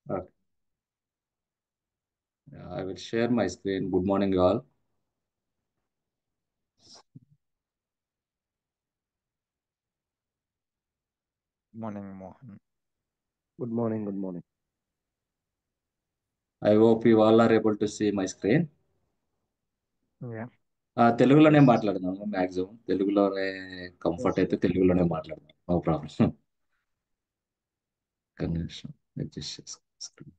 Okay. I will share my screen. Good morning, all. Morning, Mohan. Good morning. Good morning. I hope you all are able to see my screen. Yeah. తెలుగులోనే Yes. మాట్లాడదాము maximum తెలుగులోనే comfort Yes, అయితే yes. తెలుగులోనే మాట్లాడదాం no problem. Convention adjust చేసుకుంటాం.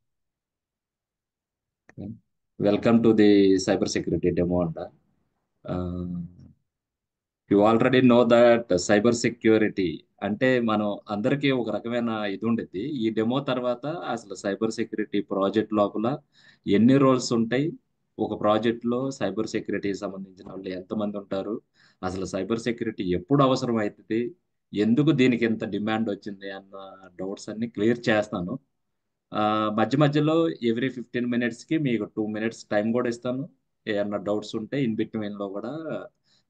Welcome to the cyber security demo అంట. You already know that cyber security అంటే మనం అందరికీ ఒక రకమైన ఇది ఉండేది. ఈ డెమో తర్వాత అసలు సైబర్ సెక్యూరిటీ ప్రాజెక్ట్ లోపల ఎన్ని రోల్స్ ఉంటాయి, ఒక ప్రాజెక్ట్లో సైబర్ సెక్యూరిటీకి సంబంధించిన వాళ్ళు ఎంతమంది ఉంటారు, అసలు సైబర్ సెక్యూరిటీ ఎప్పుడు అవసరం అవుతుంది, ఎందుకు దీనికి ఎంత డిమాండ్ వచ్చింది అన్న డౌట్స్ అన్ని క్లియర్ చేస్తాను. మధ్య మధ్యలో ఎవ్రీ 15 మినిట్స్కి మీకు 2 మినిట్స్ టైం కూడా ఇస్తాను. ఏమన్నా డౌట్స్ ఉంటే ఇన్ బిట్వీన్లో కూడా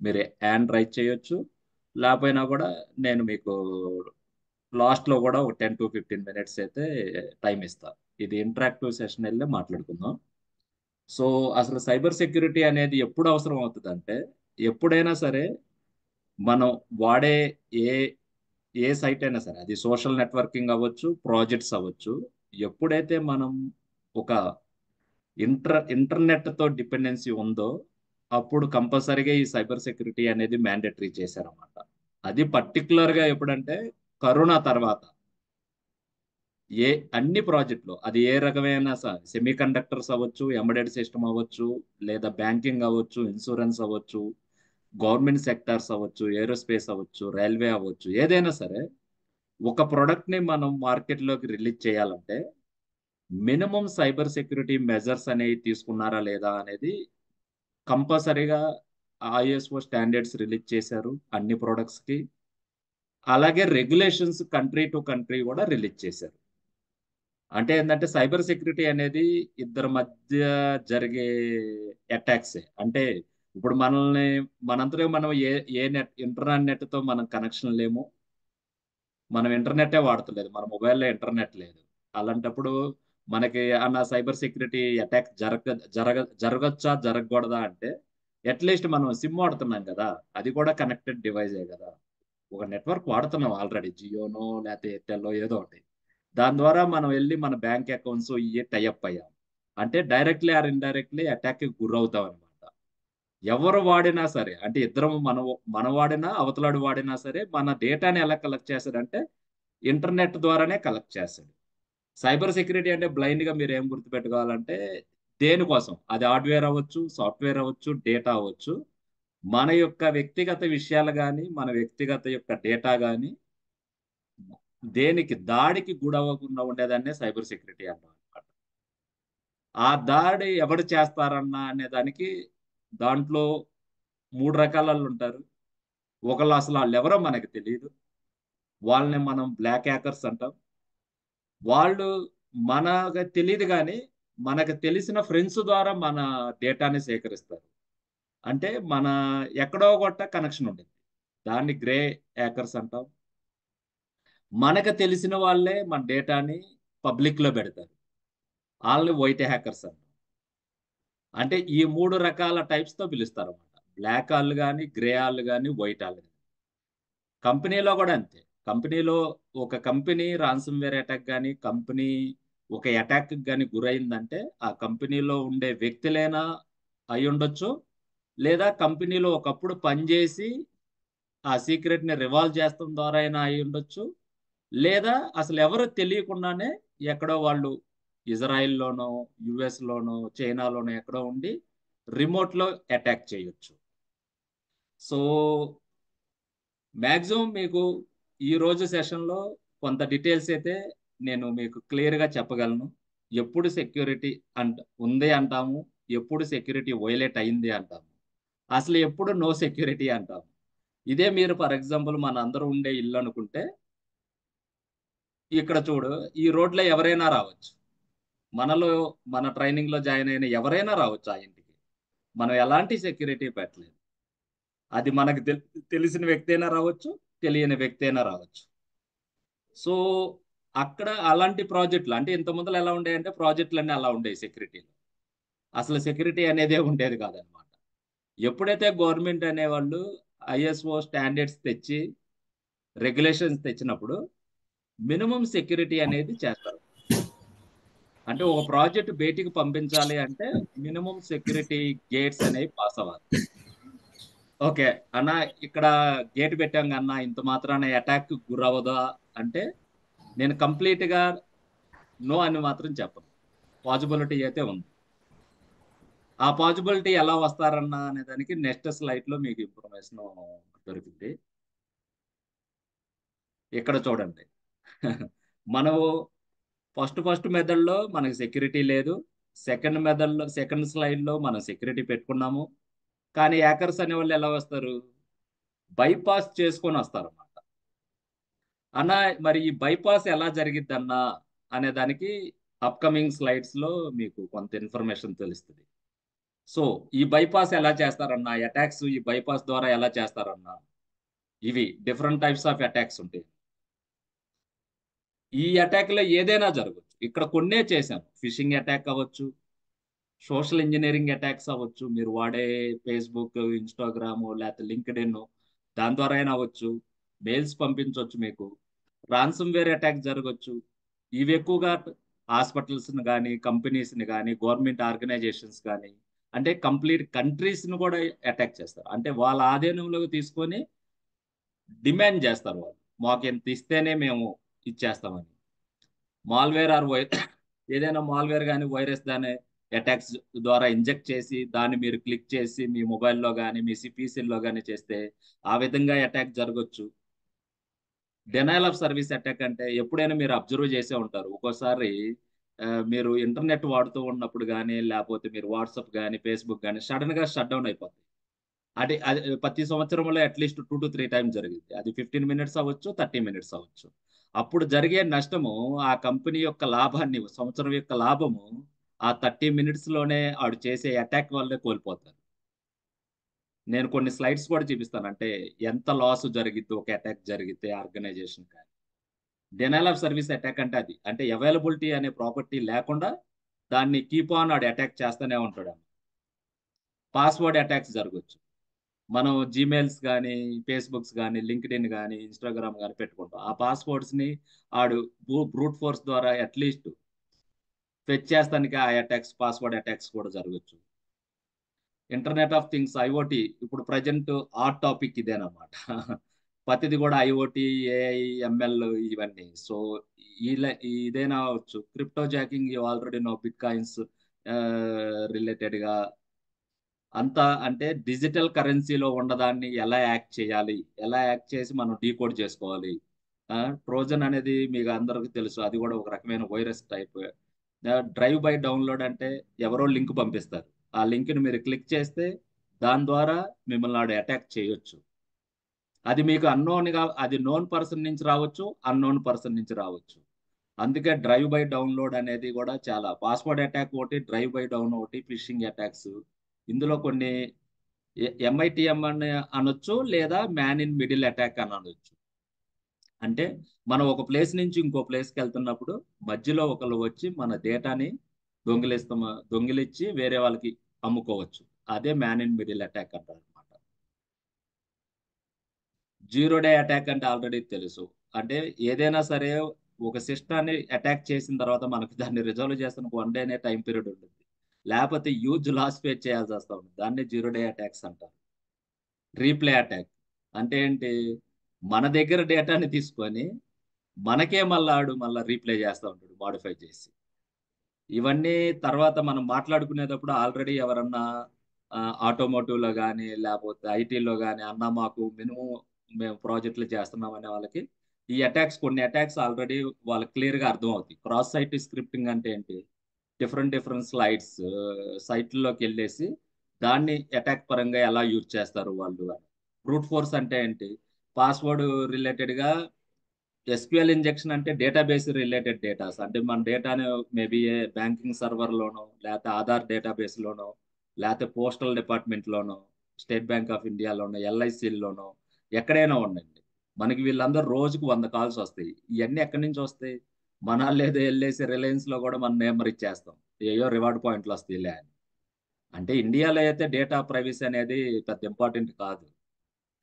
మీరు హ్యాండ్ రైజ్ చేయొచ్చు. లేకపోయినా కూడా నేను మీకు లాస్ట్లో కూడా ఒక 10 to 15 మినిట్స్ అయితే టైం ఇస్తాను. ఇది ఇంటరాక్టివ్ సెషన్ వెళ్ళి మాట్లాడుకుందాం. సో అసలు సైబర్ సెక్యూరిటీ అనేది ఎప్పుడు అవసరం అవుతుందంటే, ఎప్పుడైనా సరే మనం వాడే ఏ ఏ సైట్ అయినా సరే, అది సోషల్ నెట్వర్కింగ్ అవ్వచ్చు, ప్రాజెక్ట్స్ అవ్వచ్చు, ఎప్పుడైతే మనం ఒక ఇంటర్నెట్తో డిపెండెన్సీ ఉందో అప్పుడు కంపల్సరీగా ఈ సైబర్ సెక్యూరిటీ అనేది మ్యాండేటరీ చేశారన్నమాట. అది పర్టికులర్గా ఎప్పుడంటే కరోనా తర్వాత ఏ అన్ని ప్రాజెక్టులు అది ఏ రకమైన సెమీ కండక్టర్స్ అవ్వచ్చు, ఎంబెడెడ్ సిస్టమ్ అవ్వచ్చు, లేదా బ్యాంకింగ్ అవ్వచ్చు, ఇన్సూరెన్స్ అవ్వచ్చు, గవర్నమెంట్ సెక్టార్స్ అవ్వచ్చు, ఏరోస్పేస్ అవ్వచ్చు, రైల్వే అవ్వచ్చు, ఏదైనా సరే ఒక ప్రోడక్ట్ ని మనం మార్కెట్లోకి రిలీజ్ చేయాలంటే మినిమం సైబర్ సెక్యూరిటీ మెజర్స్ అనేవి తీసుకున్నారా లేదా అనేది కంపల్సరీగా ఐఎస్ఓ స్టాండర్డ్స్ రిలీజ్ చేశారు అన్ని ప్రొడక్ట్స్ కి. అలాగే రెగ్యులేషన్స్ కంట్రీ టు కంట్రీ కూడా రిలీజ్ చేశారు. అంటే ఏంటంటే సైబర్ సెక్యూరిటీ అనేది ఇద్దరి మధ్య జరిగే అటాక్స్. అంటే ఇప్పుడు మనల్ని మనంతలో మనం ఏ ఏ నెట్ ఇంటర్నెట్ తో మనం కనెక్షన్ లేము, మనం ఇంటర్నెట్టే వాడతలేదు, మన మొబైల్లో ఇంటర్నెట్ లేదు. అలాంటప్పుడు మనకి అన్న సైబర్ సెక్యూరిటీ అటాక్ జరగచ్చా జరగకూడదా అంటే అట్లీస్ట్ మనం సిమ్ వాడుతున్నాం కదా, అది కూడా కనెక్టెడ్ డివైజే కదా. ఒక నెట్వర్క్ వాడుతున్నాం ఆల్రెడీ, జియోనో లేకపోతే ఎయిర్టెల్లో ఏదో ఒకటి. దాని ద్వారా మనం వెళ్ళి మన బ్యాంక్ అకౌంట్స్ ఇవి టైఅప్ అయ్యాం అంటే డైరెక్ట్లీ ఆర్ ఇండైరెక్ట్లీ అటాక్కి గురవుతాం అనమాట. ఎవరు వాడినా సరే, అంటే ఇద్దరం మనం వాడినా అవతలాడు వాడినా సరే మన డేటాని ఎలా కలెక్ట్ చేస్తాడంటే ఇంటర్నెట్ ద్వారానే కలెక్ట్ చేస్తాడు. సైబర్ సెక్యూరిటీ అంటే బ్లైండ్ గా మీరు ఏం గుర్తుపెట్టుకోవాలంటే దేనికోసం, అది హార్డ్వేర్ అవ్వచ్చు, సాఫ్ట్వేర్ అవ్వచ్చు, డేటా అవ్వచ్చు, మన యొక్క వ్యక్తిగత విషయాలు కానీ మన వ్యక్తిగత యొక్క డేటా కానీ దేనికి దాడికి గురవ్వకుండా ఉండేదాన్నే సైబర్ సెక్యూరిటీ అంటాం అనమాట. ఆ దాడి ఎవరు చేస్తారన్న అనే దానికి దాంట్లో మూడు రకాల వాళ్ళు ఉంటారు. ఒకళ్ళు అసలు వాళ్ళు ఎవరో మనకి తెలియదు, వాళ్ళని మనం బ్లాక్ హ్యాకర్స్ అంటాం. వాళ్ళు మనకు తెలియదు కానీ మనకు తెలిసిన ఫ్రెండ్స్ ద్వారా మన డేటాని సేకరిస్తారు. అంటే మన ఎక్కడో గొట్ట కనెక్షన్ ఉంటుంది, దాన్ని గ్రే హ్యాకర్స్ అంటాం. మనకు తెలిసిన వాళ్ళే మన డేటాని పబ్లిక్ లో పెడతారు, వాళ్ళని వైట్ హ్యాకర్స్ అంటాం. అంటే ఈ మూడు రకాల టైప్స్ తో పిలుస్తారు అన్నమాట. బ్లాక్ వాళ్ళు కానీ, గ్రే వాళ్ళు కానీ, వైట్ వాళ్ళు కానీ. కంపెనీలో కూడా అంతే. కంపెనీలో ఒక కంపెనీ రాన్సమ్వేర్ అటాక్ కానీ, కంపెనీ ఒక అటాక్ కానీ గురైందంటే ఆ కంపెనీలో ఉండే వ్యక్తులైనా అయి ఉండొచ్చు, లేదా కంపెనీలో ఒకప్పుడు పనిచేసి ఆ సీక్రెట్ ని రివాల్వ్ చేస్తాం ద్వారా అయినా అయి ఉండొచ్చు, లేదా అసలు ఎవరు తెలియకుండానే ఎక్కడో వాళ్ళు ఇజ్రాయిల్లోనో, యుఎస్లోనో, చైనాలోనో ఎక్కడో ఉండి రిమోట్లో అటాక్ చేయొచ్చు. సో మ్యాక్సిమం మీకు ఈ రోజు సెషన్లో కొంత డీటెయిల్స్ అయితే నేను మీకు క్లియర్గా చెప్పగలను. ఎప్పుడు సెక్యూరిటీ ఉంది అంటాము, ఎప్పుడు సెక్యూరిటీ వైలేట్ అయింది అంటాము, అసలు ఎప్పుడు నో సెక్యూరిటీ అంటాము. ఇదే మీరు ఫర్ ఎగ్జాంపుల్ మన అందరూ ఉండే ఇల్లు అనుకుంటే, ఇక్కడ చూడు, ఈ రోడ్లో ఎవరైనా రావచ్చు, మనలో మన ట్రైనింగ్లో జాయిన్ అయిన ఎవరైనా రావచ్చు ఆ ఇంటికి. మనం ఎలాంటి సెక్యూరిటీ పెట్టలేదు. అది మనకు తెలిసిన వ్యక్తి అయినా రావచ్చు, తెలియని వ్యక్తి అయినా రావచ్చు. సో అక్కడ అలాంటి ప్రాజెక్టులు అంటే ఇంత ముందర ఎలా ఉండేయంటే ప్రాజెక్టులు అన్నీ అలా ఉండేవి సెక్యూరిటీలో. అసలు సెక్యూరిటీ అనేదే ఉండేది కాదనమాట. ఎప్పుడైతే గవర్నమెంట్ అనేవాళ్ళు ఐఎస్ఓ స్టాండర్డ్స్ తెచ్చి రెగ్యులేషన్స్ తెచ్చినప్పుడు మినిమం సెక్యూరిటీ అనేది చేస్తారు. అంటే ఒక ప్రాజెక్ట్ బయటికి పంపించాలి అంటే మినిమం సెక్యూరిటీ గేట్స్ అనేవి పాస్ అవ్వాలి. ఓకే అన్న, ఇక్కడ గేట్ పెట్టాం అన్న, ఇంత మాత్రాన అటాక్ గురవదా అంటే నేను కంప్లీట్ గా నో అని మాత్రం చెప్పను. పాసిబిలిటీ అయితే ఉంది. ఆ పాసిబిలిటీ ఎలా వస్తారన్న అనే దానికి నెక్స్ట్ స్లైడ్ లో మీకు ఇన్ఫర్మేషన్ దొరికింది. ఇక్కడ చూడండి. మనం ఫస్ట్ మెథడ్లో మనకి సెక్యూరిటీ లేదు. సెకండ్ స్లైడ్ లో మనం సెక్యూరిటీ పెట్టుకున్నాము. కానీ హ్యాకర్స్ అనే వాళ్ళు ఎలా వస్తారు? బైపాస్ చేసుకొని వస్తారు అన్నమాట. అన్న, మరి ఈ బైపాస్ ఎలా జరిగిద్ది అన్న అనే దానికి అప్కమింగ్ స్లైడ్స్ లో మీకు కొంత ఇన్ఫర్మేషన్ తెలుస్తుంది. సో ఈ బైపాస్ ఎలా చేస్తారన్న, అటాక్స్ ఈ బైపాస్ ద్వారా ఎలా చేస్తారన్న, ఇవి డిఫరెంట్ టైప్స్ ఆఫ్ అటాక్స్ ఉంటాయి. ఈ అటాక్ లో ఏదైనా జరగచ్చు. ఇక్కడ కొన్నే చేశాను. ఫిషింగ్ అటాక్ అవ్వచ్చు, సోషల్ ఇంజనీరింగ్ అటాక్స్ అవ్వచ్చు, మీరు వాడే ఫేస్బుక్, ఇన్స్టాగ్రామ్ లేకపోతే లింక్డ్ఇన్ దాని ద్వారా అయినా అవ్వచ్చు, మెయిల్స్ పంపించవచ్చు, మీకు రాన్సమ్వేర్ అటాక్ జరగవచ్చు. ఇవి ఎక్కువగా హాస్పిటల్స్ని కానీ, కంపెనీస్ని కానీ, గవర్నమెంట్ ఆర్గనైజేషన్స్ కానీ, అంటే కంప్లీట్ కంట్రీస్ని కూడా అటాక్ చేస్తారు. అంటే వాళ్ళ ఆధీనంలోకి తీసుకొని డిమాండ్ చేస్తారు. వాళ్ళు మాకు ఎంత ఇస్తేనే మేము ఇచ్చేస్తామని. మాల్వేర్ ఏదైనా మాల్వేర్ కానీ వైరస్ దాని అటాక్స్ ద్వారా ఇంజెక్ట్ చేసి దాన్ని మీరు క్లిక్ చేసి మీ మొబైల్లో కానీ మీ పీసీల్లో కానీ చేస్తే ఆ విధంగా అటాక్ జరగవచ్చు. డెనైల్ ఆఫ్ సర్వీస్ అటాక్ అంటే ఎప్పుడైనా మీరు అబ్జర్వ్ చేసే ఉంటారు. ఒక్కోసారి మీరు ఇంటర్నెట్ వాడుతూ ఉన్నప్పుడు కానీ, లేకపోతే మీరు వాట్సాప్ కానీ, ఫేస్బుక్ కానీ సడన్ గా షట్ డౌన్ అయిపోతుంది. అది అది ప్రతి సంవత్సరంలో అట్లీస్ట్ 2 to 3 టైమ్స్ జరిగింది. అది 15 మినిట్స్ అవ్వచ్చు, 30 మినిట్స్ అవ్వచ్చు. అప్పుడు జరిగే నష్టము ఆ కంపెనీ యొక్క లాభాన్ని, సంవత్సరం యొక్క లాభము ఆ 30 మినిట్స్ లోనే ఆడు చేసే అటాక్ వల్లే కోల్పోతారు. నేను కొన్ని స్లైడ్స్ కూడా చూపిస్తాను. అంటే ఎంత లాస్ జరిగిద్ది ఒక అటాక్ జరిగితే ఆర్గనైజేషన్ కానీ. డెనైల్ ఆఫ్ సర్వీస్ అటాక్ అంటే అది. అంటే అవైలబిలిటీ అనే ప్రాపర్టీ లేకుండా దాన్ని కీప్ ఆన్ ఆడు అటాక్ చేస్తూనే ఉంటాడు. పాస్వర్డ్ అటాక్స్ జరగవచ్చు. మనం జీమెయిల్స్ కానీ, ఫేస్బుక్స్ కానీ, లింక్డ్ఇన్ కానీ, ఇన్స్టాగ్రామ్ కానీ పెట్టుకుంటాం. ఆ పాస్వర్డ్స్ని ఆడు బ్రూట్ ఫోర్స్ ద్వారా అట్లీస్ట్ ఫెచ్ చేస్తానికి ఆ అటాక్స్, పాస్వర్డ్ అటాక్స్ కూడా జరగచ్చు. ఇంటర్నెట్ ఆఫ్ థింగ్స్, ఐఓటి, ఇప్పుడు ప్రజెంట్ హాట్ టాపిక్ ఇదేనమాట. ప్రతిది కూడా ఐఓటి, ఏఐ, ఎంఎల్ ఇవన్నీ. సో ఇదేనా అవచ్చు. Cryptojacking already know, bitcoins related గా అంతా. అంటే డిజిటల్ కరెన్సీలో ఉన్నదాన్ని ఎలా యాక్ట్ చేయాలి, ఎలా యాక్ట్ చేసి మనం డీకోడ్ చేసుకోవాలి. ట్రోజన్ అనేది మీకు అందరికీ తెలుసు. అది కూడా ఒక రకమైన virus type. Drive by download అంటే ఎవరో లింక్ పంపిస్తారు. ఆ లింక్ని మీరు క్లిక్ చేస్తే దాని ద్వారా మిమ్మల్ని ఆడు అటాక్ చేయొచ్చు. అది మీకు అది నోన్ పర్సన్ నుంచి రావచ్చు, అన్నోన్ పర్సన్ నుంచి రావచ్చు. అందుకే డ్రైవ్ బై డౌన్లోడ్ అనేది కూడా చాలా. పాస్వర్డ్ అటాక్ ఒకటి, డ్రైవ్ బై డౌన్ ఒకటి, ఫిషింగ్ అటాక్స్. ఇందులో కొన్ని ఎంఐటిఎం అని అనొచ్చు, లేదా మ్యాన్ ఇన్ మిడిల్ అటాక్ అని అనొచ్చు. అంటే మనం ఒక ప్లేస్ నుంచి ఇంకో ప్లేస్కి వెళ్తున్నప్పుడు మధ్యలో ఒకరు వచ్చి మన డేటాని దొంగిలిచ్చి వేరే వాళ్ళకి అమ్ముకోవచ్చు. అదే మ్యాన్ ఇన్ మిడిల్ అటాక్ అంటారు అనమాట. జీరో డే అటాక్ అంటే ఆల్రెడీ తెలుసు. అంటే ఏదైనా సరే ఒక సిస్టాన్ని అటాక్ చేసిన తర్వాత మనకు దాన్ని రిజాల్వ్ చేస్తానికి 1 డేనే టైం పీరియడ్ ఉంటుంది. లేకపోతే హ్యూజ్ లాస్ ఫేస్ చేయాల్సి వస్తూ ఉంటుంది. దాన్ని జీరో డే అటాక్స్ అంటారు. రీప్లే అటాక్ అంటే ఏంటి? మన దగ్గర డేటాని తీసుకొని మనకే మళ్ళా రీప్లే చేస్తూ ఉంటాడు, మాడిఫై చేసి. ఇవన్నీ తర్వాత మనం మాట్లాడుకునేటప్పుడు ఆల్రెడీ ఎవరన్నా ఆటోమోటివ్లో కానీ, లేకపోతే ఐటీలో కానీ అన్నా మాకు మినిమం మేము ప్రాజెక్టులు చేస్తున్నాం అనే వాళ్ళకి ఈ అటాక్స్, కొన్ని అటాక్స్ ఆల్రెడీ వాళ్ళకి క్లియర్గా అర్థం అవుతాయి. క్రాస్ సైట్ స్క్రిప్టింగ్ అంటే ఏంటి? డిఫరెంట్ స్లైడ్స్ సైట్లోకి వెళ్ళేసి దాన్ని అటాక్ పరంగా ఎలా యూజ్ చేస్తారు వాళ్ళు అని. బ్రూట్ ఫోర్స్ అంటే ఏంటి? పాస్వర్డ్ రిలేటెడ్గా ఎస్క్యూఎల్ ఇంజెక్షన్ అంటే డేటాబేస్ రిలేటెడ్ డేటాస్. అంటే మన డేటాను మేబీ బ్యాంకింగ్ సర్వర్లోనో, లేకపోతే ఆధార్ డేటాబేస్లోనో, లేకపోతే పోస్టల్ డిపార్ట్మెంట్లోనో, స్టేట్ బ్యాంక్ ఆఫ్ ఇండియాలోనో, ఎల్ఐసిలోనో ఎక్కడైనా ఉండండి. మనకి వీళ్ళందరూ రోజుకు 100 కాల్స్ వస్తాయి. ఇవన్నీ ఎక్కడి నుంచి వస్తాయి? మన వాళ్ళు ఏదో వెళ్ళేసి రిలయన్స్లో కూడా మన నెంబర్ ఇచ్చేస్తాం, ఏయో రివార్డ్ పాయింట్లు వస్తాయిలే అని. అంటే ఇండియాలో అయితే డేటా ప్రైవసీ అనేది పెద్ద ఇంపార్టెంట్ కాదు,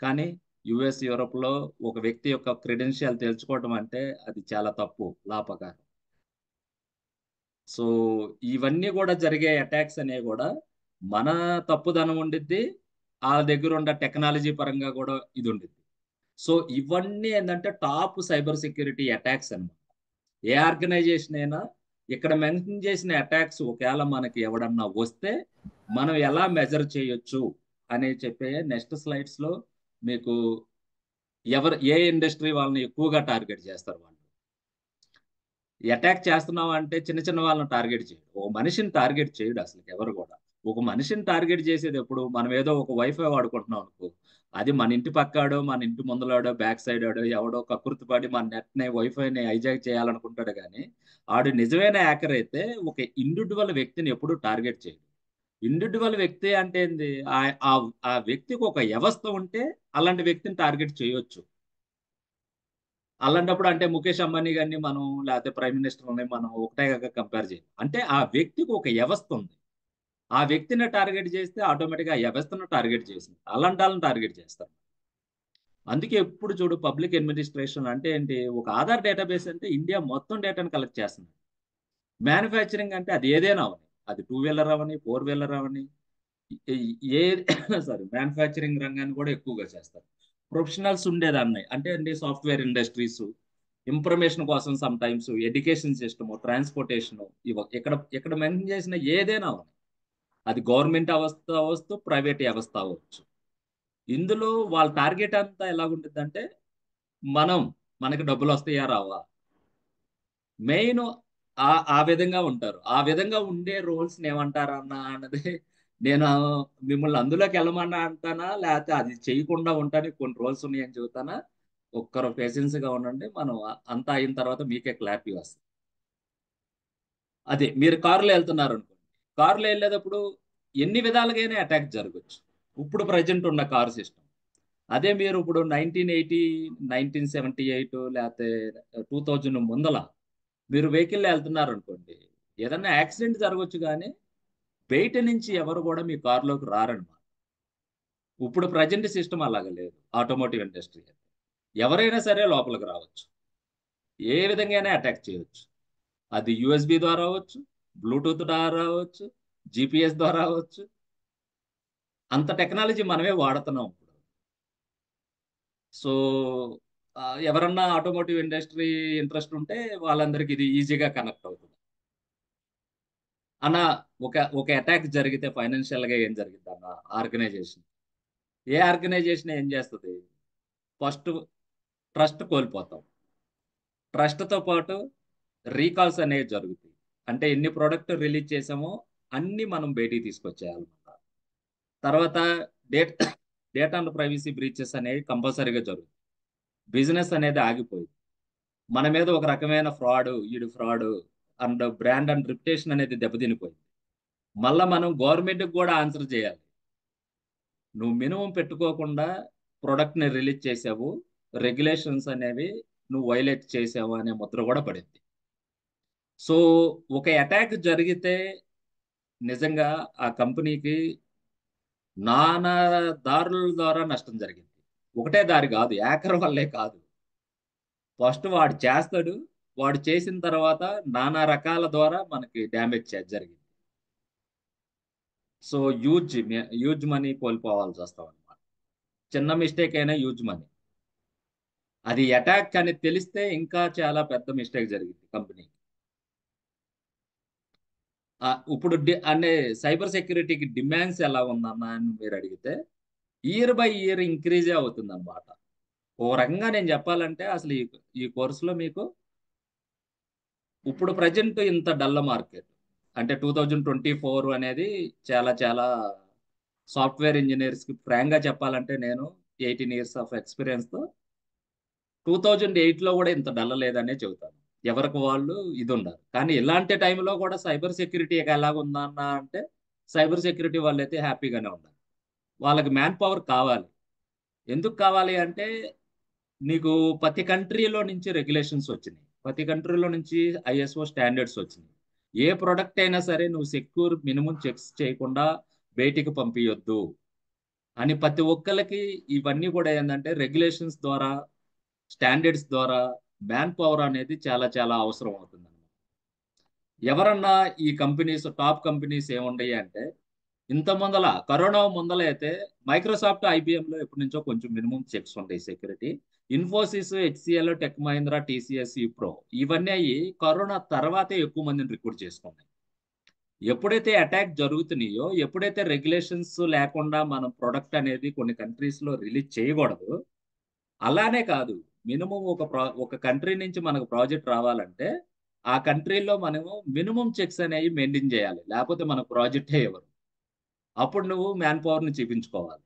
కానీ యుఎస్ యూరోప్లో ఒక వ్యక్తి యొక్క క్రెడెన్షియల్ తెలుసుకోవడం అంటే అది చాలా తప్పు, లాపకారం. సో ఇవన్నీ కూడా జరిగే అటాక్స్ అనేవి కూడా మన తప్పుదనం ఉండిద్ది, ఆ దగ్గర ఉన్న టెక్నాలజీ పరంగా కూడా ఇది ఉండిద్ది. సో ఇవన్నీ ఏంటంటే టాప్ సైబర్ సెక్యూరిటీ అటాక్స్ అన్నమాట. ఏ ఆర్గనైజేషన్ అయినా ఇక్కడ మెన్షన్ చేసిన అటాక్స్ ఒకవేళ మనకి ఎవడన్నా వస్తే మనం ఎలా మెజర్ చేయొచ్చు అని చెప్పే నెక్స్ట్ స్లైడ్స్ లో మీకు ఏ ఇండస్ట్రీ వాళ్ళని ఎక్కువగా టార్గెట్ చేస్తారు. వాళ్ళు అటాక్ చేస్తున్నాం అంటే చిన్న చిన్న వాళ్ళని టార్గెట్ చేయడు, ఒక మనిషిని టార్గెట్ చేయడు అసలు ఎవరు కూడా. ఒక మనిషిని టార్గెట్ చేసేది ఎప్పుడు, మనం ఏదో ఒక వైఫై వాడుకుంటున్నాం అనుకో, అది మన ఇంటి పక్కాడో మన ఇంటి ముందలాడో బ్యాక్ సైడ్ ఆడో ఎవడో కక్కుర్తి పడి మన నెట్ని వైఫైని హైజాక్ చేయాలనుకుంటాడు, కానీ ఆడు నిజమైన హ్యాకర్ అయితే ఒక ఇండివిడ్యువల్ వ్యక్తిని ఎప్పుడు టార్గెట్ చేయడు. ఇండివిడ్యువల్ వ్యక్తి అంటే ఏంది, ఆ వ్యక్తికి ఒక వ్యవస్థ ఉంటే అలాంటి వ్యక్తిని టార్గెట్ చేయొచ్చు. అలాంటప్పుడు అంటే ముఖేష్ అంబానీ గారిని మనం లేకపోతే ప్రైమ్ మినిస్టర్ని మనం ఒకటే కంపేర్ చేయం. అంటే ఆ వ్యక్తికి ఒక వ్యవస్థ ఉంది, ఆ వ్యక్తిని టార్గెట్ చేస్తే ఆటోమేటిక్గా ఆ వ్యవస్థను టార్గెట్ చేసింది, అలాంటి వాళ్ళని టార్గెట్ చేస్తారు. అందుకే ఎప్పుడు చూడు పబ్లిక్ అడ్మినిస్ట్రేషన్ అంటే ఏంటి, ఒక ఆధార్ డేటాబేస్ అంటే ఇండియా మొత్తం డేటాను కలెక్ట్ చేస్తుంది. మ్యానుఫ్యాక్చరింగ్ అంటే అది ఏదైనా అవని, అది 2 వీలర్ అవని 4 వీలర్ అవని, ఏ సారీ మ్యానుఫ్యాక్చరింగ్ రంగాన్ని కూడా ఎక్కువగా చేస్తారు. ప్రొఫెషనల్స్ ఉండేదాన్ని అంటే అండి సాఫ్ట్వేర్ ఇండస్ట్రీస్, ఇన్ఫర్మేషన్ కోసం some times education system, transportation, ఇక్కడ ఇక్కడ మెన్షన్ చేసిన ఏదైనా అవని, అది గవర్నమెంట్ అవస్థ అవ్వచ్చు ప్రైవేట్ వ్యవస్థ అవ్వచ్చు. ఇందులో వాళ్ళ టార్గెట్ అంతా ఎలాగుంటుంది అంటే మనకి డబ్బులు వస్తాయా రావా, మెయిన్ ఆ విధంగా ఉంటారు. ఆ విధంగా ఉండే రోల్స్ ఏమంటారన్నా అన్నది నేను మిమ్మల్ని అందులోకి వెళ్ళమన్నా అంటానా లేకపోతే అది చేయకుండా ఉంటానికి కొన్ని రోల్స్ ఉన్నాయని చెబుతానా. ఒక్కరు పేషెన్స్ గా ఉండండి, మనం అంతా అయిన తర్వాత మీకే క్లారిటీ వస్తుంది. అదే మీరు కారులో వెళ్తున్నారు అనుకోండి, కారులో వెళ్ళేటప్పుడు ఎన్ని విధాలుగానే అటాక్ జరగచ్చు ఇప్పుడు ప్రజెంట్ ఉన్న కారు సిస్టమ్. అదే మీరు ఇప్పుడు 1980 1978 లేకపోతే 2000 ముందల మీరు వెహికల్లో వెళ్తున్నారు అనుకోండి, ఏదన్నా యాక్సిడెంట్ జరగవచ్చు, కానీ బయట నుంచి ఎవరు కూడా మీ కారులోకి రారనమాట. ఇప్పుడు ప్రజెంట్ సిస్టమ్ అలాగా లేదు. ఆటోమోటివ్ ఇండస్ట్రీ ఎవరైనా సరే లోపలికి రావచ్చు, ఏ విధంగానే అటాక్ చేయవచ్చు. అది యూఎస్బి ద్వారా అవ్వచ్చు, బ్లూటూత్ ద్వారా అవ్వచ్చు, జిపిఎస్ ద్వారా అవ్వచ్చు. అంత టెక్నాలజీ మనమే వాడుతున్నాం ఇప్పుడు. సో ఎవరన్నా ఆటోమోటివ్ ఇండస్ట్రీ ఇంట్రెస్ట్ ఉంటే వాళ్ళందరికీ ఇది ఈజీగా కనెక్ట్ అవుతుంది. అన్న ఒక అటాక్ జరిగితే ఫైనాన్షియల్ గా ఏం జరిగింది అన్న, ఆర్గనైజేషన్ ఏ ఆర్గనైజేషన్ ఏం చేస్తుంది, ఫస్ట్ ట్రస్ట్ కోల్పోతాం. ట్రస్ట్తో పాటు రీకాల్స్ అనేవి జరుగుతాయి. అంటే ఎన్ని ప్రోడక్ట్ రిలీజ్ చేసామో అన్ని మనం బయటికి తీసుకొచ్చేయాలన్నమాట. తర్వాత data data and privacy breaches అనేవి కంపల్సరీగా జరుగుతాయి. బిజినెస్ అనేది ఆగిపోయింది, మన మీద ఒక రకమైన fraud and brand and reputation అనేది దెబ్బతినిపోయింది. మళ్ళీ మనం గవర్నమెంట్కి కూడా ఆన్సర్ చేయాలి, నువ్వు మినిమం పెట్టుకోకుండా ప్రోడక్ట్ని రిలీజ్ చేసావు, రెగ్యులేషన్స్ అనేవి నువ్వు వైలేట్ చేసావు అనే ముద్ర కూడా పడింది. సో ఒక అటాక్ జరిగితే నిజంగా ఆ కంపెనీకి నానా దారుల ద్వారా నష్టం జరిగింది. ఒకటే దారి కాదు, హ్యాకర్ వల్లే కాదు. ఫస్ట్ వాడు చేస్తాడు, వాడు చేసిన తర్వాత నానా రకాల ద్వారా మనకి డ్యామేజ్ జరిగింది. సో హ్యూజ్ మనీ కోల్పోవాల్సి వస్తాం అనమాట. చిన్న మిస్టేక్ అయినా హ్యూజ్ మనీ. అది అటాక్ అని తెలిస్తే ఇంకా చాలా పెద్ద మిస్టేక్ జరిగింది కంపెనీ. ఇప్పుడు అంటే సైబర్ సెక్యూరిటీకి డిమాండ్స్ ఎలా ఉందన్న అని మీరు అడిగితే ఇయర్ బై ఇయర్ ఇంక్రీజే అవుతుంది అనమాట. ఓ రకంగా నేను చెప్పాలంటే అసలు ఈ కోర్సులో మీకు ఇప్పుడు ప్రజెంట్ ఇంత డల్ల మార్కెట్ అంటే 2024 అనేది చాలా చాలా సాఫ్ట్వేర్ ఇంజనీర్స్కి ఫ్రాంక్గా చెప్పాలంటే నేను 18 years ఆఫ్ ఎక్స్పీరియన్స్తో 2008లో కూడా ఇంత డల్ల లేదనే చెబుతాను. ఎవరికి వాళ్ళు ఇది ఉండరు, కానీ ఇలాంటి టైంలో కూడా సైబర్ సెక్యూరిటీ ఎలాగుందా అన్న అంటే సైబర్ సెక్యూరిటీ వాళ్ళు అయితే హ్యాపీగానే ఉన్నారు. వాళ్ళకి మ్యాన్ పవర్ కావాలి. ఎందుకు కావాలి అంటే నీకు ప్రతి కంట్రీలో నుంచి రెగ్యులేషన్స్ వచ్చినాయి. ప్రతి కంట్రీలో నుంచి ఐఎస్ఓ స్టాండర్డ్స్ వచ్చినాయి. ఏ ప్రొడక్ట్ అయినా సరే నువ్వు సెక్యూర్ మినిమం చెక్స్ చేయకుండా బయటికి పంపించొద్దు అని ప్రతి ఒక్కరికి ఇవన్నీ కూడా ఏంటంటే రెగ్యులేషన్స్ ద్వారా, స్టాండర్డ్స్ ద్వారా మ్యాన్ పవర్ అనేది చాలా చాలా అవసరం అవుతుంది. ఎవరన్నా ఈ కంపెనీస్, టాప్ కంపెనీస్ ఏముండయి అంటే, ఇంత ముందల కరోనా ముందల అయితే మైక్రోసాఫ్ట్, ఐబిఎంలో ఎప్పటి నుంచో కొంచెం మినిమం చెక్స్ ఉంటాయి security. Infosys, HCl, tech Mahindra, TCS, Wipro ఇవన్నీ అయ్యి కరోనా తర్వాతే ఎక్కువ మందిని రిక్రూట్ చేసుకున్నాయి. ఎప్పుడైతే అటాక్ జరుగుతున్నాయో, ఎప్పుడైతే రెగ్యులేషన్స్ లేకుండా మనం ప్రొడక్ట్ అనేది కొన్ని కంట్రీస్ లో రిలీజ్ చేయకూడదు. అలానే కాదు, మినిమం ఒక కంట్రీ నుంచి మనకు ప్రాజెక్ట్ రావాలంటే ఆ కంట్రీలో మనము మినిమం చెక్స్ అనేవి మెయింటైన్ చేయాలి, లేకపోతే మన ప్రాజెక్టే ఎవరు. అప్పుడు నువ్వు మ్యాన్ పవర్ ని చూపించుకోవాలి.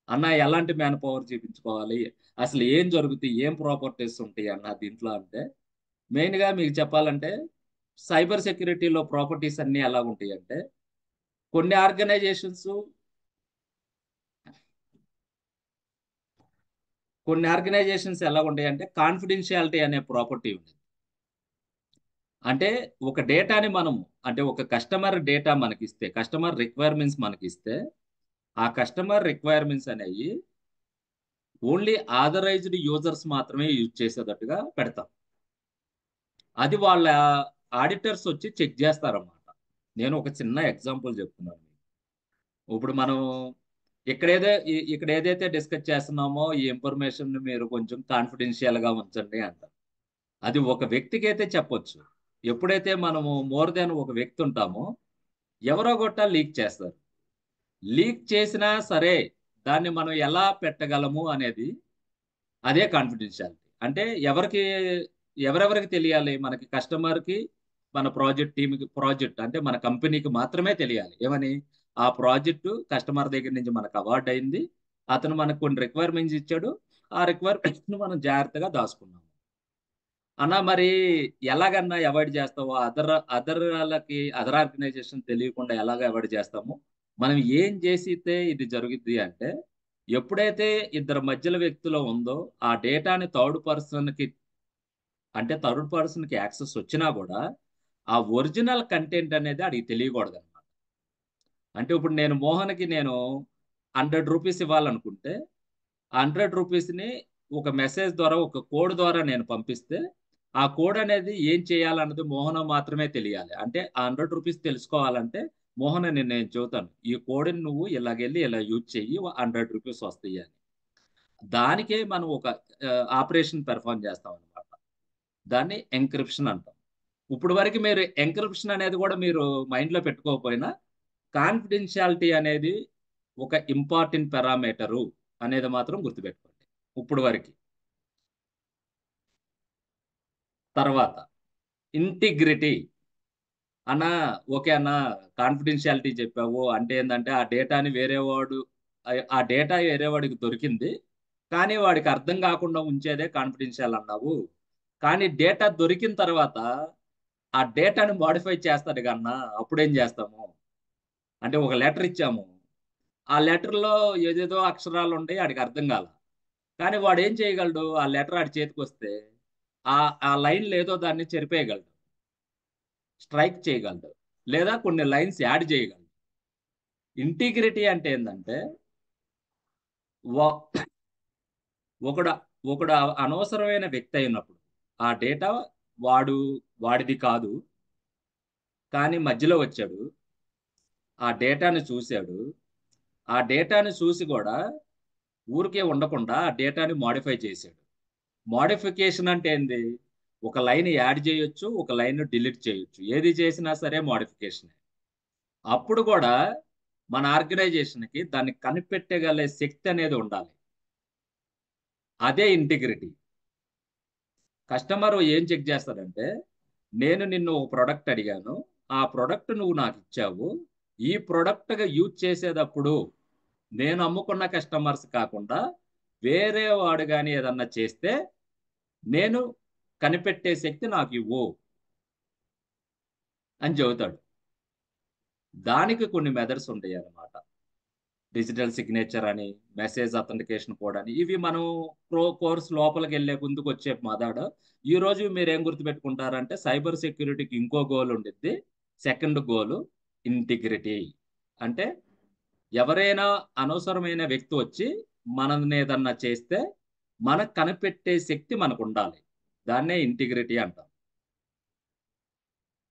అన్న ఎలాంటి మ్యాన్ పవర్ చూపించుకోవాలి, అసలు ఏం జరుగుతాయి, ఏం ప్రాపర్టీస్ ఉంటాయి అన్న దీంట్లో అంటే, మెయిన్ గా మీకు చెప్పాలంటే సైబర్ సెక్యూరిటీలో ప్రాపర్టీస్ అన్ని ఎలా ఉంటాయి అంటే, కొన్ని ఆర్గనైజేషన్స్ ఎలా ఉంటాయి అంటే కాన్ఫిడెన్షియాలిటీ అనే ప్రాపర్టీ ఉంది. అంటే ఒక డేటాని మనము, అంటే ఒక కస్టమర్ డేటా మనకిస్తే, కస్టమర్ రిక్వైర్మెంట్స్ మనకిస్తే, ఆ కస్టమర్ రిక్వైర్మెంట్స్ అనేవి ఓన్లీ ఆథరైజ్డ్ యూజర్స్ మాత్రమే యూజ్ చేసేటట్టుగా పెడతాం. అది వాళ్ళ ఆడిటర్స్ వచ్చి చెక్ చేస్తారన్నమాట. నేను ఒక చిన్న ఎగ్జాంపుల్ చెప్తున్నాను. ఇప్పుడు మనం ఇక్కడ ఏదైతే డిస్కస్ చేస్తున్నామో ఈ ఇన్ఫర్మేషన్ మీరు కొంచెం కాన్ఫిడెన్షియల్ గా ఉంచండి అంటారు. అది ఒక వ్యక్తికి అయితే చెప్పొచ్చు. ఎప్పుడైతే మనము మోర్ దాన్ ఒక వ్యక్తి ఉంటామో ఎవరో గొట్ట లీక్ చేస్తారు. లీక్ చేసినా సరే దాన్ని మనం ఎలా పెట్టగలము అనేది అదే కాన్ఫిడెన్షియాలిటీ. అంటే ఎవరెవరికి తెలియాలి, మనకి కస్టమర్కి, మన ప్రాజెక్ట్ టీమ్కి, ప్రాజెక్ట్ అంటే మన కంపెనీకి మాత్రమే తెలియాలి. ఏమని, ఆ ప్రాజెక్టు కస్టమర్ దగ్గర నుంచి మనకు అవార్డ్ అయింది, అతను మనకు కొన్ని రిక్వైర్మెంట్స్ ఇచ్చాడు, ఆ రిక్వైర్మెంట్స్ మనం జాగ్రత్తగా దాచుకున్నాము అన్న. మరి ఎలాగన్నా అవాయిడ్ చేస్తావు, అదర్ ఆర్గనైజేషన్ తెలియకుండా ఎలాగ అవాయిడ్ చేస్తాము. మనం ఏం చేసితే ఇది జరుగుద్ది అంటే, ఎప్పుడైతే ఇద్దరు మధ్యలో వ్యక్తిలో ఉందో ఆ డేటాని థర్డ్ పర్సన్ కి యాక్సెస్ వచ్చినా కూడా ఆ ఒరిజినల్ కంటెంట్ అనేది అడిగి తెలియకూడదు అనమాట. అంటే ఇప్పుడు నేను మోహన్కి 100 రూపీస్ ఇవ్వాలనుకుంటే, 100 రూపీస్ని ఒక మెసేజ్ ద్వారా, ఒక కోడ్ ద్వారా నేను పంపిస్తే, ఆ కోడ్ అనేది ఏం చేయాలన్నది మోహన్ మాత్రమే తెలియాలి. అంటే ఆ 100 రూపీస్ తెలుసుకోవాలంటే మోహన్ నేను చెబుతాను, ఈ కోడ్ని నువ్వు ఇలాగెళ్ళి ఇలా యూజ్ చెయ్యి, 100 రూపీస్ వస్తాయి అని. దానికే మనం ఒక ఆపరేషన్ పెర్ఫార్మ్ చేస్తాం అనమాట. దాన్ని ఎంక్రిప్షన్ అంటాం. ఇప్పుడు వరకు మీరు ఎంక్రిప్షన్ అనేది కూడా మీరు మైండ్లో పెట్టుకోకపోయినా, కాన్ఫిడెన్షియాలిటీ అనేది ఒక ఇంపార్టెంట్ పారామీటరు అనేది మాత్రం గుర్తుపెట్టుకోండి ఇప్పుడు వరకు. తర్వాత ఇంటిగ్రిటీ అన్న. ఓకే అన్న, కాన్ఫిడెన్షియాలిటీ చెప్పావు అంటే ఏంటంటే ఆ డేటా వేరే వాడికి దొరికింది, కానీ వాడికి అర్థం కాకుండా ఉంచేదే కాన్ఫిడెన్షియల్ అన్నావు. కానీ డేటా దొరికిన తర్వాత ఆ డేటాని మాడిఫై చేస్తాడు కన్నా, అప్పుడేం చేస్తాము అంటే, ఒక లెటర్ ఇచ్చాము, ఆ లెటర్లో ఏదేదో అక్షరాలు ఉంటాయి, వాడికి అర్థం కాల. కానీ వాడు ఏం చేయగలడు, ఆ లెటర్ ఆడి చేతికి వస్తే ఆ ఆ లైన్లు ఏదో దాన్ని చెరిపేయగలడు, స్ట్రైక్ చేయగలడు, లేదా కొన్ని లైన్స్ యాడ్ చేయగలడు. ఇంటిగ్రిటీ అంటే ఏంటంటే, ఒకడు ఒకడు అనవసరమైన వ్యక్తి అయినప్పుడు ఆ డేటా వాడిది కాదు, కానీ మధ్యలో వచ్చాడు, ఆ డేటాని చూశాడు, ఆ డేటాని చూసి కూడా ఊరికే ఉండకుండా ఆ డేటాని మాడిఫై చేశాడు. మోడిఫికేషన్ అంటే ఏంది, ఒక లైన్ యాడ్ చేయొచ్చు, ఒక లైన్ డిలీట్ చేయొచ్చు, ఏది చేసినా సరే మోడిఫికేషన్. అప్పుడు కూడా మన ఆర్గనైజేషన్కి దాన్ని కనిపెట్టగల శక్తి అనేది ఉండాలి. అదే ఇంటిగ్రిటీ. కస్టమర్ ఏం చెక్ చేస్తాడంటే, నేను నిన్ను ఒక ప్రోడక్ట్ అడిగాను, ఆ ప్రోడక్ట్ నువ్వు నాకు ఇచ్చావు, ఈ ప్రోడక్ట్గా యూజ్ చేసేటప్పుడు నేను అమ్ముకున్న కస్టమర్స్ కాకుండా వేరే వాడు కానీ ఏదన్నా చేస్తే నేను కనిపెట్టే శక్తి నాకు ఇవ్వు అని చెబుతాడు. దానికి కొన్ని మెథడ్స్ ఉంటాయి అన్నమాట. డిజిటల్ సిగ్నేచర్ అని, మెసేజ్ అథెంటికేషన్ కోడ్ అని, ఇవి మనం కోర్స్ లోపలికి వెళ్ళే ముందుకు వచ్చే మాదాడ. ఈ రోజు మీరు ఏం గుర్తుపెట్టుకుంటారంటే సైబర్ సెక్యూరిటీకి ఇంకో గోల్ ఉండిద్ది. Second goal integrity. అంటే ఎవరైనా అనవసరమైన వ్యక్తి వచ్చి మనల్ని ఏదన్నా చేస్తే మనకు కనిపెట్టే శక్తి మనకు ఉండాలి. దాన్నే ఇంటిగ్రిటీ అంటాం.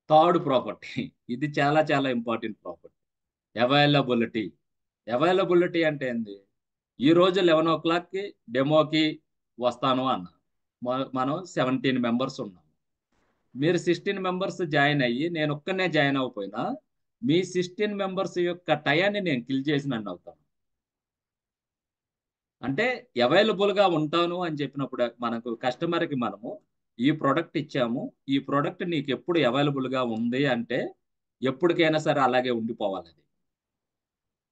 థర్డ్ ప్రాపర్టీ, ఇది చాలా చాలా ఇంపార్టెంట్ ప్రాపర్టీ, అవైలబిలిటీ. అవైలబిలిటీ అంటే ఏంది? ఈ రోజు 11 o'clockకి డెమోకి వస్తాను అన్న, మనం 17 మెంబర్స్ ఉన్నాం. మీరు 16 మెంబర్స్ జాయిన్ అయ్యి నేను ఒక్కనే జాయిన్ అవ్వకపోయినా మీ 16 మెంబర్స్ యొక్క టయాన్ని నేను కిల్ చేసినట్టు అవుతాను. అంటే అవైలబుల్గా ఉంటాను అని చెప్పినప్పుడు మనకు కస్టమర్కి మనము ఈ ప్రోడక్ట్ ఇచ్చాము, ఈ ప్రోడక్ట్ నీకు ఎప్పుడు అవైలబుల్గా ఉంది అంటే ఎప్పటికైనా సరే అలాగే ఉండిపోవాలి అది.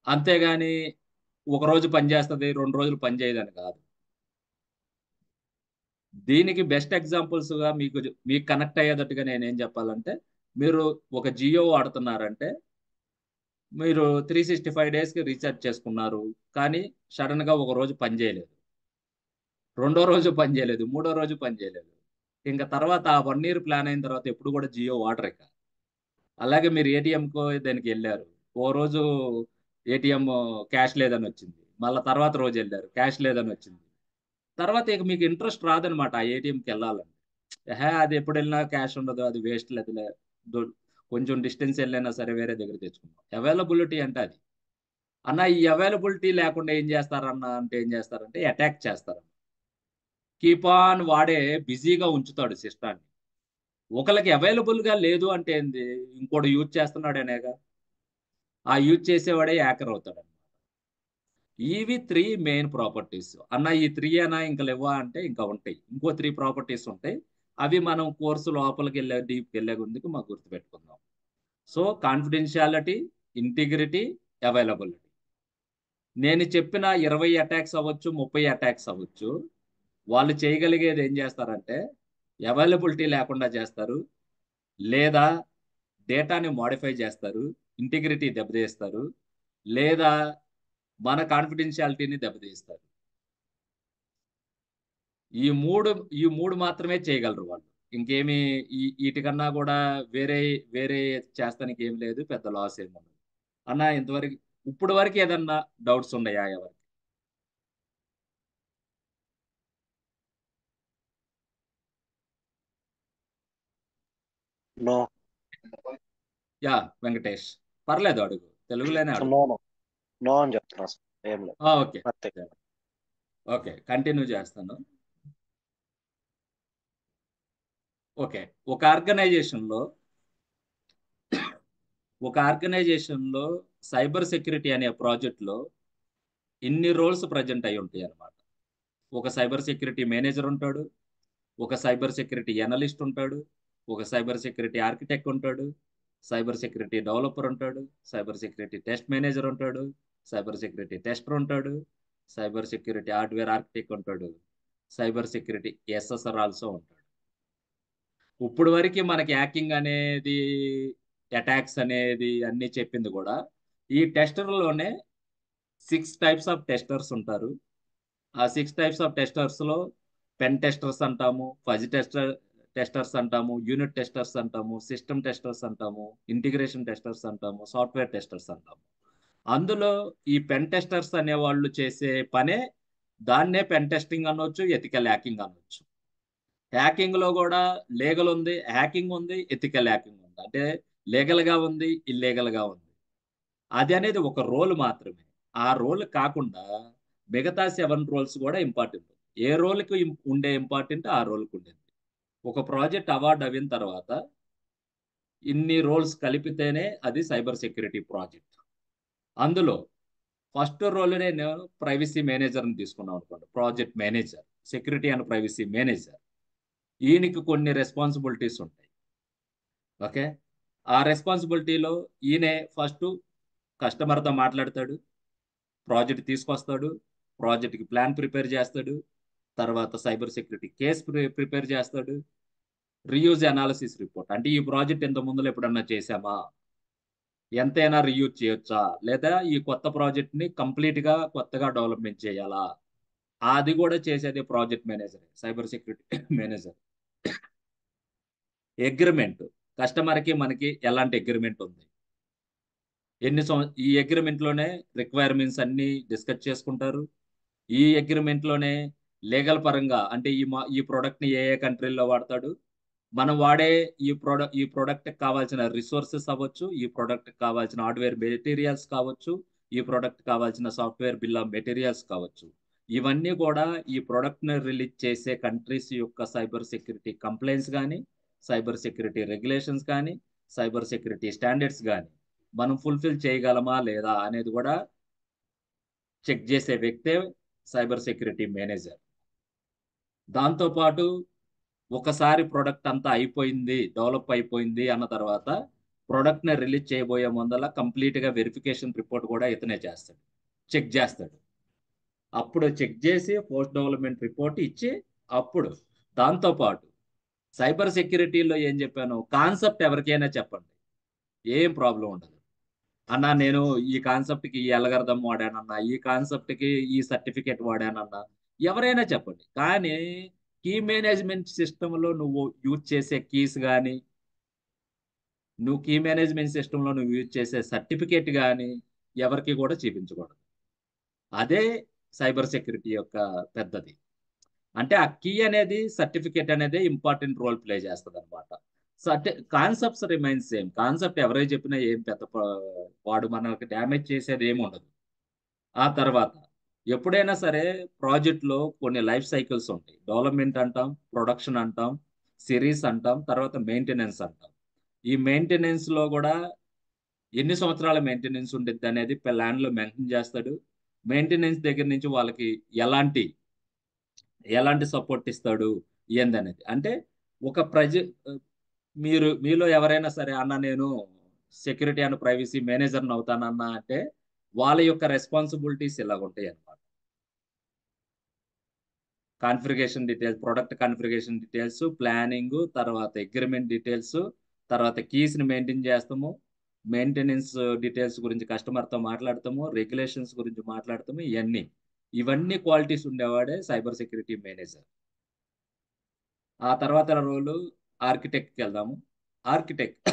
అంతేగాని ఒక రోజు పనిచేస్తుంది, 2 రోజులు పనిచేయదని కాదు. దీనికి బెస్ట్ ఎగ్జాంపుల్స్గా మీకు కనెక్ట్ అయ్యేటట్టుగా నేనేం చెప్పాలంటే, మీరు ఒక జియో వాడుతున్నారంటే మీరు 365 డేస్కి రీఛార్జ్ చేసుకున్నారు, కానీ సడన్గా ఒక రోజు పని చేయలేదు, రెండో రోజు పని చేయలేదు, మూడో రోజు పని చేయలేదు. ఇంకా తర్వాత ఆ 1 year ప్లాన్ అయిన తర్వాత ఎప్పుడు కూడా జియో వాడరు ఇక. అలాగే మీరు ఏటీఎంకో దానికి వెళ్ళారు, ఓ రోజు ఏటీఎం క్యాష్ లేదని వచ్చింది, మళ్ళీ తర్వాత రోజు వెళ్ళారు క్యాష్ లేదని వచ్చింది. తర్వాత ఇక మీకు ఇంట్రెస్ట్ రాదనమాట ఆ ఏటీఎంకి వెళ్ళాలని. అది ఎప్పుడు వెళ్ళినా క్యాష్ ఉండదు, అది వేస్ట్ లేదు, కొంచెం డిస్టెన్స్ వెళ్ళినా సరే వేరే దగ్గర తెచ్చుకుందాం. అవైలబిలిటీ అంటే అది అన్న. ఈ అవైలబిలిటీ లేకుండా ఏం చేస్తారన్న అంటే ఏం చేస్తారంటే అటాక్ చేస్తారన్న. కీప్ ఆన్ వాడే బిజీగా ఉంచుతాడు సిస్టాన్ని. ఒకరికి అవైలబుల్గా లేదు అంటే ఏంది, ఇంకోటి యూజ్ చేస్తున్నాడు అనేగా. ఆ యూజ్ చేసేవాడే హ్యాకర్ అవుతాడు అనమాట. ఇవి 3 మెయిన్ ప్రాపర్టీస్ అన్న. ఈ 3 అన్న ఇంకా లేవా అంటే ఇంకా ఉంటాయి, ఇంకో 3 ప్రాపర్టీస్ ఉంటాయి. అవి మనం కోర్సు లోపలికి వెళ్ళే డీప్కి వెళ్ళే ముందుకు మాకు గుర్తుపెట్టుకుందాం. So confidentiality, integrity, availability. నేను చెప్పిన 20 అటాక్స్ అవ్వచ్చు, 30 అటాక్స్ అవ్వచ్చు, వాళ్ళు చేయగలిగేది ఏం చేస్తారంటే అవైలబిలిటీ లేకుండా చేస్తారు, లేదా డేటాని మోడిఫై చేస్తారు, ఇంటిగ్రిటీ దెబ్బతీస్తారు, లేదా మన కాన్ఫిడెన్షియాలిటీని దెబ్బతీస్తారు. ఈ మూడు మాత్రమే చేయగలరు వాళ్ళు. ఇంకేమి వీటికన్నా కూడా వేరే వేరే చేస్తానికి ఏం లేదు, పెద్ద లాస్ ఏమి ఉండదు అన్న. ఇంతవరకు ఇప్పుడు వరకు ఏదన్నా డౌట్స్ ఉన్నాయా ఎవరికి? No, యా వెంకటేష్, పర్లేదు అడుగు, తెలుగులోనే so అడుగు. no, no, no అని చెప్తున్నా సార్. ఏం లేదు, ఓకే నథింగ్. ఓకే, కంటిన్యూ చేస్తాను. ఓకే, ఒక ఆర్గనైజేషన్లో సైబర్ సెక్యూరిటీ అనే ప్రాజెక్ట్లో ఇన్ని రోల్స్ ప్రజెంట్ అయి ఉంటాయి అన్నమాట. ఒక సైబర్ సెక్యూరిటీ మేనేజర్ ఉంటాడు, ఒక సైబర్ సెక్యూరిటీ ఎనలిస్ట్ ఉంటాడు, ఒక సైబర్ సెక్యూరిటీ ఆర్కిటెక్ట్ ఉంటాడు, సైబర్ సెక్యూరిటీ డెవలపర్ ఉంటాడు, సైబర్ సెక్యూరిటీ టెస్ట్ మేనేజర్ ఉంటాడు, సైబర్ సెక్యూరిటీ టెస్టర్ ఉంటాడు, సైబర్ సెక్యూరిటీ హార్డ్వేర్ ఆర్కిటెక్ట్ ఉంటాడు, సైబర్ సెక్యూరిటీ ఎస్ఎస్ఆర్ ఆల్సో ఉంటాడు. ఇప్పుడు వరకు మనకి హ్యాకింగ్ అనేది, అటాక్స్ అనేది అన్ని చెప్పింది కూడా ఈ టెస్టర్లోనే 6 types ఆఫ్ టెస్టర్స్ ఉంటారు. ఆ 6 types ఆఫ్ టెస్టర్స్లో పెన్ టెస్టర్స్ అంటాము, ఫజ్ టెస్టర్స్ అంటాము, యూనిట్ టెస్టర్స్ అంటాము, సిస్టమ్ టెస్టర్స్ అంటాము, ఇంటిగ్రేషన్ టెస్టర్స్ అంటాము, సాఫ్ట్వేర్ టెస్టర్స్ అంటాము. అందులో ఈ పెన్ టెస్టర్స్ అనే వాళ్ళు చేసే పనే, దాన్నే పెన్ టెస్టింగ్ అనొచ్చు, ఎథికల్ హ్యాకింగ్ అనొచ్చు. హ్యాకింగ్ లో కూడా లీగల్ ఉంది, హ్యాకింగ్ ఉంది, ఎథికల్ హ్యాకింగ్ ఉంది. అంటే లీగల్ గా ఉంది, ఇల్లీగల్ గా ఉంది. అది అనేది ఒక రోల్ మాత్రమే. ఆ రోల్ కాకుండా మిగతా 7 రోల్స్ కూడా ఇంపార్టెంట్. ఏ రోల్కి ఉండే ఇంపార్టెంట్ ఆ రోల్కి ఉండేది. ఒక ప్రాజెక్ట్ అవార్డు అయిన తర్వాత ఇన్ని రోల్స్ కలిపితేనే అది సైబర్ సెక్యూరిటీ ప్రాజెక్ట్. అందులో ఫస్ట్ రోల్ నేను ప్రైవసీ మేనేజర్ని తీసుకున్నాం అనుకోండి, project manager, security and privacy manager. ఈయనకి కొన్ని రెస్పాన్సిబిలిటీస్ ఉంటాయి. ఓకే, ఆ రెస్పాన్సిబిలిటీలో ఈయనే ఫస్ట్ కస్టమర్తో మాట్లాడతాడు, ప్రాజెక్ట్ తీసుకొస్తాడు, ప్రాజెక్ట్కి ప్లాన్ ప్రిపేర్ చేస్తాడు, తర్వాత సైబర్ సెక్యూరిటీ కేస్ ప్రిపేర్ చేస్తాడు, రీయూజ్ అనాలిసిస్ రిపోర్ట్, అంటే ఈ ప్రాజెక్ట్ ఇంత ముందులో ఎప్పుడన్నా చేశామా, ఎంతైనా రీయూజ్ చేయొచ్చా, లేదా ఈ కొత్త ప్రాజెక్ట్ ని కంప్లీట్ గా కొత్తగా డెవలప్మెంట్ చేయాలా, అది కూడా చేసేది project manager, cyber security manager. Agreement, customer కి మనకి ఎలాంటి అగ్రిమెంట్ ఉంది, ఈ అగ్రిమెంట్ లోనే రిక్వైర్మెంట్స్ అన్ని డిస్కస్ చేసుకుంటారు. ఈ అగ్రిమెంట్ లోనే లీగల్ పరంగా అంటే ఈ ప్రోడక్ట్ ని ఏ ఏ కంట్రీల్లో వాడతాడు, మనం వాడే ఈ ప్రోడక్ట్ కావాల్సిన రిసోర్సెస్ అవ్వచ్చు, ఈ ప్రోడక్ట్ కావాల్సిన హార్డ్వేర్ మెటీరియల్స్ కావచ్చు, ఈ ప్రోడక్ట్ కావాల్సిన సాఫ్ట్వేర్ బిల్ ఆఫ్ మెటీరియల్స్ కావచ్చు. ఇవన్నీ కూడా ఈ ప్రోడక్ట్ ని రిలీజ్ చేసే కంట్రీస్ యొక్క సైబర్ సెక్యూరిటీ కంప్లైంట్స్ కానీ, సైబర్ సెక్యూరిటీ రెగ్యులేషన్స్ కానీ, సైబర్ సెక్యూరిటీ స్టాండర్డ్స్ కానీ మనం ఫుల్ఫిల్ చేయగలమా లేదా అనేది కూడా చెక్ చేసే వ్యక్తే సైబర్ సెక్యూరిటీ మేనేజర్. దాంతోపాటు ఒకసారి ప్రోడక్ట్ అంతా అయిపోయింది, డెవలప్ అయిపోయింది అన్న తర్వాత ప్రోడక్ట్ ని రిలీజ్ చేయబోయే ముందల కంప్లీట్ గా వెరిఫికేషన్ రిపోర్ట్ కూడా ఇతనే చేస్తాడు, చెక్ చేస్తాడు. అప్పుడు చెక్ చేసి పోస్ట్ డెవలప్మెంట్ రిపోర్ట్ ఇచ్చి అప్పుడు దాంతోపాటు సైబర్ సెక్యూరిటీలో ఏం చెప్పాను, కాన్సెప్ట్ ఎవరికైనా చెప్పండి, ఏం ప్రాబ్లం ఉండదు. అన్నా నేను ఈ కాన్సెప్ట్ కి ఈ అల్గరిథం వాడానన్నా, ఈ కాన్సెప్ట్ కి ఈ సర్టిఫికేట్ వాడానన్నా, ఎవరైనా చెప్పండి. కానీ కీ మేనేజ్మెంట్ సిస్టంలో నువ్వు యూజ్ చేసే కీస్ కానీ, నువ్వు కీ మేనేజ్మెంట్ సిస్టంలో నువ్వు యూజ్ చేసే సర్టిఫికేట్ కానీ ఎవరికి కూడా చూపించకూడదు. అదే సైబర్ సెక్యూరిటీ యొక్క పెద్దది. అంటే ఆ కీ అనేది, సర్టిఫికేట్ అనేది ఇంపార్టెంట్ రోల్ ప్లే చేస్తుంది అనమాట. Concepts remain same. కాన్సెప్ట్ ఎవరైనా చెప్పినా ఏం పెద్ద వాడు మనకి డ్యామేజ్ చేసేది ఏమి ఉండదు. ఆ తర్వాత ఎప్పుడైనా సరే ప్రాజెక్ట్లో కొన్ని లైఫ్ సైకిల్స్ ఉంటాయి. డెవలప్మెంట్ అంటాం, ప్రొడక్షన్ అంటాం, సిరీస్ అంటాం, తర్వాత మెయింటెనెన్స్ అంటాం. ఈ మెయింటెనెన్స్ లో కూడా ఎన్ని సంవత్సరాల మెయింటెనెన్స్ ఉంటుంది అనేది ప్లాన్ లో మెన్షన్ చేస్తాడు. మెయింటెనెన్స్ దగ్గర నుంచి వాళ్ళకి ఎలాంటి ఎలాంటి సపోర్ట్ ఇస్తాడు ఏందనేది. అంటే ఒక మీలో ఎవరైనా సరే అన్న నేను సెక్యూరిటీ అండ్ ప్రైవసీ మేనేజర్ని అవుతానన్నా అంటే వాళ్ళ యొక్క రెస్పాన్సిబిలిటీస్ ఇలా ఉంటాయి అన్నమాట. Configuration details, product configuration details, planning, తర్వాత అగ్రిమెంట్ డీటెయిల్స్, తర్వాత కీస్ ని మెయింటైన్ చేస్తాము, మెయింటెనెన్స్ డీటెయిల్స్ గురించి కస్టమర్తో మాట్లాడతాము, రెగ్యులేషన్స్ గురించి మాట్లాడతాము. ఇవన్నీ క్వాలిటీస్ ఉండేవాడే సైబర్ సెక్యూరిటీ మేనేజర్. ఆ తర్వాత రోలు ఆర్కిటెక్ట్కి వెళ్దాము. ఆర్కిటెక్ట్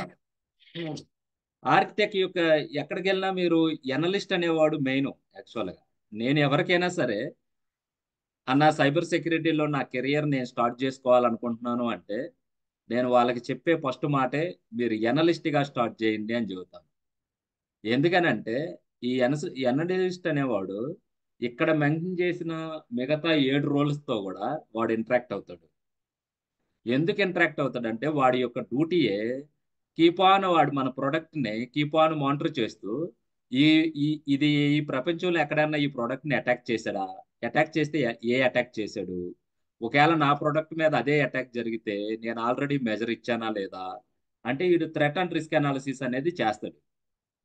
ఆర్కిటెక్ట్ యొక్క ఎక్కడికి వెళ్ళినా మీరు ఎనలిస్ట్ అనేవాడు మెయిన్. యాక్చువల్గా నేను ఎవరికైనా సరే అన్న సైబర్ సెక్యూరిటీలో నా కెరియర్ నేను స్టార్ట్ చేసుకోవాలనుకుంటున్నాను అంటే నేను వాళ్ళకి చెప్పే ఫస్ట్ మాటే మీరు ఎనలిస్ట్గా స్టార్ట్ చేయండి అని చెబుతాను. ఎందుకనంటే ఈ ఎనలిస్ట్ అనేవాడు ఇక్కడ మెన్షన్ చేసిన మిగతా 7 రోల్స్తో కూడా వాడు ఇంటరాక్ట్ అవుతాడు. ఎందుకు ఇంటరాక్ట్ అవుతాడంటే వాడి యొక్క డ్యూటీయే కీప్ ఆన్, వాడు మన ప్రొడక్ట్ని కీప్ ఆన్ మానిటర్ చేస్తూ ఈ ఈ ప్రపంచంలో ఎక్కడన్నా ఈ ప్రోడక్ట్ని అటాక్ చేశాడా, అటాక్ చేస్తే ఏ అటాక్ చేశాడు, ఒకవేళ నా ప్రోడక్ట్ మీద అదే అటాక్ జరిగితే నేను ఆల్రెడీ మెజర్ ఇచ్చానా లేదా, అంటే వీడు థ్రెట్ అండ్ రిస్క్ అనాలిసిస్ అనేది చేస్తాడు.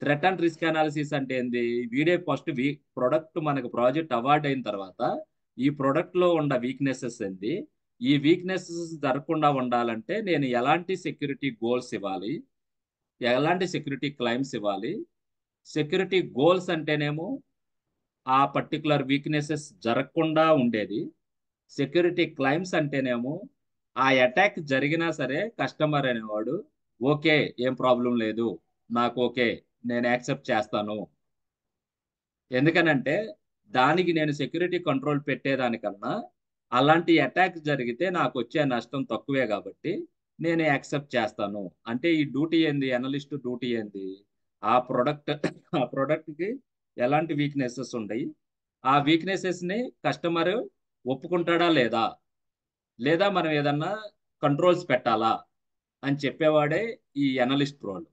థ్రెట్ అండ్ రిస్క్ అనాలిసిస్ అంటే ఏంది, వీడే ఫస్ట్ ప్రొడక్ట్ మనకు ప్రాజెక్ట్ అవార్డ్ అయిన తర్వాత ఈ ప్రొడక్ట్ లో ఉన్న వీక్నెసెస్ ఏంది, ఈ వీక్నెసెస్ జరగకుండా ఉండాలంటే నేను ఎలాంటి సెక్యూరిటీ గోల్స్ ఇవ్వాలి, ఎలాంటి సెక్యూరిటీ క్లైమ్స్ ఇవ్వాలి. సెక్యూరిటీ గోల్స్ అంటేనేమో ఆ పర్టికులర్ వీక్నెసెస్ జరగకుండా ఉండేది. సెక్యూరిటీ క్లైమ్స్ అంటేనేమో ఆ అటాక్ జరిగినా సరే కస్టమర్ అనేవాడు ఓకే, ఏం ప్రాబ్లం లేదు, నాకు ఓకే, నేను యాక్సెప్ట్ చేస్తాను. ఎందుకనంటే దానికి నేను సెక్యూరిటీ కంట్రోల్ పెట్టేదానికన్నా అలాంటి అటాక్ జరిగితే నాకు వచ్చే నష్టం తక్కువే కాబట్టి నేను యాక్సెప్ట్ చేస్తాను. అంటే ఈ డ్యూటీ ఏంది, అనలిస్ట్ డ్యూటీ ఏంది, ఆ ప్రోడక్ట్కి ఎలాంటి వీక్నెసెస్ ఉంటాయి, ఆ వీక్నెసెస్ ని కస్టమర్ ఒప్పుకుంటాడా లేదా, లేదా మనం ఏదన్నా కంట్రోల్స్ పెట్టాలా అని చెప్పేవాడే ఈ అనలిస్ట్ రోల్.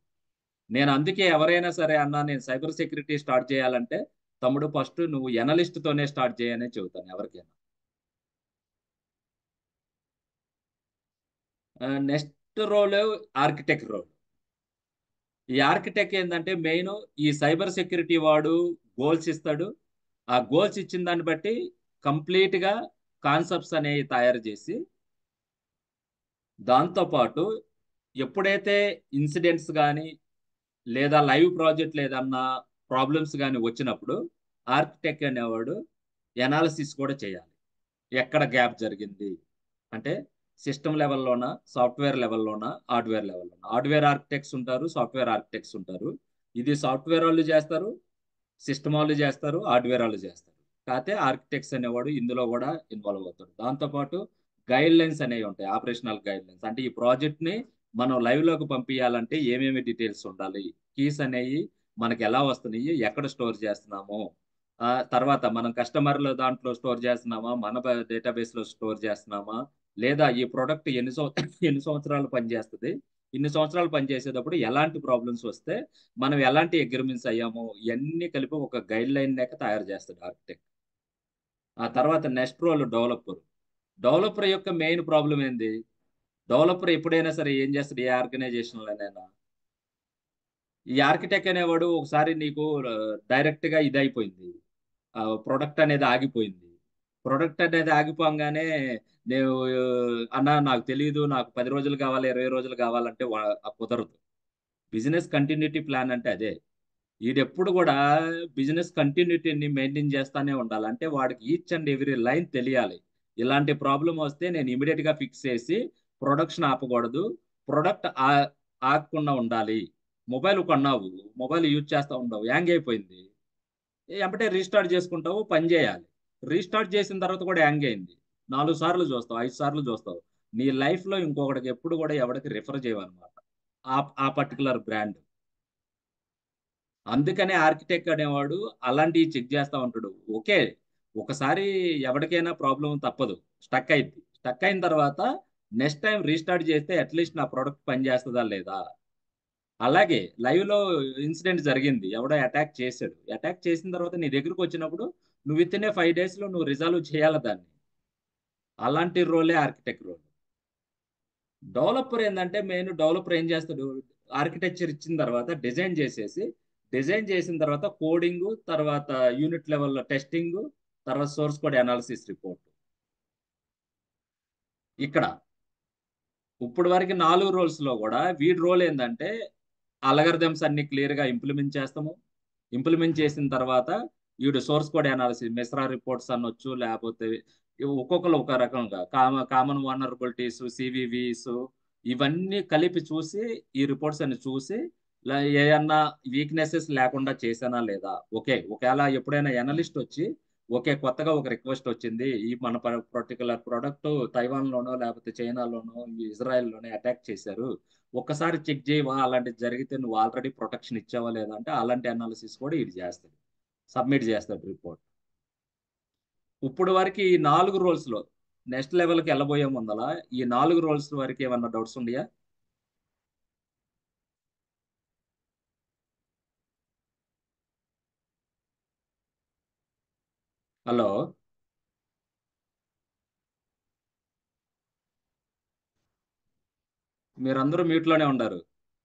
నేను అందుకే ఎవరైనా సరే అన్నా నేను సైబర్ సెక్యూరిటీ స్టార్ట్ చేయాలంటే తమ్ముడు ఫస్ట్ నువ్వు ఎనలిస్ట్ తోనే స్టార్ట్ చేయనే చెబుతాను ఎవరికైనా. Next role architect role. ఈ ఆర్కిటెక్ట్ ఏంటంటే మెయిన్ ఈ సైబర్ సెక్యూరిటీ వాడు గోల్స్ ఇస్తాడు. ఆ గోల్స్ ఇచ్చిన దాన్ని బట్టి కంప్లీట్ గా కాన్సెప్ట్స్ అనేవి తయారు చేసి, దాంతోపాటు ఎప్పుడైతే ఇన్సిడెంట్స్ కానీ లేదా లైవ్ ప్రాజెక్ట్ ఏదన్నా ప్రాబ్లమ్స్ కానీ వచ్చినప్పుడు ఆర్కిటెక్ట్ అనేవాడు ఎనాలిసిస్ కూడా చేయాలి. ఎక్కడ గ్యాప్ జరిగింది అంటే సిస్టమ్ లెవెల్లోనా, సాఫ్ట్వేర్ లెవెల్లోనా, హార్డ్వేర్ లెవెల్లోనా. హార్డ్వేర్ ఆర్కిటెక్ట్స్ ఉంటారు, సాఫ్ట్వేర్ ఆర్కిటెక్ట్స్ ఉంటారు. ఇది సాఫ్ట్వేర్ వాళ్ళు చేస్తారు, సిస్టమ్ వాళ్ళు చేస్తారు, హార్డ్వేర్ వాళ్ళు చేస్తారు. కాకపోతే ఆర్కిటెక్ట్స్ అనేవాడు ఇందులో కూడా ఇన్వాల్వ్ అవుతాడు. దాంతోపాటు గైడ్ లైన్స్ అనేవి ఉంటాయి, ఆపరేషనల్ గైడ్ లైన్స్. అంటే ఈ ప్రాజెక్ట్ ని మనం లైవ్ లోకి పంపించాలంటే ఏమేమి డీటెయిల్స్ ఉండాలి, కీస్ అనేవి మనకి ఎలా వస్తున్నాయి, ఎక్కడ స్టోర్ చేస్తున్నాము, తర్వాత మనం కస్టమర్ల దాంట్లో స్టోర్ చేస్తున్నామా, మన డేటాబేస్ లో స్టోర్ చేస్తున్నామా, లేదా ఈ ప్రోడక్ట్ ఎన్ని సంవత్సరాలు పనిచేస్తుంది, ఇన్ని సంవత్సరాలు పనిచేసేటప్పుడు ఎలాంటి ప్రాబ్లమ్స్ వస్తే మనం ఎలాంటి అగ్రిమెంట్స్ అయ్యామో ఇవన్నీ కలిపి ఒక గైడ్ లైన్ లేక తయారు చేస్తాడు ఆర్కిటెక్ట్. ఆ తర్వాత నెక్స్ట్ రోల్ డెవలపర్. డెవలపర్ యొక్క మెయిన్ ప్రాబ్లం ఏంది? డెవలపర్ ఎప్పుడైనా సరే ఏం చేస్తాడు, ఏ ఆర్గనైజేషన్లోనైనా ఈ ఆర్కిటెక్ట్ అనేవాడు ఒకసారి నీకు డైరెక్ట్ గా ఇది అయిపోయింది, ప్రొడక్ట్ అనేది ఆగిపోయింది. ప్రొడక్ట్ అనేది ఆగిపోగానే నేను అన్నా నాకు తెలియదు, నాకు 10 రోజులు కావాలి, 20 రోజులు కావాలంటే కుదరదు. బిజినెస్ కంటిన్యూటీ ప్లాన్ అంటే అదే. వీడెప్పుడు కూడా బిజినెస్ కంటిన్యూటీని మెయింటైన్ చేస్తానే ఉండాలి. అంటే వాడికి ఈచ్ అండ్ ఎవ్రీ లైన్ తెలియాలి. ఇలాంటి ప్రాబ్లం వస్తే నేను ఇమీడియట్ గా ఫిక్స్ చేసి ప్రొడక్షన్ ఆపకూడదు, ప్రొడక్ట్ ఆగకుండా ఉండాలి. మొబైల్ కొన్నావు, మొబైల్ యూజ్ చేస్తా ఉండవు, హ్యాంగ్ అయిపోయింది, ఎంబటే రీస్టార్ట్ చేసుకుంటావు, పని చేయాలి. రీస్టార్ట్ చేసిన తర్వాత కూడా హ్యాంగ్ అయింది, 4 సార్లు చూస్తావు, 5 సార్లు చూస్తావు. నీ లైఫ్ లో ఇంకొకటికి ఎప్పుడు కూడా ఎవరికి రిఫర్ చేయవన్నమాట ఆ ఆ పర్టికులర్ బ్రాండ్. అందుకనే ఆర్కిటెక్ట్ అనేవాడు అలాంటివి చెక్ చేస్తూ ఉంటాడు. ఓకే, ఒకసారి ఎవరికైనా ప్రాబ్లం తప్పదు, స్టక్ అయింది. స్టక్ అయిన తర్వాత నెక్స్ట్ టైం రీస్టార్ట్ చేస్తే అట్లీస్ట్ నా ప్రోడక్ట్ పని చేస్తుందా లేదా. అలాగే లైవ్ లో ఇన్సిడెంట్ జరిగింది, ఎవడో అటాక్ చేశాడు. అటాక్ చేసిన తర్వాత నీ దగ్గరకు వచ్చినప్పుడు నువ్వు విత్ ఇన్ 5 days లో నువ్వు రిజాల్వ్ చేయాలి దాన్ని. అలాంటి రోలే ఆర్కిటెక్ట్ రోల్. డెవలపర్ ఏంటంటే మెయిన్ డెవలపర్ ఏం చేస్తాడు, ఆర్కిటెక్చర్ ఇచ్చిన తర్వాత డిజైన్ చేసిన తర్వాత కోడింగ్, తర్వాత యూనిట్ లెవెల్లో టెస్టింగ్, తర్వాత సోర్స్ కోడ్ అనాలిసిస్ రిపోర్ట్. ఇక్కడ ఇప్పుడు వరకు 4 రోల్స్ లో కూడా వీడి రోల్ ఏంటంటే అల్గరిథమ్స్ అన్ని క్లియర్ గా ఇంప్లిమెంట్ చేస్తాము. ఇంప్లిమెంట్ చేసిన తర్వాత వీడు source code analysis, Mesra reports అనొచ్చు, లేకపోతే ఒక్కొక్కరు ఒక రకంగా కామన్ వనరబిలిటీస్, సివివిస్, ఇవన్నీ కలిపి చూసి ఈ రిపోర్ట్స్ అన్ని చూసి ఏమన్నా వీక్నెసెస్ లేకుండా చేశానా లేదా. ఓకే, ఒకవేళ ఎప్పుడైనా ఎనలిస్ట్ వచ్చి ఓకే కొత్తగా ఒక రిక్వెస్ట్ వచ్చింది, ఈ మన పర్టికులర్ ప్రోడక్ట్ తైవాన్లోనో లేకపోతే చైనాలోనో ఇజ్రాయెల్లోనే అటాక్ చేశారు, ఒక్కసారి చెక్ చేయవా, అలాంటిది జరిగితే నువ్వు ఆల్రెడీ ప్రొటెక్షన్ ఇచ్చావా లేదా అంటే అలాంటి అనాలిసిస్ కూడా ఇది చేస్తాడు, సబ్మిట్ చేస్తాడు రిపోర్ట్. ఇప్పుడు వరకు ఈ 4 రోల్స్ లో నెక్స్ట్ లెవెల్కి వెళ్ళబోయే ముందల ఈ 4 రోల్స్ వరకు ఏమన్నా డౌట్స్ ఉన్నాయా? హలో, మీరందరూ మ్యూట్ లోనే ఉన్నారు,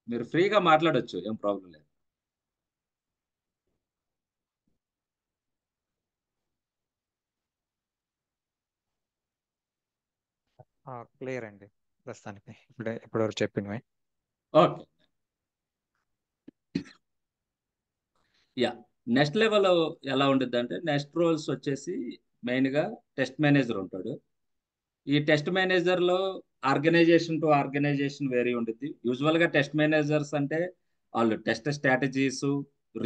మీరు ఫ్రీగా మాట్లాడొచ్చు, ఏం ప్రాబ్లం లేదు. క్లియర్ అండి ప్రస్తుతానికి. ఇప్పటివరకు చెప్పినవి. Okay, yeah. నెక్స్ట్ లెవెల్ ఎలా ఉంటుంది అంటే నెక్స్ట్ రోల్స్ వచ్చేసి మెయిన్ గా టెస్ట్ మేనేజర్ ఉంటాడు. ఈ టెస్ట్ మేనేజర్ లో ఆర్గనైజేషన్ టు ఆర్గనైజేషన్ వేరీ ఉంటుంది. యూజువల్ గా టెస్ట్ మేనేజర్స్ అంటే వాళ్ళు టెస్ట్ స్ట్రాటజీస్,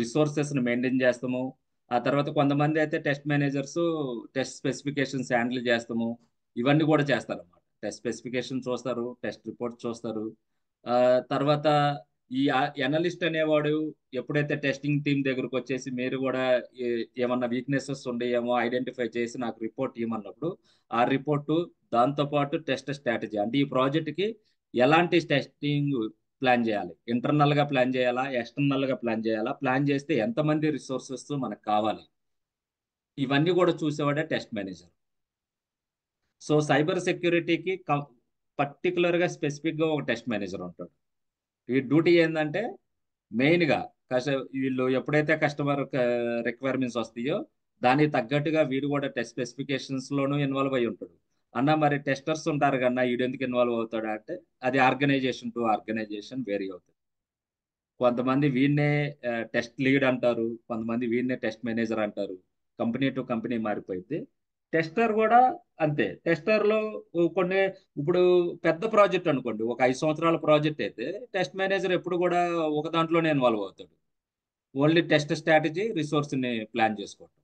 రిసోర్సెస్ ని మెయింటైన్ చేస్తాము. ఆ తర్వాత కొంతమంది అయితే test managers test specifications handle చేస్తాము, ఇవన్నీ కూడా చేస్తారు అన్నమాట. టెస్ట్ స్పెసిఫికేషన్ చూస్తారు, టెస్ట్ రిపోర్ట్ చూస్తారు. ఆ తర్వాత ఈ ఎనలిస్ట్ అనేవాడు ఎప్పుడైతే టెస్టింగ్ టీం దగ్గరకు వచ్చేసి మీరు కూడా ఏమన్నా వీక్నెసెస్ ఉండేమో ఐడెంటిఫై చేసి నాకు రిపోర్ట్ ఇవ్వమన్నప్పుడు ఆ రిపోర్టు, దాంతోపాటు టెస్ట్ స్ట్రాటజీ అంటే ఈ ప్రాజెక్ట్కి ఎలాంటి టెస్టింగ్ ప్లాన్ చేయాలి, ఇంటర్నల్ గా ప్లాన్ చేయాలా, ఎక్స్టర్నల్ గా ప్లాన్ చేయాలా, ప్లాన్ చేస్తే ఎంతమంది రిసోర్సెస్ మనకు కావాలి, ఇవన్నీ కూడా చూసేవాడే టెస్ట్ మేనేజర్. సో సైబర్ సెక్యూరిటీకి పర్టికులర్ గా స్పెసిఫిక్ గా ఒక టెస్ట్ మేనేజర్ ఉంటాడు. ఈ డ్యూటీ ఏంటంటే మెయిన్ గా వీళ్ళు ఎప్పుడైతే కస్టమర్ రిక్వైర్మెంట్స్ వస్తాయో దానికి తగ్గట్టుగా వీడు కూడా టెస్ట్ స్పెసిఫికేషన్స్ లోనూ ఇన్వాల్వ్ అయి ఉంటాడు. అన్న మరి టెస్టర్స్ ఉంటారు కన్నా వీడు ఎందుకు ఇన్వాల్వ్ అవుతాడు అంటే అది ఆర్గనైజేషన్ టు ఆర్గనైజేషన్ వేరీ అవుతుంది. కొంతమంది వీడినే టెస్ట్ లీడ్ అంటారు, కొంతమంది వీడినే టెస్ట్ మేనేజర్ అంటారు. కంపెనీ టు కంపెనీ మారిపోయింది. టెస్టర్ కూడా అంతే. టెస్టర్లో కొన్ని ఇప్పుడు పెద్ద ప్రాజెక్ట్ అనుకోండి, ఒక 5 సంవత్సరాల ప్రాజెక్ట్ అయితే టెస్ట్ మేనేజర్ ఎప్పుడు కూడా ఒక దాంట్లోనే ఇన్వాల్వ్ అవుతాడు. ఓన్లీ టెస్ట్ స్ట్రాటజీ, రిసోర్స్ని ప్లాన్ చేసుకోవటం.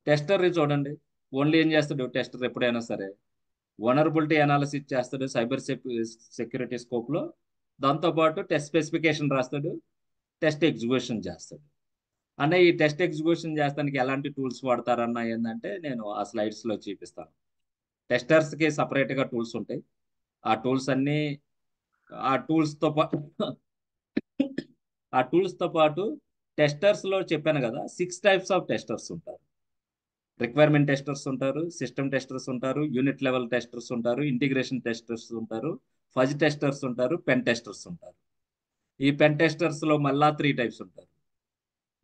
టెస్టర్ చూడండి, ఓన్లీ ఏం చేస్తాడు టెస్టర్ ఎప్పుడైనా సరే, వనరబిలిటీ అనాలిసిస్ చేస్తాడు సైబర్ సెక్యూరిటీ స్కోప్లో. దాంతోపాటు టెస్ట్ స్పెసిఫికేషన్ రాస్తాడు, టెస్ట్ ఎగ్జిక్యూషన్ చేస్తాడు. అన్న ఈ టెస్ట్ ఎగ్జిక్యూషన్ చేస్తానికి ఎలాంటి టూల్స్ వాడతారన్న ఏంటంటే నేను ఆ స్లైడ్స్లో చూపిస్తాను. టెస్టర్స్కి సపరేట్గా టూల్స్ ఉంటాయి. ఆ టూల్స్ అన్నీ ఆ టూల్స్తో పాటు ఆ టూల్స్తో పాటు టెస్టర్స్లో చెప్పాను కదా, 6 టైప్స్ ఆఫ్ టెస్టర్స్ ఉంటారు. రిక్వైర్మెంట్ టెస్టర్స్ ఉంటారు, సిస్టమ్ టెస్టర్స్ ఉంటారు, యూనిట్ లెవెల్ టెస్టర్స్ ఉంటారు, ఇంటిగ్రేషన్ టెస్టర్స్ ఉంటారు, ఫజ్ టెస్టర్స్ ఉంటారు, పెన్ టెస్టర్స్ ఉంటారు. ఈ పెన్ టెస్టర్స్లో మళ్ళా 3 టైప్స్ ఉంటారు.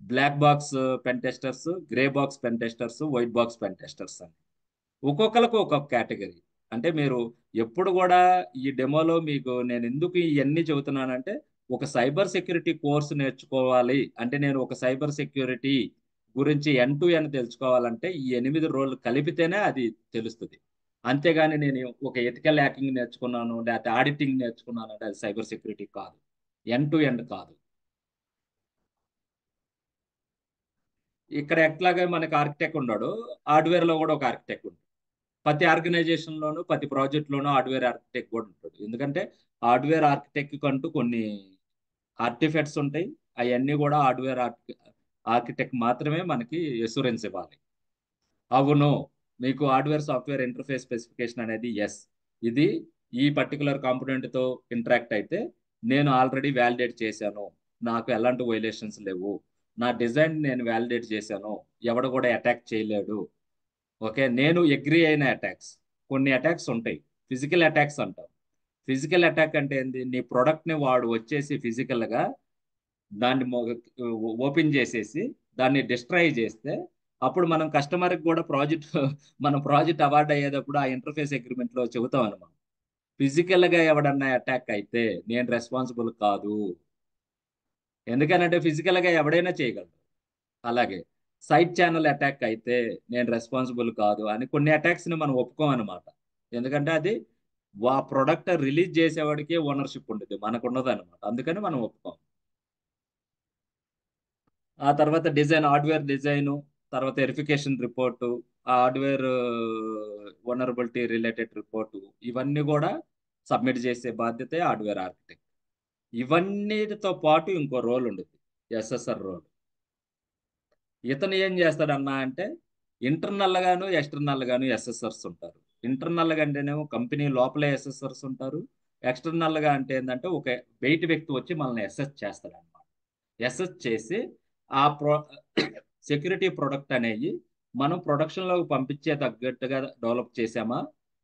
Black box pen testers, grey box pen testers, white box pen testers అని ఒక్కొక్కరికి ఒక్కొక్క కేటగిరీ. అంటే మీరు ఎప్పుడు కూడా ఈ డెమోలో మీకు నేను ఎందుకు ఇవన్నీ చెబుతున్నానంటే, ఒక సైబర్ సెక్యూరిటీ కోర్సు నేర్చుకోవాలి అంటే, నేను ఒక సైబర్ సెక్యూరిటీ గురించి ఎన్ టు ఎన్ తెలుసుకోవాలంటే ఈ 8 రోజులు కలిపితేనే అది తెలుస్తుంది. అంతేగాని నేను ఒక ఎథికల్ హ్యాకింగ్ నేర్చుకున్నాను లేకపోతే ఆడిటింగ్ నేర్చుకున్నాను అంటే అది సైబర్ సెక్యూరిటీ కాదు, ఎండ్ టు ఎండ్ కాదు. ఇక్కడ ఎట్లాగా మనకి ఆర్కిటెక్ట్ ఉన్నాడు, హార్డ్వేర్లో కూడా ఒక ఆర్కిటెక్ట్ ఉంటాడు. ప్రతి ఆర్గనైజేషన్లోనూ ప్రతి ప్రాజెక్ట్లోనూ హార్డ్వేర్ ఆర్కిటెక్ట్ కూడా ఉంటాడు. ఎందుకంటే హార్డ్వేర్ ఆర్కిటెక్ట్ అంటూ కొన్ని ఆర్టిఫెక్ట్స్ ఉంటాయి. అవన్నీ కూడా హార్డ్వేర్ ఆర్కిటెక్ట్ మాత్రమే మనకి ఎష్యూరెన్స్ ఇవ్వాలి. అవును, మీకు హార్డ్వేర్ సాఫ్ట్వేర్ ఇంటర్ఫేస్ స్పెసిఫికేషన్ అనేది ఎస్, ఇది ఈ పర్టికులర్ కాంపోనెంట్తో ఇంటరాక్ట్ అయితే నేను ఆల్రెడీ వ్యాలిడేట్ చేశాను, నాకు ఎలాంటి వైలేషన్స్ లేవు, నా డిజైన్ నేను వ్యాలిడేట్ చేశాను, ఎవడు కూడా అటాక్ చేయలేడు. ఓకే, నేను అగ్రి అయిన అటాక్స్. కొన్ని అటాక్స్ ఉంటాయి, ఫిజికల్ అటాక్స్ అంటాం. ఫిజికల్ అటాక్ అంటే ఏంది, నీ ప్రొడక్ట్ని వాడు వచ్చేసి ఫిజికల్గా దాన్ని ఓపెన్ చేసేసి దాన్ని డిస్ట్రాయ్ చేస్తే అప్పుడు మనం కస్టమర్కి కూడా ప్రాజెక్ట్ మనం ప్రాజెక్ట్ అవార్డ్ అయ్యేటప్పుడు ఆ ఇంటర్ఫేస్ అగ్రిమెంట్లో చెబుతాం అనమాట. ఫిజికల్గా ఎవడన్నా అటాక్ అయితే నేను రెస్పాన్సిబుల్ కాదు. ఎందుకనంటే ఫిజికల్గా ఎవడైనా చేయగలరు. అలాగే సైడ్ ఛానల్ అటాక్ అయితే నేను రెస్పాన్సిబుల్ కాదు అని కొన్ని అటాక్స్ని మనం ఒప్పుకోమన్నమాట. ఎందుకంటే అది ఆ ప్రొడక్ట్ రిలీజ్ చేసేవాడికే ఓనర్షిప్ ఉంటుంది, మనకు ఉండదు అనమాట. అందుకని మనం ఒప్పుకోం. ఆ తర్వాత డిజైన్, హార్డ్వేర్ డిజైను, తర్వాత వెరిఫికేషన్ రిపోర్టు, ఆ హార్డ్వేర్ వనరబిలిటీ రిలేటెడ్ రిపోర్టు, ఇవన్నీ కూడా సబ్మిట్ చేసే బాధ్యతే హార్డ్వేర్ ఆర్కిటెక్ట్. ఇవన్నీతో పాటు ఇంకో రోల్ ఉంటుంది, ఎస్ఎస్ఆర్ రోల్. ఇతను ఏం చేస్తాడన్నా అంటే, ఇంటర్నల్ గాను ఎక్స్టర్నల్ గాను ఎస్ఎస్ఆర్స్ ఉంటారు. ఇంటర్నల్ గా అంటేనేమో కంపెనీ లోపలే ఎస్ఎస్ఆర్స్ ఉంటారు. ఎక్స్టర్నల్ గా అంటే ఏంటంటే ఒక బయట వ్యక్తి వచ్చి మనల్ని ఎస్ఎస్ చేస్తాడు అనమాట. ఎస్ఎస్ చేసి ఆ సెక్యూరిటీ ప్రొడక్ట్ అనేది మనం ప్రొడక్షన్లోకి పంపించే తగ్గట్టుగా డెవలప్ చేసామా,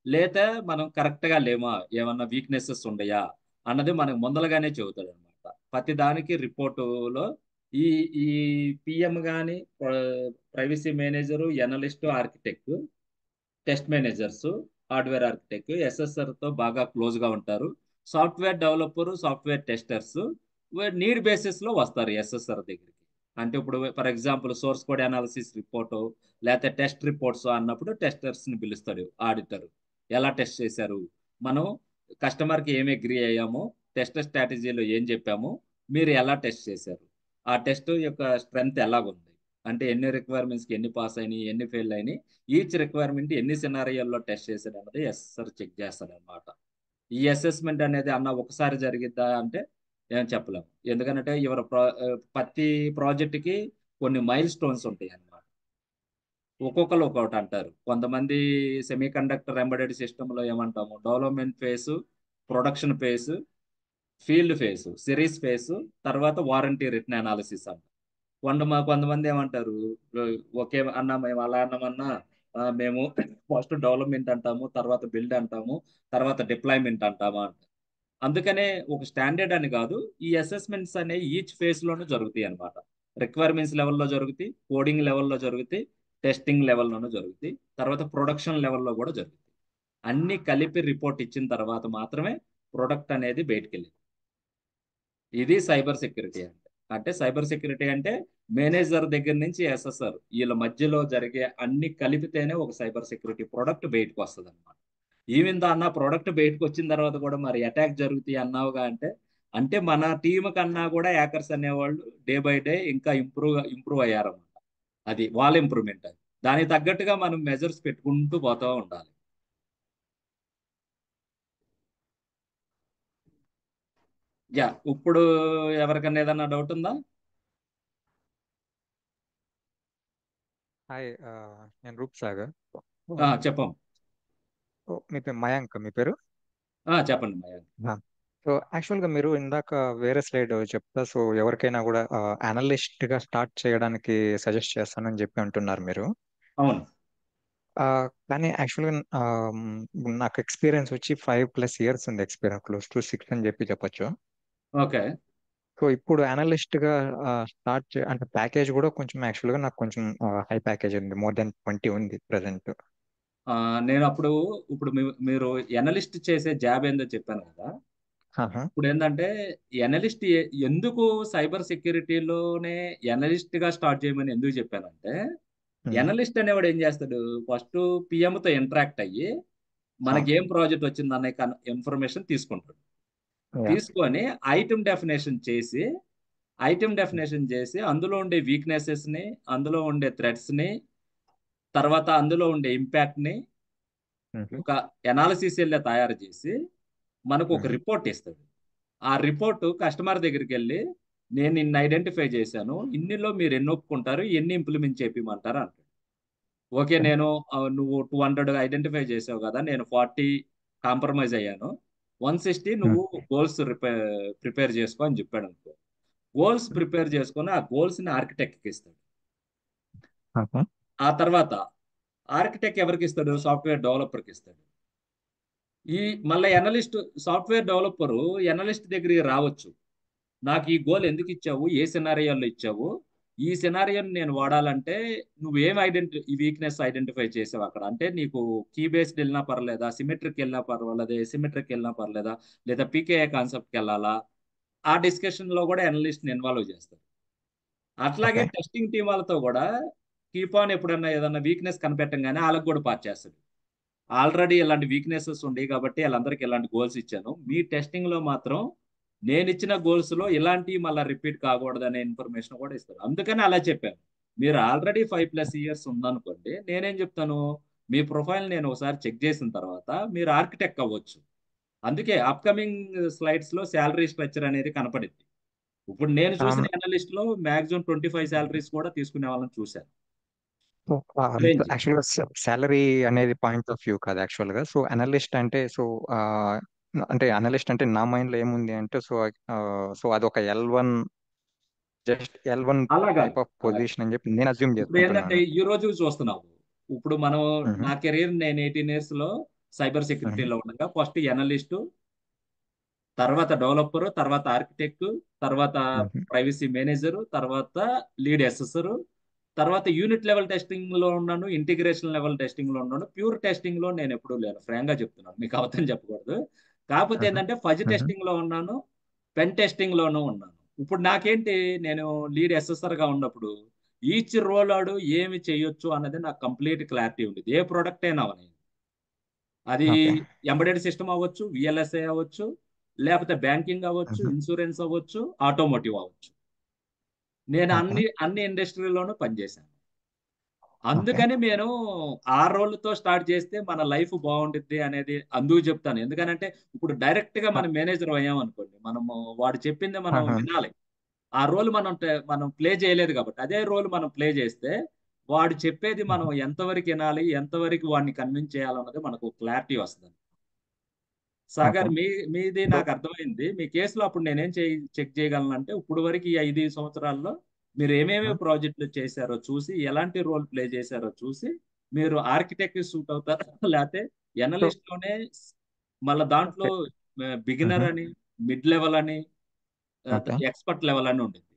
లేదా మనం కరెక్ట్గా లేమా, ఏమన్నా వీక్నెసెస్ ఉన్నాయా అన్నది మనకు ముందలగానే చెబుతాడు అనమాట. ప్రతి దానికి రిపోర్టులో ఈ ఈ పిఎం కానీ, privacy manager, analyst, architect, test managers, hardware architect ఎస్ఎస్ఆర్తో బాగా క్లోజ్గా ఉంటారు. Software developer, software testers need బేసిస్లో వస్తారు ఎస్ఎస్ఆర్ దగ్గరికి. అంటే ఇప్పుడు for example source code analysis report లేకపోతే టెస్ట్ రిపోర్ట్స్ అన్నప్పుడు టెస్టర్స్ని పిలుస్తాడు ఆడిటర్. ఎలా టెస్ట్ చేశారు, మనం కస్టమర్కి ఏమి అగ్రీ అయ్యామో, టెస్ట్ స్ట్రాటజీలో ఏం చెప్పామో, మీరు ఎలా టెస్ట్ చేశారు, ఆ టెస్ట్ యొక్క స్ట్రెంగ్త్ ఎలాగుంది, అంటే ఎన్ని రిక్వైర్మెంట్స్కి ఎన్ని పాస్ అయినాయి, ఎన్ని ఫెయిల్ అయినాయి, ఈచ్ రిక్వైర్మెంట్ ఎన్ని సినారియోల్లో టెస్ట్ చేశాడు అన్నది ఎస్ఎస్ఆర్ చెక్ చేస్తాడు అనమాట. ఈ అసెస్మెంట్ అనేది అన్న ఒకసారి జరిగిద్దా అంటే ఏం చెప్పలేము. ఎందుకంటే ప్రతి ప్రాజెక్ట్కి కొన్ని మైల్ స్టోన్స్ ఉంటాయి అన్నమాట. ఒక్కొక్కరు ఒక్కొక్కటి అంటారు. కొంతమంది సెమీ కండక్టర్ ఎంబెడెడ్ సిస్టంలో ఏమంటాము, development face, production face, field face, series face, తర్వాత వారంటీ రిటర్న్ అనాలిసిస్ అంట. కొంతమంది ఏమంటారు, ఓకే అన్న మేము అలా అన్నామన్నా, మేము ఫస్ట్ డెవలప్మెంట్ అంటాము, తర్వాత బిల్డ్ అంటాము, తర్వాత డిప్లాయ్మెంట్ అంటామా అంట. అందుకనే ఒక స్టాండర్డ్ అని కాదు, ఈ అసెస్మెంట్స్ అనేవి ఈచ్ ఫేజ్ లోనూ జరుగుతాయి అనమాట. రిక్వైర్మెంట్స్ లెవెల్లో జరుగుతాయి, కోడింగ్ లెవెల్లో జరుగుతాయి, టెస్టింగ్ లెవెల్లోనూ జరుగుతాయి, తర్వాత ప్రొడక్షన్ లెవెల్లో కూడా జరుగుతాయి. అన్ని కలిపి రిపోర్ట్ ఇచ్చిన తర్వాత మాత్రమే ప్రొడక్ట్ అనేది బయటికి వెళ్ళింది. ఇది సైబర్ సెక్యూరిటీ అంటే. అంటే సైబర్ సెక్యూరిటీ అంటే మేనేజర్ దగ్గర నుంచి ఎస్ఎస్ఆర్ వీళ్ళ మధ్యలో జరిగే అన్ని కలిపితేనే ఒక సైబర్ సెక్యూరిటీ ప్రొడక్ట్ బయటకు వస్తుంది అనమాట. ఈవెన్ దా అన్న ప్రోడక్ట్ బయటకు వచ్చిన తర్వాత కూడా మరి అటాక్ జరుగుతాయి అన్నావుగా అంటే, అంటే మన టీం కన్నా కూడా హ్యాకర్స్ అనేవాళ్ళు డే బై డే ఇంకా ఇంప్రూవ్ అయ్యారన్నమాట. అది వాళ్ళ ఇంప్రూవ్మెంట్. అది దానికి తగ్గట్టుగా మనం మెజర్స్ పెట్టుకుంటూ పోతూ ఉండాలి. యా, ఇప్పుడు ఎవరికన్నా ఏదన్నా డౌట్ ఉందా? హాయ్, నేను రూప్ సాగర్. చెప్పం. మీ పేరు మయాంక్, మీ పేరు? చెప్పండి మయాంక్. సో యాక్చువల్గా మీరు ఇందాక వేరే స్లైడ్ చెప్తా, సో ఎవరికైనా కూడా అనలిస్ట్గా స్టార్ట్ చేయడానికి సజెస్ట్ చేస్తానని చెప్పి అంటున్నారు మీరు. అవును. కానీ యాక్చువల్గా నాకు ఎక్స్పీరియన్స్ వచ్చి 5+ years ఉంది, ఎక్స్పీరియన్స్ క్లోజ్ టు 6 అని చెప్పి చెప్పొచ్చు. ఓకే. సో ఇప్పుడు అనలిస్ట్గా స్టార్ట్ అంటే ప్యాకేజ్ కూడా కొంచెం యాక్చువల్గా నాకు కొంచెం హై ప్యాకేజ్ ఉంది, more than 20 ఉంది ప్రజెంట్. నేను ఇప్పుడు మీరు ఎనలిస్ట్ చేసే జాబ్ ఏందో చెప్పాను కదా. ఇప్పుడు ఏంటంటే ఎనలిస్ట్ ఎందుకు సైబర్ సెక్యూరిటీలోనే ఎనలిస్ట్ గా స్టార్ట్ చేయమని ఎందుకు చెప్పానంటే, ఎనలిస్ట్ అనేవాడు ఏం చేస్తాడు, ఫస్ట్ పిఎంతో ఇంటరాక్ట్ అయ్యి మనకి ఏం ప్రాజెక్ట్ వచ్చింది అనే ఇన్ఫర్మేషన్ తీసుకుంటాడు. తీసుకొని ఐటమ్ డెఫినేషన్ చేసి అందులో ఉండే వీక్నెసెస్ ని, అందులో ఉండే థ్రెడ్స్ ని, తర్వాత అందులో ఉండే ఇంపాక్ట్ ని ఒక ఎనాలిసిస్ వెళ్ళి తయారు చేసి మనకు ఒక రిపోర్ట్ ఇస్తాడు. ఆ రిపోర్ట్ కస్టమర్ దగ్గరికి వెళ్ళి నేను ఇన్ని ఐడెంటిఫై చేశాను, ఇన్నిలో మీరు ఎన్ని ఒప్పుకుంటారు, ఎన్ని ఇంప్లిమెంట్ చేపిమంటారు అంటాడు. ఓకే, నువ్వు 200 ఐడెంటిఫై చేసావు కదా, నేను 40 కాంప్రమైజ్ అయ్యాను, 160 నువ్వు గోల్స్ ప్రిపేర్ చేసుకో అని చెప్పాడు అనుకో. గోల్స్ ప్రిపేర్ చేసుకొని ఆ గోల్స్ ని ఆర్కిటెక్ట్కి ఇస్తాడు. ఆ తర్వాత ఆర్కిటెక్ట్ ఎవరికి ఇస్తాడు, సాఫ్ట్వేర్ డెవలపర్కి ఇస్తాడు. ఈ మళ్ళీ సాఫ్ట్వేర్ డెవలపరు ఎనలిస్ట్ దగ్గరికి రావచ్చు, నాకు ఈ గోల్ ఎందుకు ఇచ్చావు, ఏ సినారియోలో ఇచ్చావు, ఈ సినారియోని నేను వాడాలంటే నువ్వేం ఈ వీక్నెస్ ఐడెంటిఫై చేసావు అక్కడ, అంటే నీకు కీ బేస్డ్ వెళ్ళినా పర్లేదా, సిమెట్రిక్ వెళ్ళినా పర్వాలేదా, ఎసిమెట్రిక్ వెళ్ళినా పర్లేదా, లేదా పీకేఏ కాన్సెప్ట్కి వెళ్ళాలా, ఆ డిస్కషన్ లో కూడా ఎనలిస్ట్ ఇన్వాల్వ్ చేస్తారు. అట్లాగే టెస్టింగ్ టీం వాళ్ళతో కూడా కీప్ ఆన్ ఎప్పుడన్నా ఏదన్నా వీక్నెస్ కనిపెట్టంగానే వాళ్ళకి కూడా పాస్ చేస్తాడు. ఆల్రెడీ ఇలాంటి వీక్నెసెస్ ఉన్నాయి కాబట్టి వాళ్ళందరికీ ఇలాంటి గోల్స్ ఇచ్చాను, మీ టెస్టింగ్ లో మాత్రం నేను ఇచ్చిన గోల్స్ లో ఇలాంటివి మళ్ళీ రిపీట్ కాకూడదు అనే ఇన్ఫర్మేషన్ కూడా ఇస్తారు. అందుకని అలా చెప్పాను. మీరు ఆల్రెడీ 5+ years ఉందనుకోండి, నేనేం చెప్తాను, మీ ప్రొఫైల్ నేను ఒకసారి చెక్ చేసిన తర్వాత మీరు ఆర్కిటెక్ట్ అవ్వచ్చు. అందుకే అప్కమింగ్ స్లైడ్స్ లో శాలరీ స్ట్రక్చర్ అనేది కనపడింది. ఇప్పుడు నేను చూసిన అనలిస్ట్ లో మాక్సిమం 25 శాలరీస్ కూడా తీసుకునే వాళ్ళని చూశాను. రేంజ్ యాక్చువల్గా సాలరీ అనేది పాయింట్ ఆఫ్ వ్యూ కాదు యాక్చువల్గా. సో అనలిస్ట్ అంటే అంటే అనలిస్ట్ అంటే నా మైండ్ లో ఏముంది అంటే, సో అదొక L1, జస్ట్ L1 అలాగా టైప్ ఆఫ్ పొజిషన్ అని చెప్పి నేను అజ్యూమ్ ఇప్పుడు ఏంటంటే చేసుకుంటున్నాను. ఈ రోజు చూస్తున్నాము. ఇప్పుడు మనం నా కెరీర్ నేను 18 years లో సైబర్ సెక్యూరిటీలో ఉండగా ఫస్ట్ ఎనలిస్ట్, తర్వాత డెవలపర్, తర్వాత ఆర్కిటెక్ట్, తర్వాత ప్రైవసీ మేనేజర్, తర్వాత లీడ్ ఎస్ఎస్ఆర్, తర్వాత యూనిట్ లెవెల్ టెస్టింగ్ లో ఉన్నాను, ఇంటిగ్రేషన్ లెవెల్ టెస్టింగ్ లో ఉన్నాను. ప్యూర్ టెస్టింగ్ లో నేను ఎప్పుడూ లేను, ఫ్రాంక్ గా చెప్తున్నాను, మీకు అవతం చెప్పకూడదు. కాకపోతే ఏంటంటే ఫజ్ టెస్టింగ్ లో ఉన్నాను, పెన్ టెస్టింగ్ లోనూ ఉన్నాను. ఇప్పుడు నాకేంటి, నేను లీడ్ ఎస్ఎస్ఆర్ గా ఉన్నప్పుడు ఈచ్ రోల్ ఆడు ఏమి చేయొచ్చు అన్నది నాకు కంప్లీట్ క్లారిటీ ఉండేది. ఏ ప్రోడక్ట్ అయినా అవని, అది ఎంబెడెడ్ సిస్టమ్ అవ్వచ్చు, విఎల్ఎస్ఐ అవ్వచ్చు, లేకపోతే బ్యాంకింగ్ అవ్వచ్చు, ఇన్సూరెన్స్ అవ్వచ్చు, ఆటోమోటివ్ అవ్వచ్చు. నేను అన్ని ఇండస్ట్రీలోనూ పనిచేశాను. అందుకని నేను ఆ రోల్తో స్టార్ట్ చేస్తే మన లైఫ్ బాగుంటుంది అనేది అందుకు చెప్తాను. ఎందుకనంటే ఇప్పుడు డైరెక్ట్ గా మనం మేనేజర్ అయ్యాం అనుకోండి, మనము వాడు చెప్పింది మనం వినాలి. ఆ రోల్ మనం ప్లే చేయలేదు కాబట్టి, అదే రోల్ మనం ప్లే చేస్తే వాడు చెప్పేది మనం ఎంతవరకు వినాలి, ఎంతవరకు వాడిని కన్విన్స్ చేయాలన్నది మనకు క్లారిటీ వస్తుంది. సాగర్, మీది నాకు అర్థమైంది. మీ కేసులో అప్పుడు నేనేం చెక్ చేయగలను అంటే, ఇప్పుడు వరకు ఈ 5 సంవత్సరాల్లో మీరు ఏమేమి ప్రాజెక్టులు చేశారో చూసి, ఎలాంటి రోల్ ప్లే చేశారో చూసి, మీరు ఆర్కిటెక్ట్ సూట్ అవుతారా, లేకపోతే ఎనలిస్ట్ లోనే మళ్ళీ దాంట్లో బిగినర్ అని, మిడ్ లెవెల్ అని, ఎక్స్పర్ట్ లెవెల్ అని ఉంటుంది.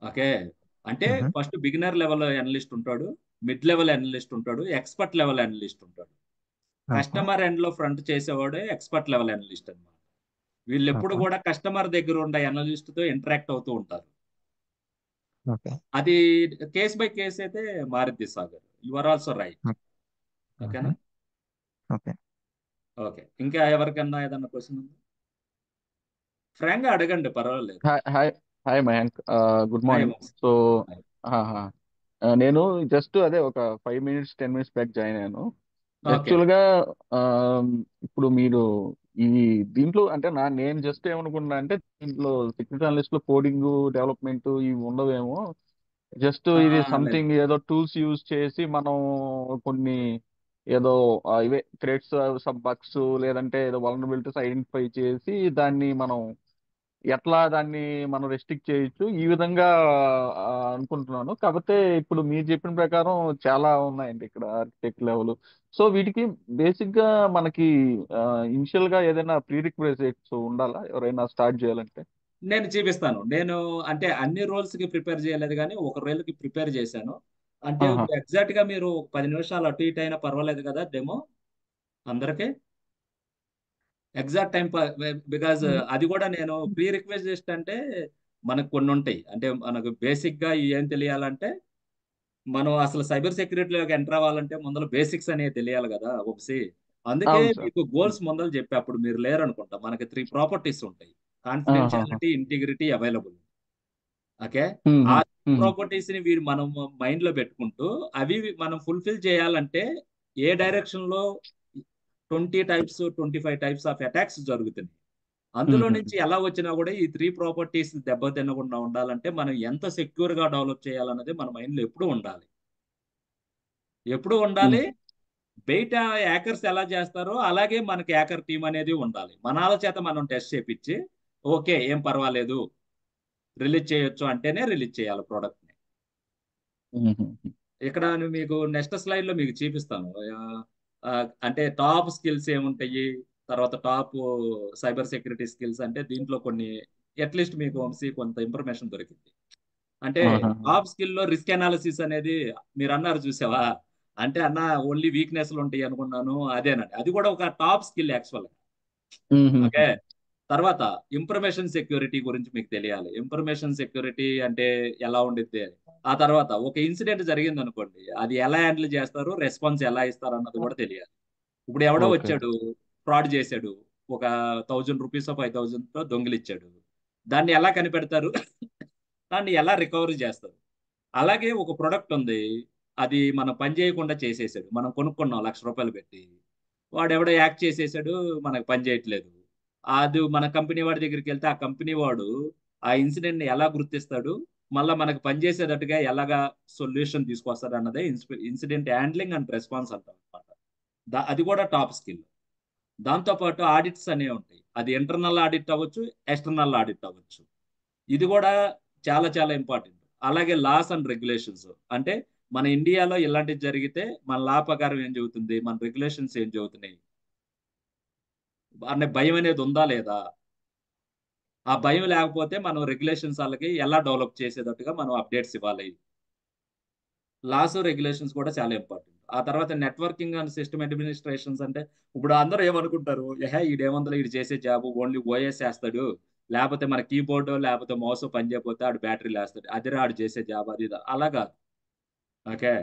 ఓకే, అంటే ఫస్ట్ బిగినర్ లెవెల్ అనలిస్ట్ ఉంటాడు, మిడ్ లెవెల్ అనలిస్ట్ ఉంటాడు, ఎక్స్పర్ట్ లెవెల్ అనలిస్ట్ ఉంటాడు. కస్టమర్ ఎండ్ లో ఫ్రంట్ చేసేవాడు ఎక్స్పర్ట్ లెవెల్ అనలిస్ట్ అన్నమాట. వీళ్ళు ఎప్పుడు ఓకే కూడా కస్టమర్ దగ్గర ఉండే అనలిస్ట్ తో ఇంటరాక్ట్ అవుతూ ఉంటారు. ఓకే అది కేస్ బై కేస్ అయితే మారుద్ది Sagar. You are also right. ఓకేనా? ఓకే ఓకే, ఇంకా ఎవరికన్నా ఏదన్నా క్వశ్చన్ ఉందా? ఫ్రాంక్ గా అడగండి, పర్వాలేదు. Hi hi hi Mayank, good hi morning. Vamsi. So hi. నేను జస్ట్ అదే ఒక 5 minutes 10 minutes బ్యాక్ జాయిన్ అయ్యాను. ఓకే. యాక్చువల్గా ఇప్పుడు మీరు ఈ దీంట్లో అంటే నేను జస్ట్ ఏమనుకున్నా అంటే దీంట్లో సెక్యూరిటీ అనలిస్ట్ లో కోడింగ్ డెవలప్మెంట్ ఇవి ఉండవేమో, జస్ట్ ఇది లేదు. సంథింగ్ ఏదో టూల్స్ యూజ్ చేసి మనం కొన్ని ఏదో ఇవే థ్రెడ్స్ సబ్ బగ్స్ లేదంటే ఏదో వలనరబిలిటీస్ ఐడెంటిఫై చేసి దాన్ని మనం ఎట్లా దాన్ని మనం రెస్ట్రిక్ట్ చేయొచ్చు ఈ విధంగా అనుకుంటున్నాను. కాకపోతే ఇప్పుడు మీరు చెప్పిన ప్రకారం చాలా ఉన్నాయండి ఇక్కడ ఆర్కిటెక్ట్ లెవెల్. సో వీటికి బేసిక్ గా మనకి ఇనిషియల్ గా ఏదైనా ప్రీ రిక్వెజిట్స్ ఉండాలా ఎవరైనా స్టార్ట్ చేయాలంటే? నేను చూపిస్తాను. నేను అంటే అన్ని రోల్స్ కి ప్రిపేర్ చేయలేదు, కానీ ఒక రోల్ కి ప్రిపేర్ చేశాను. అంటే ఆహా. ఇప్పుడు ఎగ్జాక్ట్ గా మీరు 10 నిమిషాలు అటు ఇటు అయినా పర్వాలేదు కదా డెమో అందరికి ఎగ్జాక్ట్ టైం, బికాజ్ అది కూడా నేను ప్రీ రిక్వెస్ట్ అంటే మనకు కొన్ని ఉంటాయి. అంటే మనకు బేసిక్ గా ఏం తెలియాలంటే, మనం అసలు సైబర్ సెక్యూరిటీలోకి ఎంటర్ అవ్వాలంటే ముందర బేసిక్స్ అనేవి తెలియాలి కదా వంశీ. అందుకే అవును సార్. మీకు గోల్స్ ముందర చెప్పి, అప్పుడు మీరు లేరు అనుకుంటా. మనకి 3 ప్రాపర్టీస్ ఉంటాయి: ఆహాహా. Confidentiality, integrity, available. ఓకే, ఆ ప్రాపర్టీస్ ని వీరు మనం మైండ్ లో పెట్టుకుంటూ అవి మనం ఫుల్ఫిల్ చేయాలంటే ఏ డైరెక్షన్ లో 20 టైప్స్ 25 టైప్స్ ఆఫ్ అటాక్స్ జరుగుతున్నాయి. అందులో నుంచి ఎలా వచ్చినా కూడా ఈ 3 ప్రాపర్టీస్ దెబ్బ తినకుండా ఉండాలంటే మనం ఎంత సెక్యూర్ గా డెవలప్ చేయాలన్నది మన మైండ్ లో ఎప్పుడు ఉండాలి. ఎప్పుడు ఉండాలి. బయట హ్యాకర్స్ ఎలా చేస్తారో అలాగే మనకి హ్యాకర్ టీం అనేది ఉండాలి. మనాల చేత మనం టెస్ట్ చేపించి ఓకే ఏం పర్వాలేదు రిలీజ్ చేయొచ్చు అంటేనే రిలీజ్ చేయాలి ప్రోడక్ట్ ని. ఇక్కడ మీకు నెక్స్ట్ స్లైడ్ లో మీకు చూపిస్తాను. ఆ, అంటే టాప్ స్కిల్స్ ఏముంటాయి, తర్వాత టాప్ సైబర్ సెక్యూరిటీ స్కిల్స్ అంటే దీంట్లో కొన్ని అట్లీస్ట్ మీకు వంశీ కొంత ఇన్ఫర్మేషన్ దొరికింది. అంటే టాప్ స్కిల్ లో రిస్క్ అనాలిసిస్ అనేది మీరు అన్నారు చూసావా, అంటే అన్న ఓన్లీ వీక్నెస్లు ఉంటాయి అనుకున్నాను, అదేనండి. అది కూడా ఒక టాప్ స్కిల్ యాక్చువల్. ఓకే, తర్వాత ఇన్ఫర్మేషన్ సెక్యూరిటీ గురించి మీకు తెలియాలి. ఇన్ఫర్మేషన్ సెక్యూరిటీ అంటే ఎలా ఉండిద్ది అని. ఆ తర్వాత ఒక ఇన్సిడెంట్ జరిగింది అనుకోండి, అది ఎలా హ్యాండిల్ చేస్తారు, రెస్పాన్స్ ఎలా ఇస్తారు అన్నది కూడా తెలియాలి. ఇప్పుడు ఎవడో ఓకే. వచ్చాడు, ఫ్రాడ్ చేశాడు, ఒక 1000 రూపీస్ 5000 తో దొంగిలిచ్చాడు. దాన్ని ఎలా కనిపెడతారు, దాన్ని ఎలా రికవరీ చేస్తారు. అలాగే ఒక ప్రొడక్ట్ ఉంది, అది మనం పని చేయకుండా చేసేసాడు, మనం కొనుక్కున్నాం 1,00,000 రూపాయలు పెట్టి, వాడు ఎవడో యాక్ట్ చేసేసాడు, మనకు పని చేయట్లేదు. అది మన కంపెనీ వాడి దగ్గరికి వెళ్తే ఆ కంపెనీ వాడు ఆ ఇన్సిడెంట్ ని ఎలా గుర్తిస్తాడు, మళ్ళీ మనకు పనిచేసేటట్టుగా ఎలాగా సొల్యూషన్ తీసుకొస్తాడు అన్నదే ఇన్సిడెంట్ హ్యాండ్లింగ్ అండ్ రెస్పాన్స్ అంటాం అనమాట. అది కూడా టాప్ స్కిల్. దాంతో పాటు ఆడిట్స్ అనేవి ఉంటాయి. అది ఇంటర్నల్ ఆడిట్ అవ్వచ్చు, ఎక్స్టర్నల్ ఆడిట్ అవ్వచ్చు. ఇది కూడా చాలా చాలా ఇంపార్టెంట్. అలాగే లాస్ అండ్ రెగ్యులేషన్స్, అంటే మన ఇండియాలో ఇలాంటివి జరిగితే మన లా ప్రకారం ఏం చెబుతుంది, మన రెగ్యులేషన్స్ ఏం చెబుతున్నాయి అనే భయం అనేది ఉందా లేదా. ఆ భయం లేకపోతే మనం రెగ్యులేషన్స్ వాళ్ళకి ఎలా డెవలప్ చేసేటట్టుగా మనం అప్డేట్స్ ఇవ్వాలి. లాస్ రెగ్యులేషన్స్ కూడా చాలా ఇంపార్టెంట్. ఆ తర్వాత నెట్వర్కింగ్ అండ్ సిస్టమ్ అడ్మినిస్ట్రేషన్స్, అంటే ఇప్పుడు అందరూ ఏమనుకుంటారు, ఈడేమందరూ ఈడు చేసే జాబ్ ఓన్లీ ఓఎస్ వేస్తాడు, లేకపోతే మన కీబోర్డు లేకపోతే మౌస్ పని చేయకపోతే ఆడు బ్యాటరీ లేస్తాడు, అదిరా ఆడు చేసే జాబ్, అది అలా కాదు. Okay,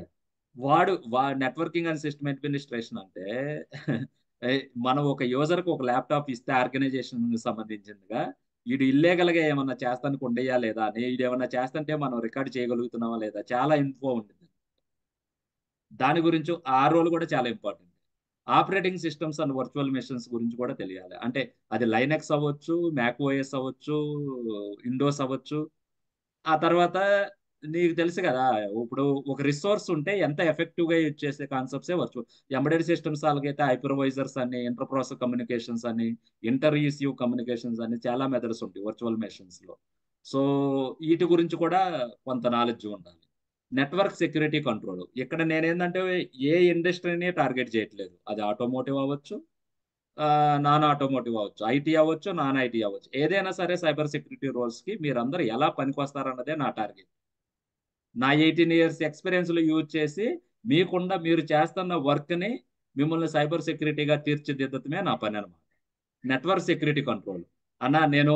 networking and system administration అంటే మనం ఒక యూజర్ కి ఒక ల్యాప్టాప్ ఇస్తే ఆర్గనైజేషన్ సంబంధించిందిగా, వీడు ఇల్లీగల్ గా ఏమన్నా చేస్తానికి ఉండయా లేదా అని, వీడు ఏమన్నా చేస్తుంటే మనం రికార్డ్ చేయగలుగుతున్నావా లేదా, చాలా ఇన్ఫో ఉంటుంది. దాని గురించి ఆ రోల్ కూడా చాలా important. Operating systems and virtual machines గురించి కూడా తెలియాలి. అంటే అది లైనక్స్ అవ్వచ్చు, మ్యాక్ ఓఎస్ అవ్వచ్చు, విండోస్ అవ్వచ్చు. ఆ తర్వాత నీకు తెలుసు కదా, ఇప్పుడు ఒక రిసోర్స్ ఉంటే ఎంత ఎఫెక్టివ్ గా యూజ్ చేసే కాన్సెప్ట్సే వర్చువల్. ఎంబెడెడ్ సిస్టమ్స్ వాళ్ళకైతే హైపర్వైజర్స్ అని, ఇంటర్ ప్రాసెస్ కమ్యూనికేషన్స్ అని, ఇంటర్ ఈసీయూ కమ్యూనికేషన్స్ అని చాలా మెథడ్స్ ఉంటాయి వర్చువల్ మెషిన్స్ లో. సో వీటి గురించి కూడా కొంత నాలెడ్జ్ ఉండాలి. నెట్వర్క్ సెక్యూరిటీ కంట్రోల్, ఇక్కడ నేనేంటంటే ఏ ఇండస్ట్రీని టార్గెట్ చేయట్లేదు. అది ఆటోమోటివ్ అవ్వచ్చు, నాన్ ఆటోమోటివ్ అవ్వచ్చు, ఐటీ అవ్వచ్చు, నాన్ ఐటీ అవ్వచ్చు. ఏదైనా సరే సైబర్ సెక్యూరిటీ రోల్స్ కి మీరందరూ ఎలా పనికొస్తారన్నదే నా టార్గెట్. నా 18 years ఎక్స్పీరియన్స్ లో యూజ్ చేసి మీరు చేస్తున్న వర్క్ ని మిమ్మల్ని సైబర్ సెక్యూరిటీగా తీర్చిదిద్దటమే నా పని అనమాట. నెట్వర్క్ సెక్యూరిటీ కంట్రోల్ అన్న, నేను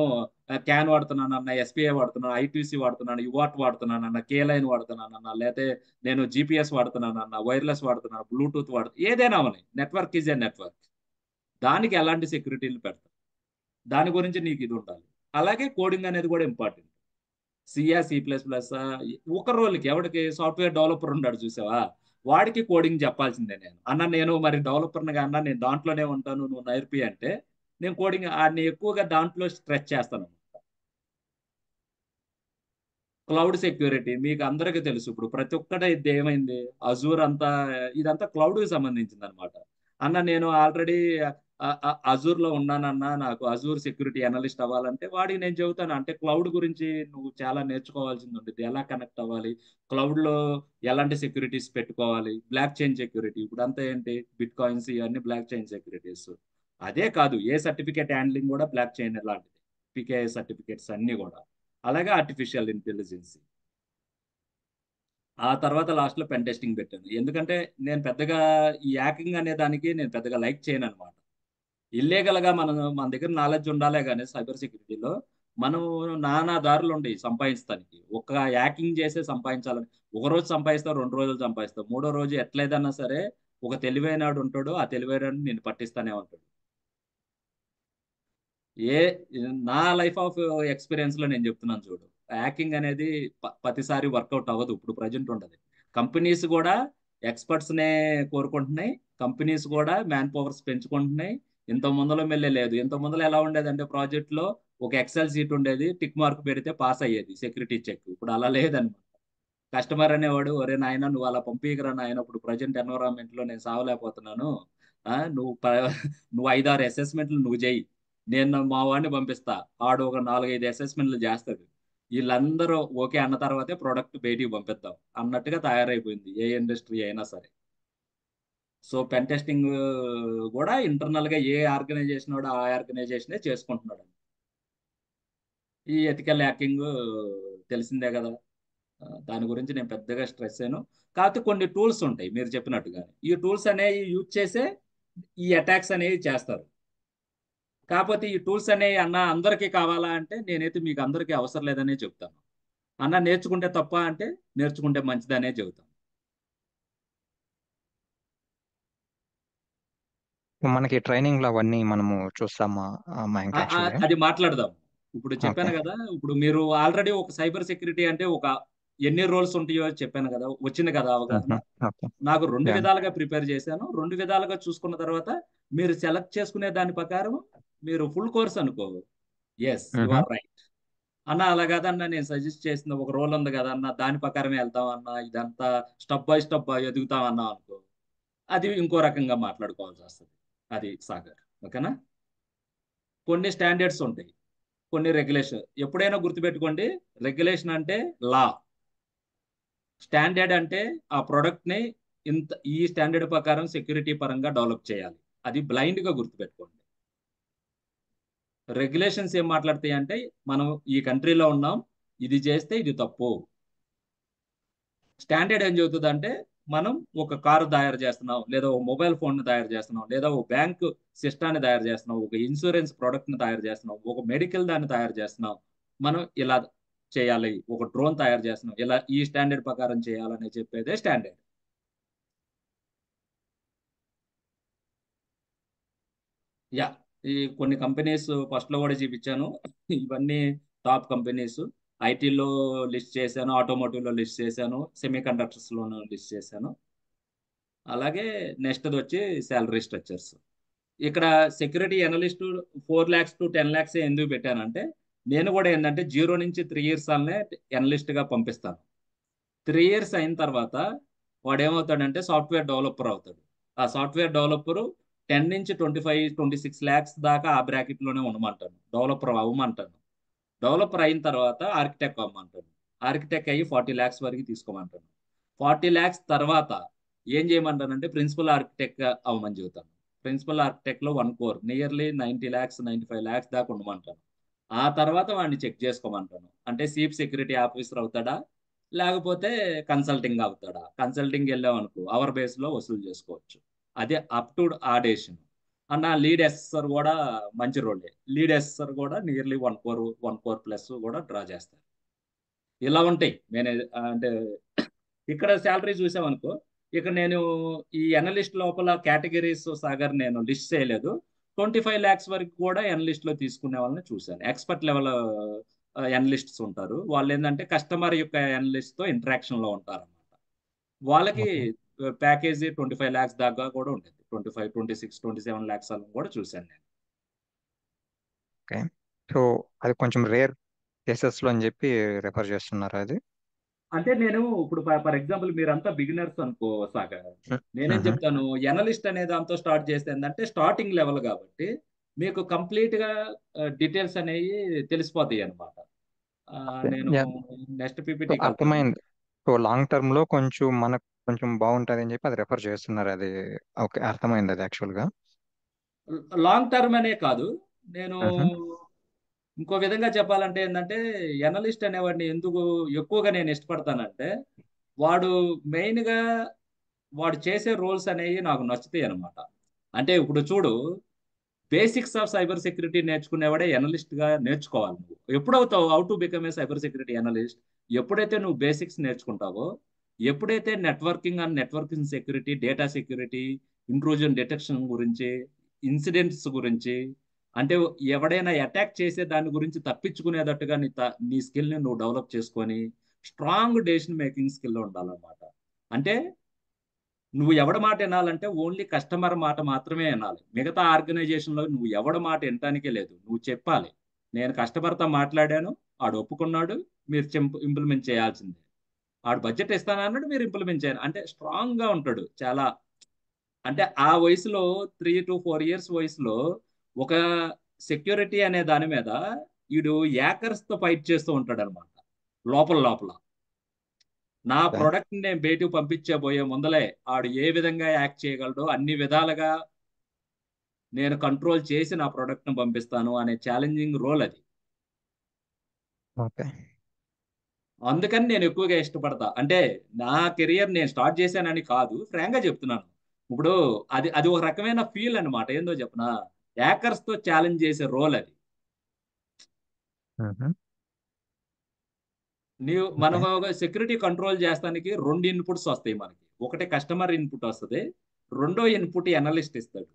క్యాన్ వాడుతున్నాను అన్న, ఎస్పీఐ వాడుతున్నాను, ఐటీసీ వాడుతున్నాను, యువాట్ వాడుతున్నాను అన్న, కే లైన్ వాడుతున్నాను అన్న, లేకపోతే నేను జీపీఎస్ వాడుతున్నాను అన్న, వైర్లెస్ వాడుతున్నాను, బ్లూటూత్ ఏదైనా అవని, నెట్వర్క్ ఈజ్ ఏ నెట్వర్క్. దానికి ఎలాంటి సెక్యూరిటీలు పెడతాం, దాని గురించి నీకు ఇది ఉండాలి. అలాగే కోడింగ్ అనేది కూడా ఇంపార్టెంట్. సిఆ C++, ఒక రోల్కి ఎవడికి సాఫ్ట్వేర్ డెవలపర్ ఉన్నాడు చూసావా, వాడికి కోడింగ్ చెప్పాల్సిందే. నేను మరి డెవలపర్ని అన్నా, నేను దాంట్లోనే ఉంటాను, నువ్వు నేర్పి అంటే నేను కోడింగ్ ఆడిని ఎక్కువగా దాంట్లో స్ట్రెచ్ చేస్తాను. క్లౌడ్ సెక్యూరిటీ మీకు అందరికీ తెలుసు. ఇప్పుడు ప్రతి ఒక్కటి ఇది ఏమైంది, అజూర్ అంతా, ఇదంతా క్లౌడ్కి సంబంధించింది అనమాట. నేను ఆల్రెడీ అజూర్ లో ఉన్నానన్నా, నాకు అజూర్ సెక్యూరిటీ అనలిస్ట్ అవ్వాలంటే వాడికి నేను చెబుతాను, అంటే క్లౌడ్ గురించి నువ్వు చాలా నేర్చుకోవాల్సింది ఉంటుంది. ఎలా కనెక్ట్ అవ్వాలి, క్లౌడ్ లో ఎలాంటి సెక్యూరిటీస్ పెట్టుకోవాలి, బ్లాక్ చైన్ సెక్యూరిటీ, ఇప్పుడు అంతా ఏంటి, బిట్ కాయిన్స్ ఇవన్నీ బ్లాక్ చైన్ సెక్యూరిటీస్. అదే కాదు, ఏ సర్టిఫికేట్ హ్యాండ్లింగ్ కూడా బ్లాక్ చైన్ లాంటిది, పికేఐ సర్టిఫికేట్స్ అన్ని కూడా. అలాగే ఆర్టిఫిషియల్ ఇంటెలిజెన్స్. ఆ తర్వాత లాస్ట్ లో పెన్ టెస్టింగ్ పెట్టాను. ఎందుకంటే నేను పెద్దగా ఈ హ్యాకింగ్ అనే దానికి నేను పెద్దగా లైక్ చేయను అనమాట. ఇల్లీగల్ గా మన దగ్గర నాలెడ్జ్ ఉండాలే కానీ సైబర్ సెక్యూరిటీలో మనం నానా దారులు ఉండయి సంపాదించడానికి. ఒక హ్యాకింగ్ చేసే సంపాదించాలని, ఒక రోజు సంపాదిస్తావు, 2 రోజులు సంపాదిస్తావు, 3వ రోజు ఎట్లేదన్నా సరే ఒక తెలివైనడు ఉంటాడు, ఆ తెలివైనడు నేను పట్టిస్తానే ఉంటాడు. ఏ నా లైఫ్ ఆఫ్ ఎక్స్పీరియన్స్ లో నేను చెప్తున్నాను చూడు, హ్యాకింగ్ అనేది ప్రతిసారి వర్కౌట్ అవ్వదు. ఇప్పుడు ప్రజెంట్ ఉండదు. కంపెనీస్ కూడా ఎక్స్పర్ట్స్ నే కోరుకుంటున్నాయి, కంపెనీస్ కూడా మ్యాన్ పవర్స్ పెంచుకుంటున్నాయి. ఇంత ముందల మెల్లే లేదు. ఇంత ముందల ఎలా ఉండేదంటే ప్రాజెక్ట్ లో ఒక ఎక్సెల్ సీట్ ఉండేది, టిక్ మార్క్ పెడితే పాస్ అయ్యేది సెక్యూరిటీ చెక్. ఇప్పుడు అలా లేదనమాట. కస్టమర్ అనేవాడు, ఒరే నాయన నువ్వు అలా పంపించరా నాయన, ఇప్పుడు ప్రజెంట్ ఎన్విరాన్మెంట్ లో నేను సావలేకపోతున్నాను, నువ్వు 5-6 అసెస్మెంట్లు నువ్వు చేయి, నేను మా వాడిని పంపిస్తా, ఆడు ఒక 4-5 అసెస్మెంట్లు చేస్తాడు, వీళ్ళందరూ ఓకే అన్న తర్వాతే ప్రోడక్ట్ బయటికి పంపిద్దాం అన్నట్టుగా తయారైపోయింది ఏ ఇండస్ట్రీ అయినా సరే. సో పెన్ టెస్టింగ్ కూడా ఇంటర్నల్ గా ఏ ఆర్గనైజేషన్ వాడు ఆ ఆర్గనైజేషనే చేసుకుంటున్నాడు. ఈ ఎథికల్ హ్యాకింగ్ తెలిసిందే కదా, దాని గురించి నేను పెద్దగా స్ట్రెస్ అయ్యాను. కాకపోతే కొన్ని టూల్స్ ఉంటాయి మీరు చెప్పినట్టుగా, ఈ టూల్స్ అనేవి యూజ్ చేసే ఈ అటాక్స్ అనేవి చేస్తారు. కాకపోతే ఈ టూల్స్ అనేవి అందరికీ కావాలా అంటే నేనైతే మీకు అందరికీ అవసరం లేదనే చెప్తాను. నేర్చుకుంటే తప్ప అంటే నేర్చుకుంటే మంచిదనే చెబుతాను. మనకి ట్రైనింగ్ లో అవన్నీ మనము చూస్తామా మయాంక్ యాక్చువల్గా? అది మాట్లాడదాం. ఇప్పుడు ఓకే. చెప్పాను కదా, ఇప్పుడు మీరు ఆల్రెడీ ఒక సైబర్ సెక్యూరిటీ అంటే ఒక ఎన్ని రోల్స్ ఉంటాయో చెప్పాను కదా, వచ్చింది కదా అవగాహన. ఓకే. నాకు 2 యా. విధాలుగా ప్రిపేర్ చేశాను. 2 విధాలుగా చూసుకున్న తర్వాత మీరు సెలెక్ట్ చేసుకునే దాని ప్రకారం మీరు ఫుల్ కోర్స్ అనుకో, ఎస్ యు ఆర్ రైట్ అలా కాదన్నా, నేను సజెస్ట్ చేసిన ఒక రోల్ ఉంది కదా అన్న, దాని ప్రకారమే వెళ్తాం అన్న, ఇదంతా స్టెప్ బై స్టెప్ ఎదుగుతాం అన్నా అనుకో, అది ఇంకో రకంగా మాట్లాడుకోవాల్సి వస్తుంది. అది సాగర్, ఓకేనా. కొన్ని స్టాండర్డ్స్ ఉంటాయి, కొన్ని రెగ్యులేషన్. ఎప్పుడైనా గుర్తుపెట్టుకోండి, రెగ్యులేషన్ అంటే లా, స్టాండర్డ్ అంటే ఆ ప్రొడక్ట్ ని ఇంత ఈ స్టాండర్డ్ ప్రకారం సెక్యూరిటీ పరంగా డెవలప్ చేయాలి. అది బ్లైండ్ గా గుర్తుపెట్టుకోండి. రెగ్యులేషన్స్ ఏం మాట్లాడతాయి అంటే, మనం ఈ కంట్రీలో ఉన్నాం, ఇది చేస్తే ఇది తప్పు. స్టాండర్డ్ ఏం చెబుతుంది అంటే, మనం ఒక కారు తయారు చేస్తున్నాం, లేదా ఒక మొబైల్ ఫోన్ ని తయారు చేస్తున్నాం, లేదా ఒక బ్యాంక్ సిస్టాన్ని తయారు చేస్తున్నాం, ఒక ఇన్సూరెన్స్ ప్రొడక్ట్ ని తయారు చేస్తున్నాం, ఒక మెడికల్ దాన్ని తయారు చేస్తున్నాం, మనం ఇలా చేయాలి, ఒక డ్రోన్ తయారు చేస్తున్నాం, ఇలా ఈ స్టాండర్డ్ ప్రకారం చేయాలని చెప్పేదే స్టాండర్డ్. యా, ఈ కొన్ని కంపెనీస్ ఫస్ట్ లో కూడా చూపించాను. ఇవన్నీ టాప్ కంపెనీస్. ఐటీలో లిస్ట్ చేశాను, ఆటోమోటివ్ లో లిస్ట్ చేశాను, సెమీ కండక్టర్స్ లోను లిస్ట్ చేశాను. అలాగే నెక్స్ట్ వచ్చి శాలరీ స్ట్రక్చర్స్. ఇక్కడ security analyst 4 lakhs to 10 lakhs ఎందుకు పెట్టానంటే, నేను కూడా ఏంటంటే 0 నుంచి 3 years అనే అనలిస్ట్ గా పంపిస్తాను. 3 years అయిన తర్వాత వాడు ఏమవుతాడంటే సాఫ్ట్వేర్ డెవలపర్ అవుతాడు. ఆ సాఫ్ట్వేర్ డెవలపర్ 10 నుంచి 25-26 lakhs దాకా ఆ బ్రాకెట్ లోనే ఉండమంటాను, డెవలపర్ అవ్వమంటాను. డెవలపర్ అయిన తర్వాత ఆర్కిటెక్ట్ అవ్వమంటాను. ఆర్కిటెక్ట్ అయ్యి 40 lakhs వరకు తీసుకోమంటాను. 40 lakhs తర్వాత ఏం చేయమంటానంటే ప్రిన్సిపల్ ఆర్కిటెక్ట్ అవ్వమని చెబుతాను. ప్రిన్సిపల్ ఆర్కిటెక్ట్ లో 1 crore, నియర్లీ 90 lakhs 95 lakhs దాకా ఉండమంటాను. ఆ తర్వాత వాడిని చెక్ చేసుకోమంటాను, అంటే చీఫ్ సెక్యూరిటీ ఆఫీసర్ అవుతాడా, లేకపోతే కన్సల్టింగ్ అవుతాడా. కన్సల్టింగ్ వెళ్ళాం అనుకో అవర్ బేస్ లో వసూలు చేసుకోవచ్చు. అదే అప్ టు ఆ డేషన్. అన్న లీడ్ ఎస్ఎస్ఆర్ కూడా మంచి రోలే. లీడ్ ఎస్ఎస్ఆర్ కూడా నియర్లీ 1 crore ప్లస్ కూడా డ్రా చేస్తారు. ఇలా ఉంటాయి అంటే ఇక్కడ శాలరీ చూసామనుకో, ఇక్కడ నేను ఈ అనలిస్ట్ లోపల కేటగిరీస్ సాగర్ నేను లిస్ట్ చేయలేదు. 25 lakhs వరకు కూడా అనలిస్ట్ లో తీసుకునే వాళ్ళని చూశాను. ఎక్స్పర్ట్ లెవెల్ అనలిస్ట్స్ ఉంటారు. వాళ్ళు ఏంటంటే కస్టమర్ యొక్క అనలిస్ట్ తో ఇంటరాక్షన్ లో ఉంటారు అన్నమాట. వాళ్ళకి ఓకే ప్యాకేజీ 25 lakhs దాకా కూడా ఉంటుంది. 25, 26, 27 lakhs అని కూడా చూశాను నేను. ఓకే. సో అది కొంచెం రేర్ కేసెస్లో అని చెప్పి రెఫర్ చేస్తున్నారు అది. అంటే నేను ఇప్పుడు ఫర్ ఎగ్జాంపుల్ మీరంతా బిగినర్స్ అనుకో సాగర్, నేనేం చెప్తాను, ఎనలిస్ట్ అనే దాంతో స్టార్ట్ చేస్తే ఏంటంటే స్టార్టింగ్ లెవెల్ కాబట్టి మీకు కంప్లీట్ గా డీటెయిల్స్ అనేవి తెలిసిపోతాయి అనమాట. నేను నెక్స్ట్ సో పీపీటీకి వెళ్తాను. అర్థమైంది. సో లాంగ్ టర్మ్ లో కొంచెం మనకు కొంచెం బాగుంటుంది అని చెప్పి అది రెఫర్ చేస్తున్నారు అది. ఓకే, అర్థమైంది అది యాక్చువల్గా. లాంగ్ టర్మ్ అనే కాదు, నేను ఇంకో విధంగా చెప్పాలంటే ఏంటంటే ఎనలిస్ట్ అనేవాడిని ఎందుకు ఎక్కువగా నేను ఇష్టపడతానంటే, వాడు మెయిన్ గా వాడు చేసే రోల్స్ అనేవి నాకు నచ్చుతాయి అనమాట. అంటే ఇప్పుడు చూడు, బేసిక్స్ ఆఫ్ సైబర్ సెక్యూరిటీ నేర్చుకునేవాడే ఎనలిస్ట్ గా నేర్చుకోవాలి. నువ్వు ఎప్పుడవుతావు how to become a cyber security analyst? ఎప్పుడైతే నువ్వు బేసిక్స్ నేర్చుకుంటావో, ఎప్పుడైతే networking security, data security, intrusion detection గురించి, ఇన్సిడెంట్స్ గురించి, అంటే ఎవడైనా అటాక్ చేసే దాని గురించి తప్పించుకునేటట్టుగా నీ స్కిల్ ని నువ్వు డెవలప్ చేసుకొని స్ట్రాంగ్ డెసిషన్ మేకింగ్ స్కిల్ ఉండాలన్నమాట. అంటే నువ్వు ఎవడ మాట వినాలంటే ఓన్లీ కస్టమర్ మాట మాత్రమే వినాలి. మిగతా ఆర్గనైజేషన్ లో నువ్వు ఎవడ మాట వినటానికే లేదు. నువ్వు చెప్పాలి, నేను కస్టమర్తో మాట్లాడాను, ఆడు ఒప్పుకున్నాడు, మీరు ఇంప్లిమెంట్ చేయాల్సిందే. ఆడు బడ్జెట్ ఇస్తానన్నాడు, మీరు ఇంప్లిమెంట్ చేయాలి. అంటే స్ట్రాంగ్ గా ఉంటాడు చాలా. అంటే ఆ వయసులో 3 to 4 years వయసులో ఒక సెక్యూరిటీ అనే దాని మీద వీడు హ్యాకర్స్ తో ఫైట్ చేస్తూ ఉంటాడు అనమాట లోపల లోపల. నా ప్రోడక్ట్ నేను బయటకు పంపించబోయే ముందలే ఆడు ఏ విధంగా యాక్ట్ చేయగలడో అన్ని విధాలుగా నేను కంట్రోల్ చేసి నా ప్రోడక్ట్ ను పంపిస్తాను అనే ఛాలెంజింగ్ రోల్ అది. ఓకే. అందుకని నేను ఎక్కువగా ఇష్టపడతా. అంటే నా కెరియర్ నేను స్టార్ట్ చేశానని కాదు, ఫ్రాంక్ గా చెప్తున్నాను. ఇప్పుడు అది ఒక రకమైన ఫీల్ అనమాట. ఏందో చెప్పనా, హ్యాకర్స్ తో ఛాలెంజ్ చేసే రోల్ అది. మనం సెక్యూరిటీ కంట్రోల్ చేస్తానికి 2 ఇన్పుట్స్ వస్తాయి మనకి. ఒకటి కస్టమర్ ఇన్పుట్ వస్తుంది, రెండో ఇన్పుట్ అనలిస్ట్ ఇస్తాడు.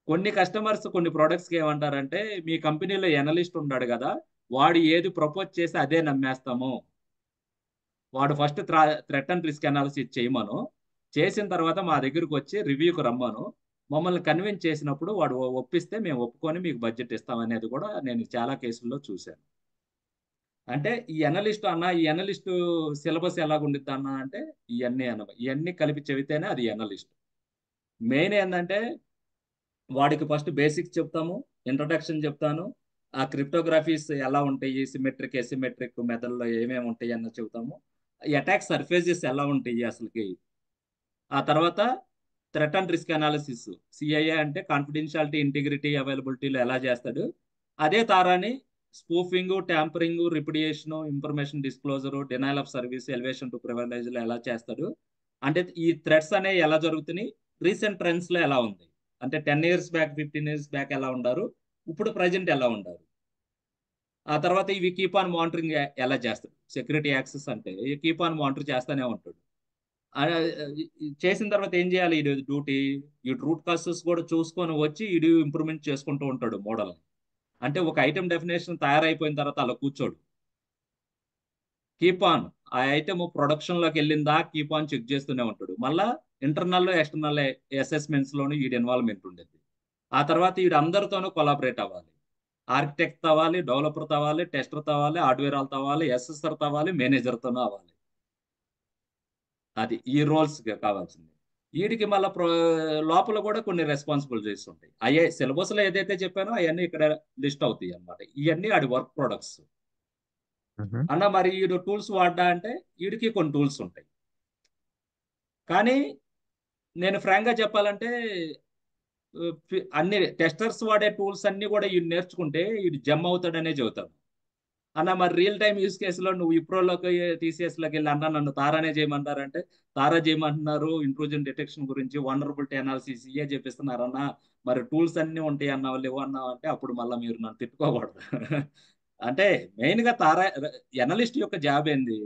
కొన్ని కస్టమర్స్ కొన్ని ప్రొడక్ట్స్కి ఏమంటారంటే, మీ కంపెనీలో అనలిస్ట్ ఉన్నాడు కదా, వాడు ఏది ప్రపోజ్ చేసి అదే నమ్మేస్తాము, వాడు first threat and risk analysis చేయమను, చేసిన తర్వాత మా దగ్గరకు వచ్చి రివ్యూకి రమ్మను, మమ్మల్ని కన్విన్స్ చేసినప్పుడు వాడు ఒప్పిస్తే మేము ఒప్పుకొని మీకు బడ్జెట్ ఇస్తామనేది కూడా నేను చాలా కేసుల్లో చూశాను. అంటే ఈ అనలిస్ట్ సిలబస్ ఎలాగుండిద్ది అన్న అంటే ఇవన్నీ కలిపి చెబితేనే అది అనలిస్ట్. మెయిన్ ఏంటంటే వాడికి ఫస్ట్ బేసిక్స్ చెప్తాము, ఇంట్రొడక్షన్ చెప్తాను, ఆ క్రిప్టోగ్రఫీస్ ఎలా ఉంటాయి, సిమెట్రిక్ ఎసిమెట్రిక్ మెథడ్లో ఏమేమి ఉంటాయి అన్న చెబుతాము, అటాక్ సర్ఫేసెస్ ఎలా ఉంటాయి అసలుకి. ఆ తర్వాత threat and risk analysis, CIA అంటే కాన్ఫిడెన్షియాలిటీ, ఇంటిగ్రిటీ, అవైలబిలిటీలో ఎలా చేస్తాడు, అదే తారాని spoofing, tampering, repudiation, information disclosure, denial of service, elevation to privilege లో ఎలా చేస్తాడు. అంటే ఈ థ్రెట్స్ అనేవి ఎలా జరుగుతున్నాయి, రీసెంట్ ట్రెండ్స్ లో ఎలా ఉంది, అంటే 10 years బ్యాక్ 15 years బ్యాక్ ఎలా ఉండారు, ఇప్పుడు ప్రజెంట్ ఎలా ఉండారు. ఆ తర్వాత ఇవి కీప్ ఆన్ మానిటరింగ్ ఎలా చేస్తాడు. సెక్యూరిటీ యాక్సెస్ అంటే కీప్ ఆన్ మానిటర్ చేస్తానే ఉంటాడు. చేసిన తర్వాత ఏం చేయాలి, ఇది డ్యూటీ, ఈ రూట్ కాసెస్ కూడా చూసుకొని వచ్చి ఇది ఇంప్రూవ్మెంట్ చేసుకుంటూ ఉంటాడు మోడల్. అంటే ఒక ఐటమ్ డెఫినేషన్ తయారైపోయిన తర్వాత అలా కూర్చోడు, కీప్ ఆన్ ఆ ఐటమ్ ప్రొడక్షన్ లోకి వెళ్ళిందా కీప్ ఆన్ చెక్ చేస్తూనే ఉంటాడు. మళ్ళా ఇంటర్నల్ ఎక్స్టర్నల్ అసెస్మెంట్స్ లోను వీడి ఇన్వాల్వ్మెంట్ ఉండేది. ఆ తర్వాత వీడు అందరితోనూ కొలాబరేట్ అవ్వాలి. ఆర్కిటెక్ట్ అవ్వాలి, డెవలపర్ అవ్వాలి, టెస్టర్ అవ్వాలి, హార్డ్వేర్ అవ్వాలి, ఎస్ఎస్ఆర్ అవ్వాలి, మేనేజర్తోనూ అవ్వాలి. అది ఈ రోల్స్ కావాల్సింది. వీడికి మళ్ళీ లోపల కూడా కొన్ని రెస్పాన్సిబిలిటీస్ ఉంటాయి. అయ్యే సిలబస్ లో ఏదైతే చెప్పానో అవన్నీ ఇక్కడ లిస్ట్ అవుతాయి అన్నమాట. ఇవన్నీ ఆడి వర్క్ ప్రొడక్ట్స్ అన్న. మరి వీడు టూల్స్ వాడ్డా అంటే వీడికి కొన్ని టూల్స్ ఉంటాయి. కానీ నేను ఫ్రాంక్ గా చెప్పాలంటే అన్ని టెస్టర్స్ వాడే టూల్స్ అన్ని కూడా వీడు నేర్చుకుంటే వీడు జమ్ అవుతాడనే చెబుతాను. అన్న మరి రియల్ టైం యూస్ కేసులో నువ్వు ఇప్రోలోకి టీసీఎస్లోకి వెళ్ళి అన్న నన్ను తారానే చేయమంటారంటే తారా చేయమంటున్నారు ఇంట్రూజన్ డిటెక్షన్ గురించి వనరబిలిటీ అనాలిసిస్ ఇయే చేపిస్తున్నారన్న మరి టూల్స్ అన్నీ ఉంటాయి అన్న వాళ్ళు ఇవ్వన్నా అంటే అప్పుడు మళ్ళీ మీరు నన్ను తిట్టుకోకూడదు. అంటే మెయిన్ గా తారా ఎనలిస్ట్ యొక్క జాబ్ ఏంది,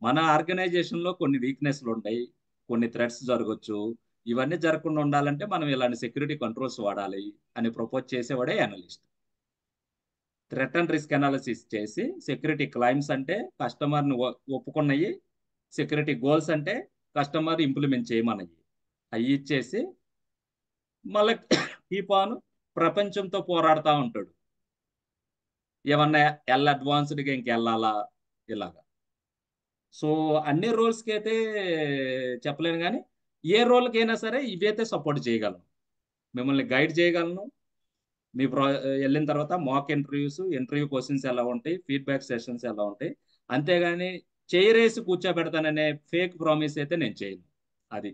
మన ఆర్గనైజేషన్ లో కొన్ని వీక్నెస్లు ఉంటాయి, కొన్ని థ్రెట్స్ జరగచ్చు, ఇవన్నీ జరగకుండా ఉండాలంటే మనం ఇలాంటి సెక్యూరిటీ కంట్రోల్స్ వాడాలి అని ప్రపోజ్ చేసేవాడే analyst. Threat and risk analysis చేసి సెక్యూరిటీ క్లైమ్స్ అంటే కస్టమర్ని ఒప్పుకున్నవి, సెక్యూరిటీ గోల్స్ అంటే కస్టమర్ ఇంప్లిమెంట్ చేయమన్నవి అవి ఇచ్చేసి మళ్ళీ కీప్ ఆన్ ప్రపంచంతో పోరాడుతూ ఉంటాడు. ఏమన్నా అడ్వాన్స్డ్గా ఇంకెళ్ళాలా ఇలాగా. సో అన్ని రోల్స్కి అయితే చెప్పలేను, కానీ ఏ రోల్కైనా సరే ఇవైతే సపోర్ట్ చేయగలను, మిమ్మల్ని గైడ్ చేయగలను. మీ వెళ్ళిన తర్వాత మాక్ ఇంటర్వ్యూస్, ఇంటర్వ్యూ క్వశ్చన్స్ ఎలా ఉంటాయి, ఫీడ్బ్యాక్ సెషన్స్ ఎలా ఉంటాయి, అంతేగాని చేరేసి కూర్చోబెడతాననే ఫేక్ ప్రామిస్ అయితే నేను చేయను. అది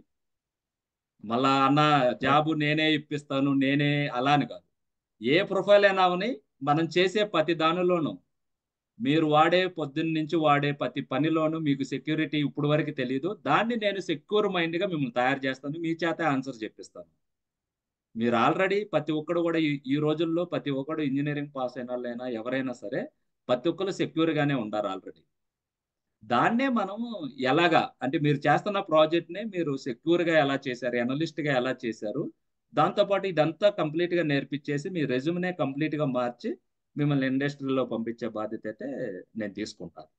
మళ్ళా అన్న జాబు నేనే ఇప్పిస్తాను నేనే అలా అని కాదు. ఏ ప్రొఫైల్ అయినా అవని మనం చేసే ప్రతి దానిలోనూ మీరు పొద్దున్న నుంచి వాడే ప్రతి పనిలోనూ మీకు సెక్యూరిటీ ఇప్పుడు వరకు తెలియదు, దాన్ని నేను సెక్యూర్ మైండ్గా మిమ్మల్ని తయారు చేస్తాను, మీ చేత ఆన్సర్ చెప్పిస్తాను. మీరు ఆల్రెడీ ప్రతి ఒక్కడు కూడా ఈ రోజుల్లో ప్రతి ఒక్కడు ఇంజనీరింగ్ పాస్ అయిన వాళ్ళైనా ఎవరైనా సరే ప్రతి ఒక్కరు సెక్యూర్గానే ఉంటారు ఆల్రెడీ. దాన్నే మనం ఎలాగా అంటే మీరు చేస్తున్న ప్రాజెక్ట్నే మీరు సెక్యూర్గా ఎలా చేశారు, అనలిస్ట్గా ఎలా చేశారు, దాంతోపాటు ఇదంతా కంప్లీట్గా నేర్పించేసి మీ రెజ్యూమ్నే కంప్లీట్గా మార్చి మిమ్మల్ని ఇండస్ట్రీలో పంపించే బాధ్యత అయితే నేను తీసుకుంటాను.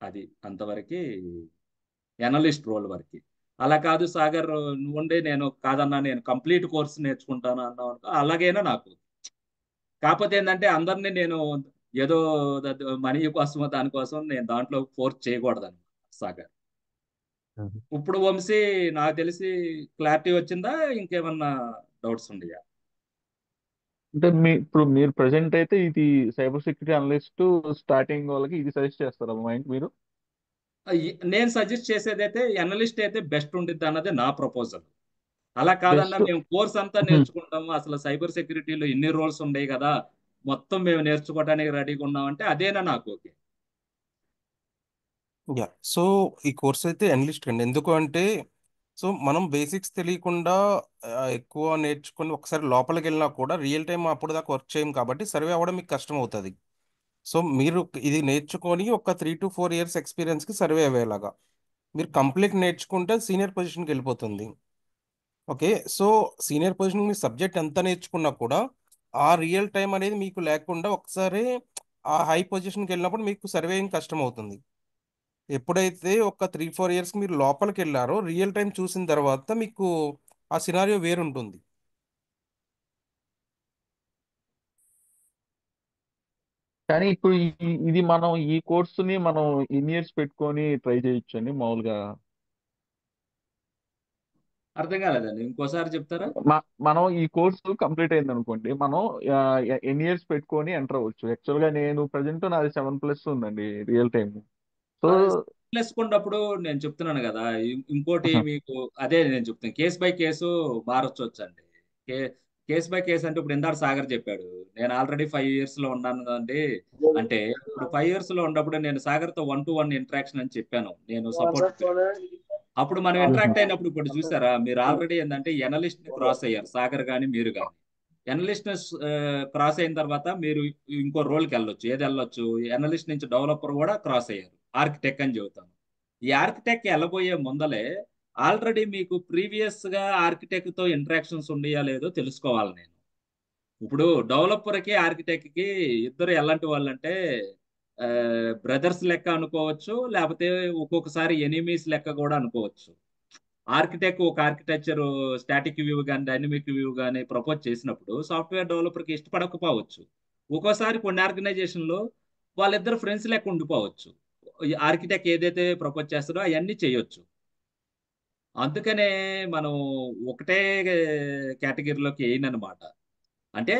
అది అంతవరకు ఎనలిస్ట్ రోల్ వరకు. అలా కాదు సాగర్ నువ్వుండే నేను కాదన్నా నేను కంప్లీట్ కోర్స్ నేర్చుకుంటాను అన్నావు అనుకో, అలాగైనా నాకు. కాకపోతే ఏంటంటే అందరినీ నేను ఏదో మనీ కోసమో దానికోసం నేను దాంట్లో ఫోర్స్ చేయకూడదు సాగర్. ఇప్పుడు వంశీ నాకు తెలిసి క్లారిటీ వచ్చిందా, ఇంకేమన్నా డౌట్స్ ఉన్నాయా? అంటే ఇప్పుడు మీరు ప్రెసెంట్ అయితే ఇది సైబర్ సెక్యూరిటీ అనలిస్ట్ స్టార్టింగ్ వాళ్ళకి ఇది సజెస్ట్ చేస్తారా మైండ్ మీరు? నేను సజెస్ట్ చేసేదైతే ఎనలిస్ట్ అయితే బెస్ట్ ఉండిద్ది అన్నది నా ప్రపోజల్. అలా కాదన్నా బెస్ట్. మేము కోర్స్ అంతా నేర్చుకుంటాము, అసలు సైబర్ సెక్యూరిటీలో ఇన్ని రోల్స్ ఉన్నాయి కదా, మొత్తం మేము నేర్చుకోవడానికి రెడీగా ఉన్నామంటే అదేనా నాకు ఓకే. యా, సో ఈ కోర్స్ అయితే అనలిస్ట్ అండి. ఎందుకు అంటే సో మనం బేసిక్స్ తెలియకుండా ఎక్కువ నేర్చుకుని ఒకసారి లోపలికి వెళ్ళినా కూడా రియల్ టైం అప్పుడు దాకా వర్క్ చేయం కాబట్టి సర్వే అవ్వడం మీకు కష్టం అవుతుంది. సో మీరు ఇది నేర్చుకొని ఒక 3 to 4 years ఎక్స్పీరియన్స్కి సర్వే అయ్యేలాగా మీరు కంప్లీట్ నేర్చుకుంటే సీనియర్ పొజిషన్కి వెళ్ళిపోతుంది. ఓకే, సో సీనియర్ పొజిషన్ మీ సబ్జెక్ట్ ఎంత నేర్చుకున్నా కూడా ఆ రియల్ టైం అనేది మీకు లేకుండా ఒకసారి ఆ హై పొజిషన్కి వెళ్ళినప్పుడు మీకు సర్వేయింగ్ కష్టం అవుతుంది. ఎప్పుడైతే ఒక 3 4 years మీరు లోపలికి వెళ్ళారో రియల్ టైం చూసిన తర్వాత మీకు ఆ సినారియో వేరుంటుంది. కానీ ఇప్పుడు ఇది మనం ఈ కోర్సుని మనం ఎన్ని ఇయర్స్ పెట్టుకొని ట్రై చేయొచ్చు అండి మామూలుగా? అర్థం కాలేదండి, ఇంకోసారి చెప్తారా? మనం ఈ కోర్సు కంప్లీట్ అయింది అనుకోండి, మనం ఎన్ని ఇయర్స్ పెట్టుకొని ఎంటర్ అవ్వచ్చు? యాక్చువల్ గా నేను ప్రజెంట్ నాది 7+ ఉందండి రియల్ టైం. సో ప్లస్ కొన్నప్పుడు నేను చెప్తున్నాను కదా, ఇంకోటి మీకు అదే నేను చెప్తాను, కేసు బై కేసు మారొచ్చు అండి. కేసు బై కేసు అంటే ఇప్పుడు ఇందాక సాగర్ చెప్పాడు నేను ఆల్రెడీ 5 years లో ఉన్నాను అండి అంటే, ఇప్పుడు 5 years లో ఉన్నప్పుడు నేను సాగర్తో 1-to-1 ఇంటరాక్షన్ అని చెప్పాను, నేను సపోర్ట్. అప్పుడు మనం ఇంటరాక్ట్ అయినప్పుడు ఇప్పుడు చూసారా మీరు ఆల్రెడీ ఏంటంటే ఎనలిస్ట్ ని క్రాస్ అయ్యారు, సాగర్ కానీ మీరు కానీ. ఎనలిస్ట్ క్రాస్ అయిన తర్వాత మీరు ఇంకో రోల్కి వెళ్ళొచ్చు, ఏది వెళ్ళొచ్చు, ఎనలిస్ట్ నుంచి డెవలపర్ కూడా క్రాస్ అయ్యారు, ఆర్కిటెక్ట్ అని చెబుతాను. ఈ ఆర్కిటెక్ట్ వెళ్ళబోయే ముందలే ఆల్రెడీ మీకు ప్రీవియస్ గా ఆర్కిటెక్ట్ తో ఇంటరాక్షన్స్ ఉన్నాయా లేదో తెలుసుకోవాలి నేను. ఇప్పుడు డెవలపర్ కి ఆర్కిటెక్ట్ కి ఇద్దరు ఎలాంటి వాళ్ళంటే బ్రదర్స్ లెక్క అనుకోవచ్చు, లేకపోతే ఒక్కొక్కసారి ఎనిమీస్ లెక్క కూడా అనుకోవచ్చు. ఆర్కిటెక్ట్ ఒక ఆర్కిటెక్చర్ స్టాటిక్ వ్యూ కానీ డైనమిక్ వ్యూ కానీ ప్రపోజ్ చేసినప్పుడు సాఫ్ట్వేర్ డెవలపర్కి ఇష్టపడకపోవచ్చు. ఒక్కోసారి కొన్ని ఆర్గనైజేషన్లో వాళ్ళిద్దరు ఫ్రెండ్స్ లెక్క ఉండిపోవచ్చు, ఆర్కిటెక్ట్ ఏదైతే ప్రపోజ్ చేస్తారో అవన్నీ చేయొచ్చు. అందుకనే మనం ఒకటే కేటగిరీలోకి వేయనమాట. అంటే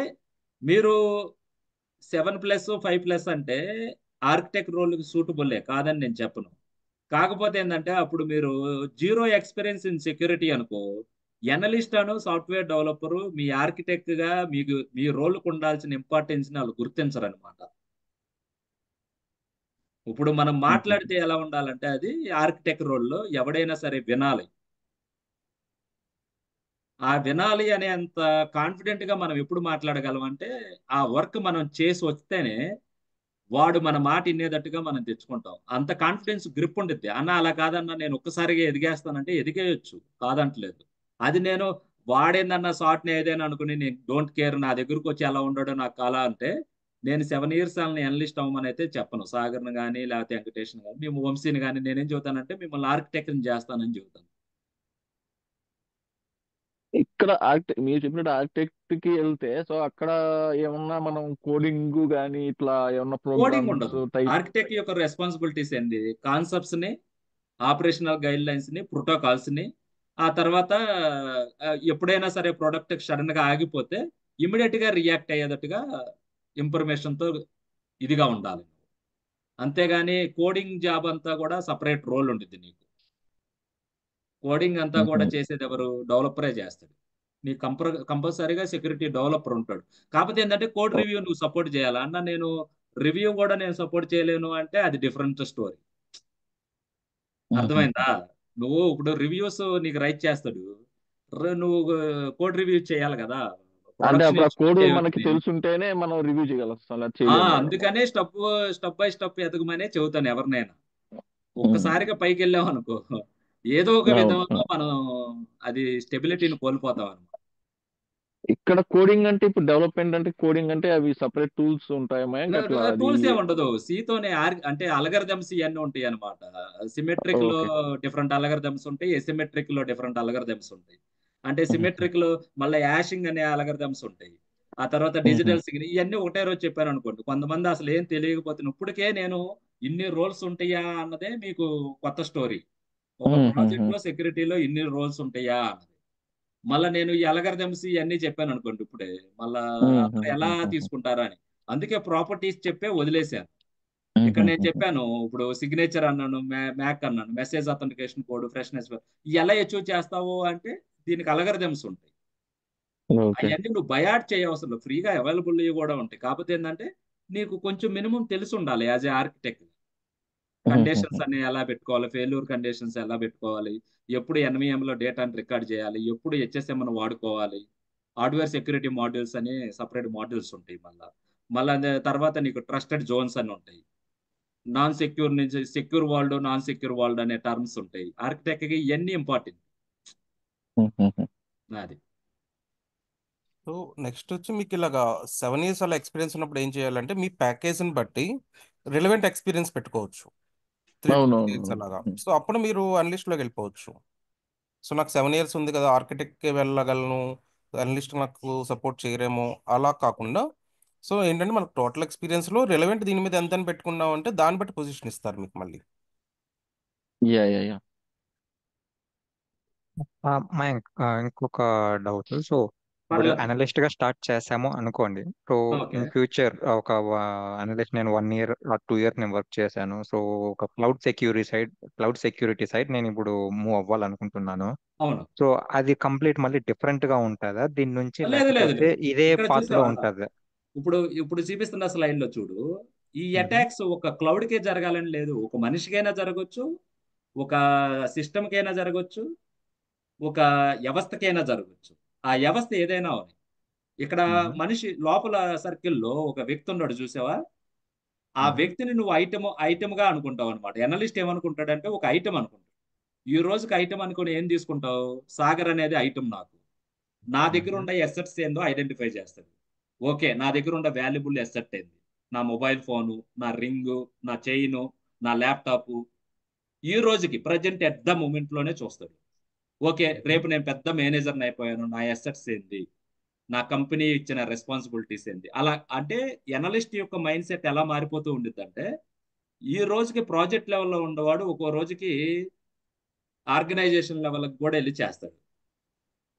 మీరు 7+5+ అంటే ఆర్కిటెక్ట్ రోల్కి సూటబుల్లే కాదని నేను చెప్పను. కాకపోతే ఏంటంటే అప్పుడు మీరు 0 ఎక్స్పీరియన్స్ ఇన్ సెక్యూరిటీ అనుకో, ఎనలిస్ట్ అను సాఫ్ట్వేర్ డెవలపరు మీ ఆర్కిటెక్ట్ గా మీకు మీ రోల్కి ఉండాల్సిన ఇంపార్టెన్స్ ని వాళ్ళు గుర్తించరు అనమాట. ఇప్పుడు మనం మాట్లాడితే ఎలా ఉండాలంటే అది ఆర్కిటెక్ట్ రోల్లో ఎవడైనా సరే వినాలి. ఆ వినాలి అనే అంత కాన్ఫిడెంట్ గా మనం ఎప్పుడు మాట్లాడగలం అంటే ఆ వర్క్ మనం చేసి వస్తేనే వాడు మన మాట వినేటట్టుగా మనం తెచ్చుకుంటాం. అంత కాన్ఫిడెన్స్ గ్రిప్ ఉండిద్ది. అన్న అలా కాదన్నా నేను ఒక్కసారిగా ఎదిగేస్తానంటే ఎదిగేయొచ్చు, కాదంటలేదు. అది నేను వాడేందన్న షార్ట్‌ని ఏదైనా అనుకుని నేను డోంట్ కేర్ నా దగ్గరికి వచ్చి ఎలా ఉండడో నాకు కాలా అంటే నేను 7 ఇయర్స్ ఆళ్ళని ఎనలిస్ట్ అవ్వమని అయితే చెప్పను. సాగర్‌ని గాని, లేకపోతే వెంకటేష్‌ని గాని, మేము వంశీని గాని నేనేం చెబుతానంటే మిమ్మల్ని ఆర్కిటెక్ట్‌ని చేస్తానని చెబుతాను. ఇక్కడ మీరు చెప్పినట్టు ఆర్కిటెక్ట్ కి వెళ్తే సో అక్కడ ఏమన్నా మనం కోడింగ్ కానీ ఇట్లా ఏమన్నా కోడింగ్ ప్రోగ్రామ్స్ ఉండదు. టైప్. ఆర్కిటెక్ట్ యొక్క రెస్పాన్సిబిలిటీస్ ఏంది? కాన్సెప్ట్స్ ని, ఆపరేషనల్ గైడ్ లైన్స్ ని, ప్రోటోకాల్స్ ని, ఆ తర్వాత ఎప్పుడైనా సరే ప్రొడక్ట్ సడన్ గా ఆగిపోతే ఇమీడియట్ గా రియాక్ట్ అయ్యేటట్టుగా ఇన్ఫర్మేషన్ తో ఇదిగా ఉండాలి. అంతేగాని కోడింగ్ జాబ్ అంతా కూడా సపరేట్ రోల్ ఉంటుంది నీకు. కోడింగ్ అంతా కూడా చేసేది ఎవరు? డెవలపరే చేస్తాడు. నీ కంపల్సరీగా సెక్యూరిటీ డెవలపర్ ఉంటాడు. కాకపోతే ఏంటంటే కోడ్ రివ్యూ నువ్వు సపోర్ట్ చేయాలి. అన్న నేను రివ్యూ కూడా నేను సపోర్ట్ చేయలేను అంటే అది డిఫరెంట్ స్టోరీ. అర్థమైందా? నువ్వు ఇప్పుడు రివ్యూస్ నీకు రైట్ చేస్తాడు. నువ్వు కోడ్ రివ్యూ చేయాలి కదా! అంటే ప్రొడక్షన్ అప్పుడు ఆ కోడ్ ఇన్స్టిట్యూట్ మనకి చేయొద్దు. తెలుసుంటేనే మనం రివ్యూ చేయగలుగుతాం, అలా చేయలేము కదా. అందుకనే స్టెప్ బై స్టెప్ ఎదగమనే చెబుతాను ఎవరినైనా. ఒక్కసారిగా పైకి వెళ్ళాం అనుకో ఏదో ఒక విధంలో మనం అది స్టెబిలిటీని కోల్పోతాం అనమాట. ఇక్కడ కోడింగ్ అంటే ఇప్పుడు డెవలప్మెంట్ అంటే కోడింగ్ అంటే అవి సపరేట్ టూల్స్ ఉంటాయి మయాంక్ అట్లా అది. టూల్స్ ఏ ఉండదు. సీతోనే అంటే అల్గరిథమ్స్ ఇవన్నీ ఉంటాయి అనమాట. సిమెట్రిక్ లో ఓకే. డిఫరెంట్ అల్గరిథమ్స్ ఉంటాయి, ఎసిమెట్రిక్ లో డిఫరెంట్ అల్గరిథమ్స్ ఉంటాయి. అంటే సిమెట్రిక్ లో మళ్ళీ యాషింగ్ అనే అల్గరిథమ్స్ ఉంటాయి. ఆ తర్వాత డిజిటల్ సిగ్నల్ ఇవన్నీ ఒకటే రోజు చెప్పాను అనుకోండి, కొంతమంది అసలు ఏం తెలియకపోతే ఇప్పటికే నేను ఇన్ని రోల్స్ ఉంటాయా అన్నదే మీకు కొత్త స్టోరీ. ఒక ప్రాజెక్ట్ లో సెక్యూరిటీలో ఇన్ని రోల్స్ ఉంటాయా అన్నది. మళ్ళా నేను ఈ అల్గరిథమ్స్ ఇవన్నీ చెప్పాను అనుకోండి ఇప్పుడే, మళ్ళా అందరూ ఎలా తీసుకుంటారా అని. అందుకే ప్రాపర్టీస్ చెప్పే వదిలేశాను. ఇక్కడ నేను చెప్పాను ఇప్పుడు సిగ్నేచర్ అన్నాను, మ్యాక్ అన్నాను, మెసేజ్ అథెంటికేషన్ కోడ్, ఫ్రెష్నెస్ ఎలా అచీవ్ చేస్తావు అంటే దీనికి అల్గరిథమ్స్ ఉంటాయి. ఓకే. అవన్నీ నువ్వు బయాట్ చేయవసరం లేదు. ఫ్రీగా అవైలబుల్ కూడా ఉంటాయి. కాకపోతే ఏంటంటే నీకు కొంచెం మినిమం తెలిసి ఉండాలి యాజ్ ఏ ఆర్కిటెక్ట్. కండిషన్స్ అన్ని ఎలా పెట్టుకోవాలి, ఫెయిల్యూర్ కండిషన్స్ ఎలా పెట్టుకోవాలి, ఎప్పుడు ఎన్విఎం లో డేటాను రికార్డ్ చేయాలి, ఎప్పుడు హెచ్ఎస్ఎం వాడుకోవాలి, హార్డ్వేర్ సెక్యూరిటీ మాడ్యూల్స్ అని సపరేట్ మాడ్యూల్స్ ఉంటాయి. మళ్ళా తర్వాత నీకు ట్రస్టెడ్ జోన్స్ అని ఉంటాయి. నాన్ సెక్యూర్ నుంచి secure world, non secure world అనే టర్మ్స్ ఉంటాయి. ఆర్కిటెక్ట్ కి ఇవన్నీ ఇంపార్టెంట్. అది సో నెక్స్ట్ వచ్చి మీకు ఇలాగా 7 ఇయర్స్ అలా ఎక్స్పీరియన్స్ ఉన్నప్పుడు ఏం చేయాలంటే మీ ప్యాకేజ్ని బట్టి రిలవెంట్ ఎక్స్పీరియన్స్ పెట్టుకోవచ్చు. 3 to 4 years అలాగా. అవునవును. సో అప్పుడు మీరు అనలిస్ట్లోకి వెళ్ళిపోవచ్చు. సో నాకు 7 ఇయర్స్ ఉంది కదా, ఆర్కిటెక్ట్కి వెళ్ళగలను, అనలిస్ట్ నాకు సపోర్ట్ చేయరేమో అలా కాకుండా, సో ఏంటంటే మనకు టోటల్ ఎక్స్పీరియన్స్లో రిలవెంట్ దీని మీద ఎంత అని పెట్టుకున్నాం అంటే దాన్ని బట్టి పొజిషన్ ఇస్తారు మీకు మళ్ళీ. యా. మయాంక్, ఇంకొక డౌట్. సో ఇప్పుడు పర్లేదు. అనలిస్ట్ గా స్టార్ట్ చేసాము అనుకోండి. So okay. ఇన్ ఫ్యూచర్ ఒక అనలిస్ట్ నేను 1 year 2 years నేను వర్క్ చేశాను. సో ఒక క్లౌడ్ సెక్యూరిటీ సైడ్ నేను ఇప్పుడు మూవ్ అవ్వాలనుకుంటున్నాను. అవును. సో అది కంప్లీట్ మళ్ళీ డిఫరెంట్ గా ఉంటుందా దీని నుంచి, లేదు లేదు లేకపోతే లేదు. ఇదే ఇక్కడ పాత్ లో చూసావా, ఉంటుందా? ఇప్పుడు ఇప్పుడు చూపిస్తున్న స్లైడ్ లో చూడు, ఈ అటాక్స్ ఒక క్లౌడ్ కే జరగాలని లేదు. ఒక మనిషికైనా జరగవచ్చు, ఒక సిస్టమ్ కైనా జరగవచ్చు, ఒక వ్యవస్థకైనా జరగవచ్చు. ఆ వ్యవస్థ ఏదైనా అవని. ఇక్కడ మనిషి లోపల సర్కిల్లో ఒక వ్యక్తి ఉన్నాడు చూసావా, ఆ వ్యక్తిని నువ్వు ఐటమ్ గా అనుకుంటావు అనమాట. ఎనలిస్ట్ ఏమనుకుంటాడంటే ఒక ఐటమ్ అనుకుంటాడు. ఈ రోజుకి ఐటమ్ అనుకుని ఏం తీసుకుంటావు? సాగర్ అనేది ఐటమ్. నా దగ్గర ఉన్న ఎసెట్స్ ఏందో ఐడెంటిఫై చేస్తాడు. ఓకే, నా దగ్గర ఉన్న వాల్యుబుల్ ఎసెట్ ఏంది? నా మొబైల్ ఫోను, నా రింగు, నా చైను, నా ల్యాప్టాప్. ఈ రోజుకి ప్రజెంట్ ఎట్ ద మూమెంట్ లోనే చూస్తాడు. ఓకే, రేపు నేను పెద్ద మేనేజర్ని అయిపోయాను, నా ఎసెట్స్ ఏంది, నా కంపెనీ ఇచ్చిన రెస్పాన్సిబిలిటీస్ ఏంది, అలా అంటే ఎనలిస్ట్ యొక్క మైండ్ సెట్ ఎలా మారిపోతూ ఉండిద్ది అంటే ఈ రోజుకి ప్రాజెక్ట్ లెవెల్లో ఉండేవాడు ఒక్కో రోజుకి ఆర్గనైజేషన్ లెవెల్కి కూడా వెళ్ళి చేస్తాడు.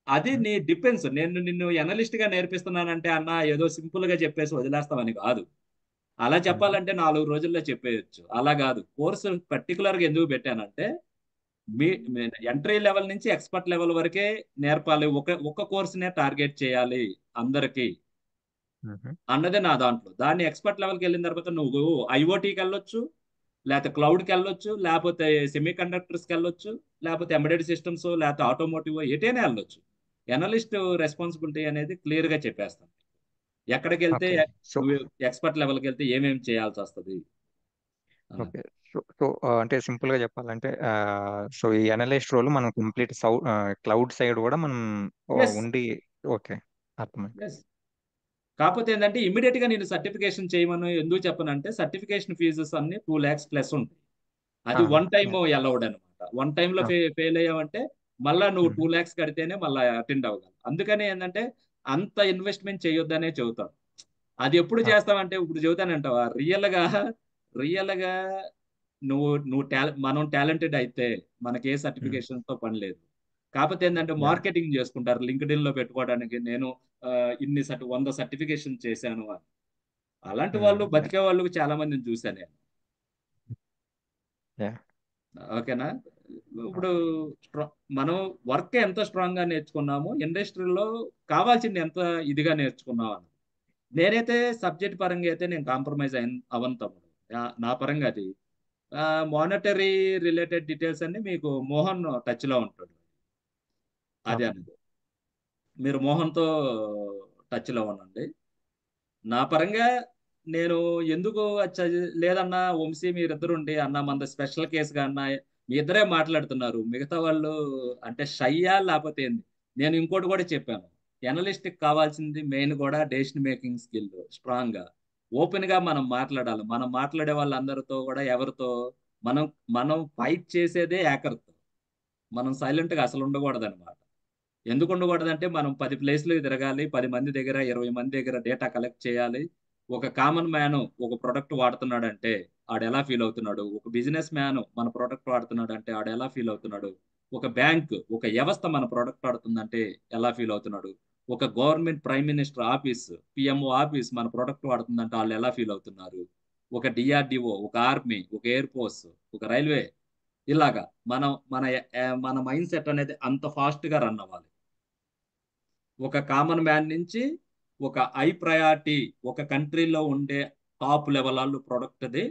అది నీ డిపెండ్స్. నేను నిన్ను ఎనలిస్ట్ గా నేర్పిస్తున్నానంటే అన్న ఏదో సింపుల్ గా చెప్పేసి వదిలేస్తామని కాదు. అలా చెప్పాలంటే 4 రోజుల్లో చెప్పేయచ్చు. అలా కాదు. కోర్సు పర్టికులర్ గా ఎందుకు పెట్టానంటే మీ ఎంట్రీ లెవెల్ నుంచి ఎక్స్పర్ట్ లెవెల్ వరకే నేర్పాలి. ఒక కోర్సునే టార్గెట్ చేయాలి అందరికి అన్నదే నా దాంట్లో. దాన్ని ఎక్స్పర్ట్ లెవెల్కి వెళ్ళిన తర్వాత నువ్వు ఐఓటీకి వెళ్ళొచ్చు, లేకపోతే క్లౌడ్కి వెళ్ళొచ్చు, లేకపోతే సెమీ కండక్టర్స్కి వెళ్ళొచ్చు, లేకపోతే ఎంబెడెడ్ సిస్టమ్స్, లేకపోతే ఆటోమోటివ్, ఎటైనా వెళ్ళొచ్చు. ఎనలిస్ట్ రెస్పాన్సిబిలిటీ అనేది క్లియర్గా చెప్పేస్తాం. ఎక్కడికి వెళ్తే ఓకే. సో నువ్వు ఎక్స్పర్ట్ లెవెల్కి వెళ్తే ఏమేమి చేయాల్సి వస్తుంది అన్నది. ఓకే. సో అంటే సింపుల్ గా చెప్పాలంటే సో ఈ అనలిస్ట్ రోల్ మనం కంప్లీట్ క్లౌడ్ సైడ్ కూడా మనం ఎస్, ఉండి. ఓకే, అర్థమైంది. ఎస్. కాకపోతే ఏంటంటే ఇమీడియట్ గా నేను సర్టిఫికేషన్ చేయమని ఎందుకు చెప్పనంటే సర్టిఫికేషన్ ఫీజెస్ అన్ని 2 lakhs ప్లస్ ఉంటాయి. అది వన్ టైమ్ అలౌడ్ అనమాట. వన్ టైమ్ లో ఫెయిల్ అయ్యావంటే మళ్ళా నువ్వు 2 lakhs కడితేనే మళ్ళీ అటెండ్ అవ్వగలవు. అందుకని ఏంటంటే అంత ఇన్వెస్ట్మెంట్ చేయొద్దనే చెబుతాను. అది ఎప్పుడు చేస్తావంటే ఇప్పుడు చెబుతానంటావా, రియల్ గా నువ్వు మనం టాలెంటెడ్ అయితే మనకి ఏ సర్టిఫికేషన్ తో పని లేదు. కాకపోతే ఏంటంటే మార్కెటింగ్ చేసుకుంటారు లింక్డ్ఇన్ లో పెట్టుకోవడానికి. నేను ఇన్ని 100 సర్టిఫికేషన్ చేశాను అని. అలాంటి వాళ్ళు బతికే వాళ్ళు చాలా మందిని చూశాను నేను. ఓకేనా? ఇప్పుడు మనం వర్క్ ఎంత స్ట్రాంగ్ గా నేర్చుకున్నామో ఇండస్ట్రీలో కావాల్సింది ఎంత ఇదిగా నేర్చుకున్నాం అని. నేనైతే సబ్జెక్ట్ పరంగా అయితే నేను కాంప్రమైజ్ అవ్వను తమ్ముడు. నా పరంగా అది మానిటరీ రిలేటెడ్ డీటెయిల్స్ అన్ని మీకు మోహన్ టచ్ లో ఉంటాడు. అది అనేది మీరు మోహన్తో టచ్ లో ఉండండి. నా పరంగా నేను ఎందుకు లేదన్నా వంశీ మీరిద్దరుండి అన్న మన స్పెషల్ కేసుగా అన్న మీ ఇద్దరే మాట్లాడుతున్నారు, మిగతా వాళ్ళు అంటే షయ్యా లేకపోతే ఏంది. నేను ఇంకోటి కూడా చెప్పాను, ఎనలిస్ట్ కావాల్సింది మెయిన్ కూడా డెసిషన్ మేకింగ్ స్కిల్ స్ట్రాంగ్ గా ఓపెన్ గా మనం మాట్లాడాలి. మనం మాట్లాడే వాళ్ళందరితో కూడా ఎవరితో మనం మనం ఫైట్ చేసేదే హ్యాకర్తో. మనం సైలెంట్ గా అసలు ఉండకూడదు అనమాట. ఎందుకు ఉండకూడదంటే మనం 10 ప్లేస్లు తిరగాలి, 10 మంది దగ్గర 20 మంది దగ్గర డేటా కలెక్ట్ చేయాలి. ఒక కామన్ మ్యాన్ ఒక ప్రొడక్ట్ వాడుతున్నాడంటే ఆడు ఎలా ఫీల్ అవుతున్నాడు, ఒక బిజినెస్ మ్యాన్ మన ప్రొడక్ట్ వాడుతున్నాడు అంటే ఆడు ఎలా ఫీల్ అవుతున్నాడు, ఒక బ్యాంక్ ఒక వ్యవస్థ మన ప్రొడక్ట్ వాడుతుందంటే ఎలా ఫీల్ అవుతున్నాడు, ఒక government prime minister office PMO office మన ప్రొడక్ట్ వాడుతుందంటే వాళ్ళు ఎలా ఫీల్ అవుతున్నారు, ఒక డిఆర్డిఓ, ఒక ఆర్మీ, ఒక ఎయిర్ ఫోర్స్, ఒక రైల్వే, ఇలాగా మనం మన మైండ్ సెట్ అనేది అంత ఫాస్ట్ గా రన్ అవ్వాలి. ఒక కామన్ మ్యాన్ నుంచి ఒక హై ప్రయారిటీ ఒక కంట్రీలో ఉండే టాప్ లెవెల్ వాళ్ళు ప్రొడక్ట్ది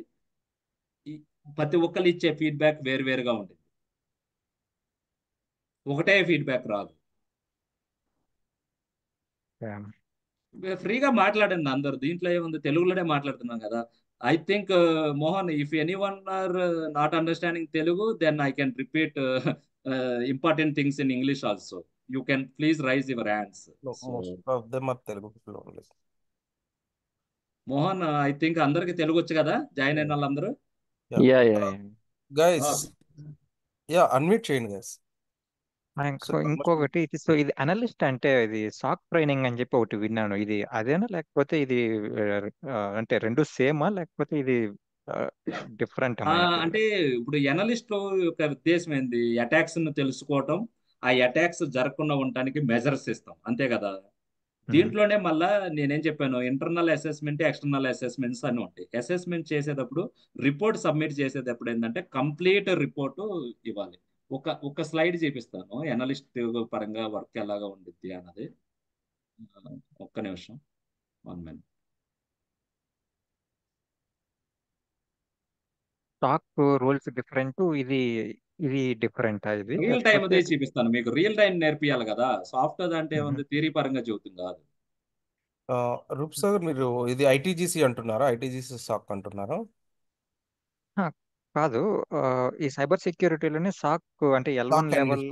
ప్రతి ఒక్కరు ఇచ్చే ఫీడ్బ్యాక్ వేరువేరుగా ఉంటుంది. ఒకటే ఫీడ్బ్యాక్ రాదు. ఫ్రీగా మాట్లాడండి అందరు, దీంట్లో ఏముంది, తెలుగులోనే మాట్లాడుతున్నాం కదా. I think Mohan, if any one are not understanding Telugu, then I can repeat important things in English also. You can please raise your hands. Most of them are Telugu people only. Mohan, I think అందరికి తెలుగు వచ్చు కదా join అయిన వాళ్ళందరూ. Yeah guys unmute చేయండి guys. So ఇంకొకటి so ఇది analyst అంటే ఇది సాక్ ట్రైనింగ్ అని చెప్పి ఒకటి విన్నాను. ఇది అదేనా లేకపోతే ఇది అంటే రెండు సేమా లేకపోతే ఇది డిఫరెంట్ అంటే ఇప్పుడు ఎనలిస్ట్ యొక్క ఉద్దేశం ఏంది, అటాక్స్ ను తెలుసుకోవటం, ఆ అటాక్స్ జరగకుండా ఉండటానికి మెజర్స్ ఇస్తాం, అంతే కదా. దీంట్లోనే మళ్ళా నేనేం చెప్పాను, ఇంటర్నల్ అసెస్మెంట్, ఎక్స్టర్నల్ అసెస్మెంట్స్ అని ఉంటాయి. అసెస్మెంట్ చేసేటప్పుడు రిపోర్ట్ సబ్మిట్ చేసేటప్పుడు ఏంటంటే కంప్లీట్ రిపోర్ట్ ఇవ్వాలి. ఒక స్లైడ్ చూపిస్తాను ఎనలిస్ట్ పరంగా వర్క్ ఎలాగా ఉండిద్ది అన్నది. ఒక్క నిమిషం, 1 minute. స్టాక్ రూల్స్ డిఫరెంట్, ఇది ఇది డిఫరెంట్ ఇది రియల్ టైం లేకపోతే అదే చూపిస్తాను మీకు. రియల్ టైం నేర్పియాలి కదా. సాఫ్ట్వేర్ అంటే ఏముంది, థియరీ పరంగా చెబుతుంది కాదు. రూప్ సార్, మీరు ఇది ఐటీజీసీ అంటున్నారా? ఐటీజీసీ సాక్ అంటున్నారా? కాదు, ఈ సైబర్ సెక్యూరిటీలోనే సాక్ అంటే L1 లెవెల్.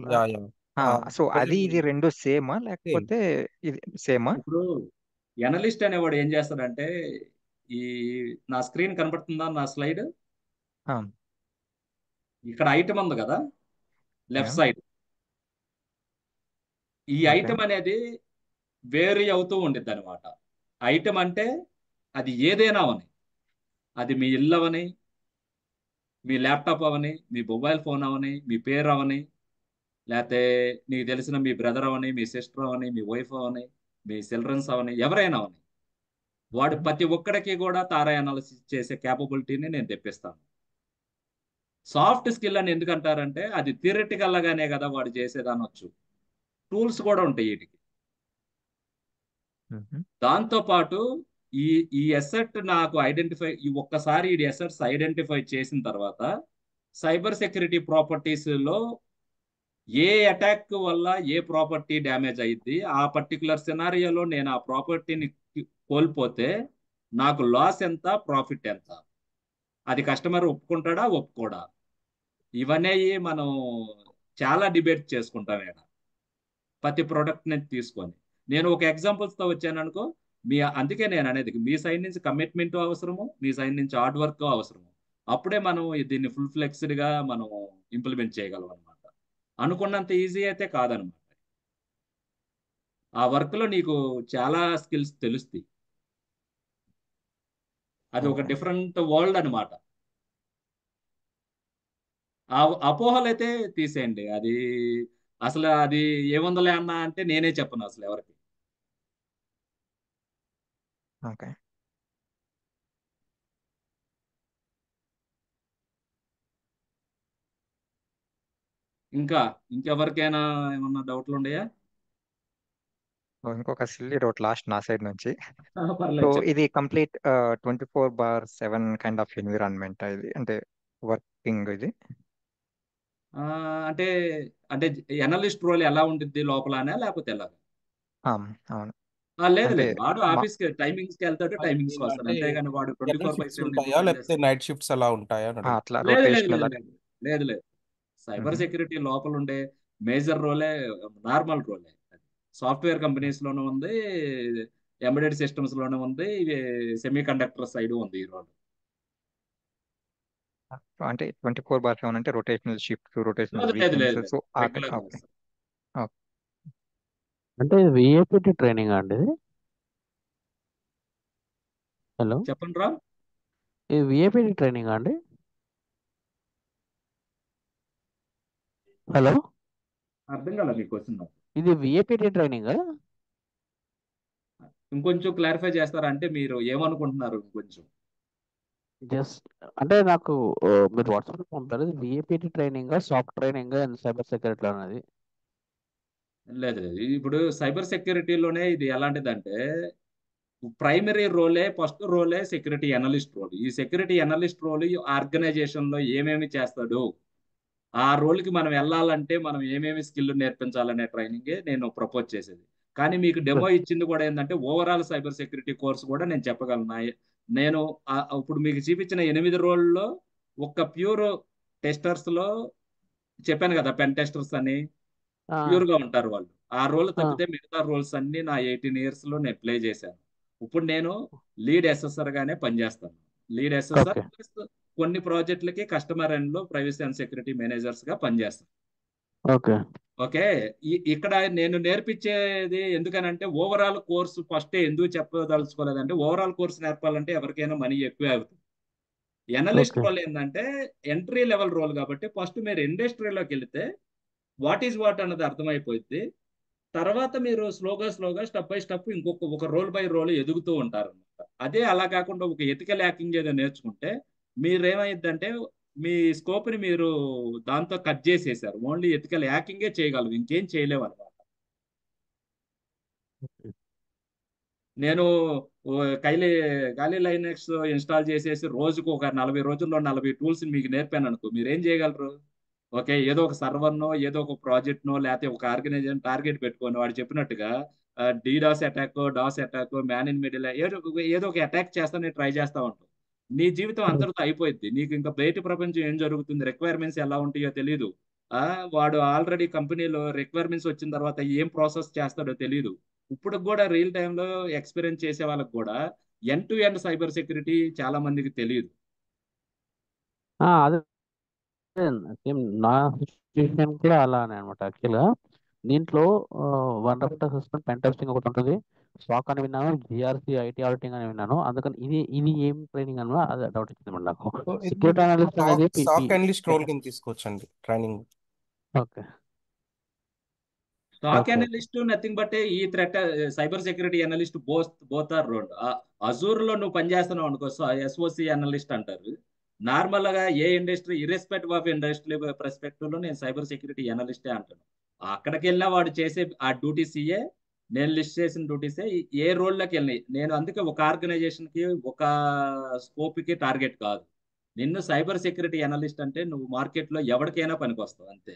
సో అది ఇది రెండు సేమా లేకపోతే ఇది సేమా? ఇప్పుడు ఎనలిస్ట్ అనేవాడు ఏం చేస్తాడంటే, ఈ నా స్క్రీన్ కనపడుతుందా, నా స్లైడ్ ఇక్కడ ఐటమ్ ఉంది కదా లెఫ్ట్ సైడ్, ఈ ఐటమ్ అనేది వేరీ అవుతూ ఉండిద్ది అనమాట. ఐటమ్ అంటే అది ఏదైనా అవని, అది మీ ఇల్లు అవని, మీ ల్యాప్టాప్ అవని, మీ మొబైల్ ఫోన్ అవని, మీ పేరు అవని, లేకపోతే నీకు తెలిసిన మీ బ్రదర్ అవని, మీ సిస్టర్ అవని, మీ వైఫ్ అవని, మీ చిల్డ్రన్స్ అవని, ఎవరైనా అవని, వాడు ప్రతి ఒక్కడికి కూడా తారా అనాలిసిస్ చేసే క్యాపబిలిటీని నేను తెప్పిస్తాను. సాఫ్ట్ స్కిల్ అని ఎందుకంటారంటే అది థియరిటికల్ గానే కదా వాడు చేసేది అనొచ్చు, టూల్స్ కూడా ఉంటాయి వీటికి. దాంతో పాటు ఈ ఈ ఎసెట్ నాకు ఐడెంటిఫై, ఈ ఒక్కసారి ఈ ఎసెట్స్ ఐడెంటిఫై చేసిన తర్వాత సైబర్ సెక్యూరిటీ ప్రాపర్టీస్ లో ఏ అటాక్ వల్ల ఏ ప్రాపర్టీ డ్యామేజ్ అయ్యింది, ఆ పర్టికులర్ సినారియోలో నేను ఆ ప్రాపర్టీని కోల్పోతే నాకు లాస్ ఎంత, ప్రాఫిట్ ఎంత, అది కస్టమర్ ఒప్పుకుంటాడా ఒప్పుకోడా, ఇవన్నీ మనం చాలా డిబేట్ చేసుకుంటాం ఇక్కడ ప్రతి ప్రోడక్ట్ ని తీసుకొని. నేను ఒక ఎగ్జాంపుల్స్ తో వచ్చాను అనుకో, అందుకే నేను అనేది మీ సైడ్ నుంచి కమిట్మెంట్ అవసరము, మీ సైడ్ నుంచి హార్డ్ వర్క్ అవసరము. అప్పుడే మనం దీన్ని ఫుల్ ఫ్లెక్స్డ్ గా మనం ఇంప్లిమెంట్ చేయగలం అనమాట. అనుకున్నంత ఈజీ అయితే కాదనమాట. ఆ వర్క్ లో నీకు చాలా స్కిల్స్ తెలుస్తాయి. అది ఒక ఓకే డిఫరెంట్ వరల్డ్ అనమాట. ఆ అపోహలు అయితే తీసేయండి. అది అసలు అది ఏముందలే అన్న అంటే నేనే చెప్పను అసలు ఎవరికి. ఓకే. ఇంకా ఇంకెవరికైనా ఏమన్నా డౌట్లు ఉన్నాయా? ఇంకొక సిల్లీ డౌట్ లాస్ట్ నా సైడ్ నుంచి. సో పర్లేదు చెప్పు. ఇది కంప్లీట్ 24/7 కైండ్ ఆఫ్ ఎన్విరాన్మెంట్ ఇది, అంటే వర్కింగ్ ఇది. ఆ, అంటే అంటే ఎనలిస్ట్ రోల్ ఎలా ఉంటుంది లోపలనే లేకపోతే ఎలా? అవును. లేదు అంటే లేదు, వాడు మా ఆఫీస్కి టైమింగ్స్ కి వెళ్తాడు, టైమింగ్స్ కి వస్తాడు, అంటే అంతేగాని వాడు జనరల్ 24/7 షిఫ్ట్స్ ఎందుకు ఉంటాయా పని లేకపోతే చేస్తాడు? నైట్ షిఫ్ట్స్ అలా ఉంటాయా అని అడుగు. అట్లా లేదు లేదు రొటేషనల్ లేదు లేదు లేదు లేదు. సైబర్ మ్మ్. సెక్యూరిటీ లోపల ఉండే మేజర్ రోలే నార్మల్ రోలే. సాఫ్ట్వేర్ కంపెనీస్ లోనే ఉంది, ఎంబెడెడ్ సిస్టమ్స్ లోనే ఉంది, సెమీ కండక్టర్ సైడ్ ఉంది ఈ రోల్. అంటే 24/7 అంటే రొటేషనల్ షిఫ్ట్స్, రొటేషనల్ లేదు లేదు లేదు వీకెండ్స్. లేదు, సో రెగ్యులర్ గా ఓకే. వస్తుంది. ఓకే. అంటే ఇది విఏపిటి ట్రైనింగ్ అండి ఇది? హలో, చెప్పండి రా. ఇది విఏపిటి ట్రైనింగ్ అండి? హలో, అర్థం కాలే మీ క్వశ్చన్. ఇది విఏపిటి ట్రైనింగ్? ఇంకొంచెం క్లారిఫై చేస్తారా? అంటే మీరు ఏమనుకుంటున్నారు ఇంకొంచెం? జస్ట్ అంటే నాకు మీరు వాట్సాప్ పంపారు, ఇది VAPT training, soft training and cyber security అనేది. లేదు లేదు, ఇప్పుడు సైబర్ సెక్యూరిటీలోనే ఇది ఎలాంటిదంటే ప్రైమరీ రోలే, ఫస్ట్ రోలే సెక్యూరిటీ అనలిస్ట్ రోల్. ఈ సెక్యూరిటీ అనలిస్ట్ రోల్ ఆర్గనైజేషన్ లో ఏమేమి చేస్తాడు, ఆ రోల్కి మనం వెళ్ళాలంటే మనం ఏమేమి స్కిల్ నేర్పించాలనే ట్రైనింగే నేను ప్రపోజ్ చేసేది. కానీ మీకు డెమో ఇచ్చింది కూడా ఏంటంటే ఓవరాల్ సైబర్ సెక్యూరిటీ కోర్స్ కూడా నేను చెప్పగలను. నేను ఇప్పుడు మీకు చూపించిన 8 రోల్లో ఒక్క ప్యూర్ టెస్టర్స్ లో చెప్పాను కదా, పెన్ టెస్టర్స్ అని ఆ, ప్యూర్ గా ఉంటారు వాళ్ళు. ఆ రోల్ ఆ, తప్పితే మిగతా రోల్స్ అన్ని నా 18 ఇయర్స్ లో నేను ప్లే చేశాను. ఇప్పుడు నేను లీడ్ ఎస్ఎస్ఆర్ గానే పనిచేస్తాను. లీడ్ ఎస్ఎస్ఆర్ ఓకే ప్లస్ కొన్ని ప్రాజెక్టులకి కస్టమర్ ఎండ్ లో ప్రైవసీ అండ్ సెక్యూరిటీ మేనేజర్స్ గా పనిచేస్తాను. Okay okay. ఇక్కడ నేను నేర్పించేది ఎందుకనంటే ఓవరాల్ కోర్సు ఫస్ట్ ఎందుకు చెప్పదలుచుకోలేదంటే, ఓవరాల్ కోర్సు నేర్పాలంటే ఎవరికైనా మనీ ఎక్కువే అవుతుంది. ఎనలిస్ట్ ఓకే రోల్ ఏంటంటే ఎంట్రీ లెవెల్ రోల్ కాబట్టి ఫస్ట్ మీరు ఇండస్ట్రీలోకి వెళితే వాట్ ఈజ్ వాట్ అన్నది అర్థమైపోయింది. తర్వాత మీరు స్లోగా స్టెప్ బై స్టెప్ ఒక రోల్ బై రోల్ ఎదుగుతూ ఉంటారు అనమాట. అదే అలా కాకుండా ఒక ఎథికల్ హ్యాకింగ్ ఏదో నేర్చుకుంటే మీరేమైందంటే మీ స్కోప్ ని మీరు దాంతో కట్ చేసేసారు. ఓన్లీ ఎథికల్ హ్యాకింగే చేయగలరు, ఇంకేం చేయలేవు అనమాట. నేను ఖాళీ లైనక్స్ ఇన్స్టాల్ చేసేసి రోజుకు ఒక 40 రోజుల్లో 40 టూల్స్ మీకు నేర్పాను అనుకో, మీరు ఏం చేయగలరు? ఓకే, ఏదో ఒక సర్వర్నో ఏదో ఒక ప్రాజెక్ట్నో లేకపోతే ఒక ఆర్గనైజేషన్ టార్గెట్ పెట్టుకొని వాడు చెప్పినట్టుగా DDoS attack, DoS attack, man in middle ఏదో ఒక అటాక్ చేస్తానే ట్రై చేస్తా ఉంటావు. నీ జీవితం అంతటితో అయిపోయింది. నీకు ఇంకా బయట ప్రపంచం ఏం జరుగుతుంది, రిక్వైర్మెంట్స్ ఎలా ఉంటాయో తెలియదు. వాడు ఆల్రెడీ కంపెనీలో రిక్వైర్మెంట్స్ వచ్చిన తర్వాత ఏం ప్రాసెస్ చేస్తాడో తెలియదు. ఇప్పుడు కూడా రియల్ టైంలో ఎక్స్పీరియన్స్ చేసే వాళ్ళకి కూడా end to end cyber security చాలా మందికి తెలియదు. అదే సేమ్ నా సిచ్యువేషన్ కూడా అలానే అనమాట. యాక్చువల్గా దీంట్లో వన్ రఫ్ట్ అసెస్మెంట్, పెన్ టెస్టింగ్ ఒకటి ఉంటుంది, స్టాక్ అని విన్నాను, జిఆర్సి ఐటీ ఆడిటింగ్ అని విన్నాను. అందుకని ఇది ఏం ట్రైనింగ్ అని అదే డౌట్ వచ్చింది నాకు. సో ఇది సెక్యూరిటీ మీకు అనలిస్ట్ అనేది సాక్ అనలిస్ట్ రోల్ కింద తీసుకోవచ్చండి training. Okay stack okay analyst nothing but ఈ threat cyber security analyst both are role. Azure లో నువ్వు పనిచేస్తున్నావు అనుకో, ఎస్ఓసి అనలిస్ట్ అంటారు. నార్మల్ గా ఏ industry irrespective of industry perspective లో నేను సైబర్ సెక్యూరిటీ అనలిస్టే అంటాను. అక్కడికి వెళ్ళినా వాడు చేసే ఆ డ్యూటీ సిఏ, నేను లిస్ట్ చేసిన డ్యూటీసే ఏ రోల్లోకి వెళ్ళినాయి. నేను అందుకే ఒక ఆర్గనైజేషన్కి ఒక స్కోప్కి టార్గెట్ కాదు. నిన్ను సైబర్ సెక్యూరిటీ అనలిస్ట్ అంటే నువ్వు మార్కెట్లో ఎవరికైనా పనికొస్తావు అంతే.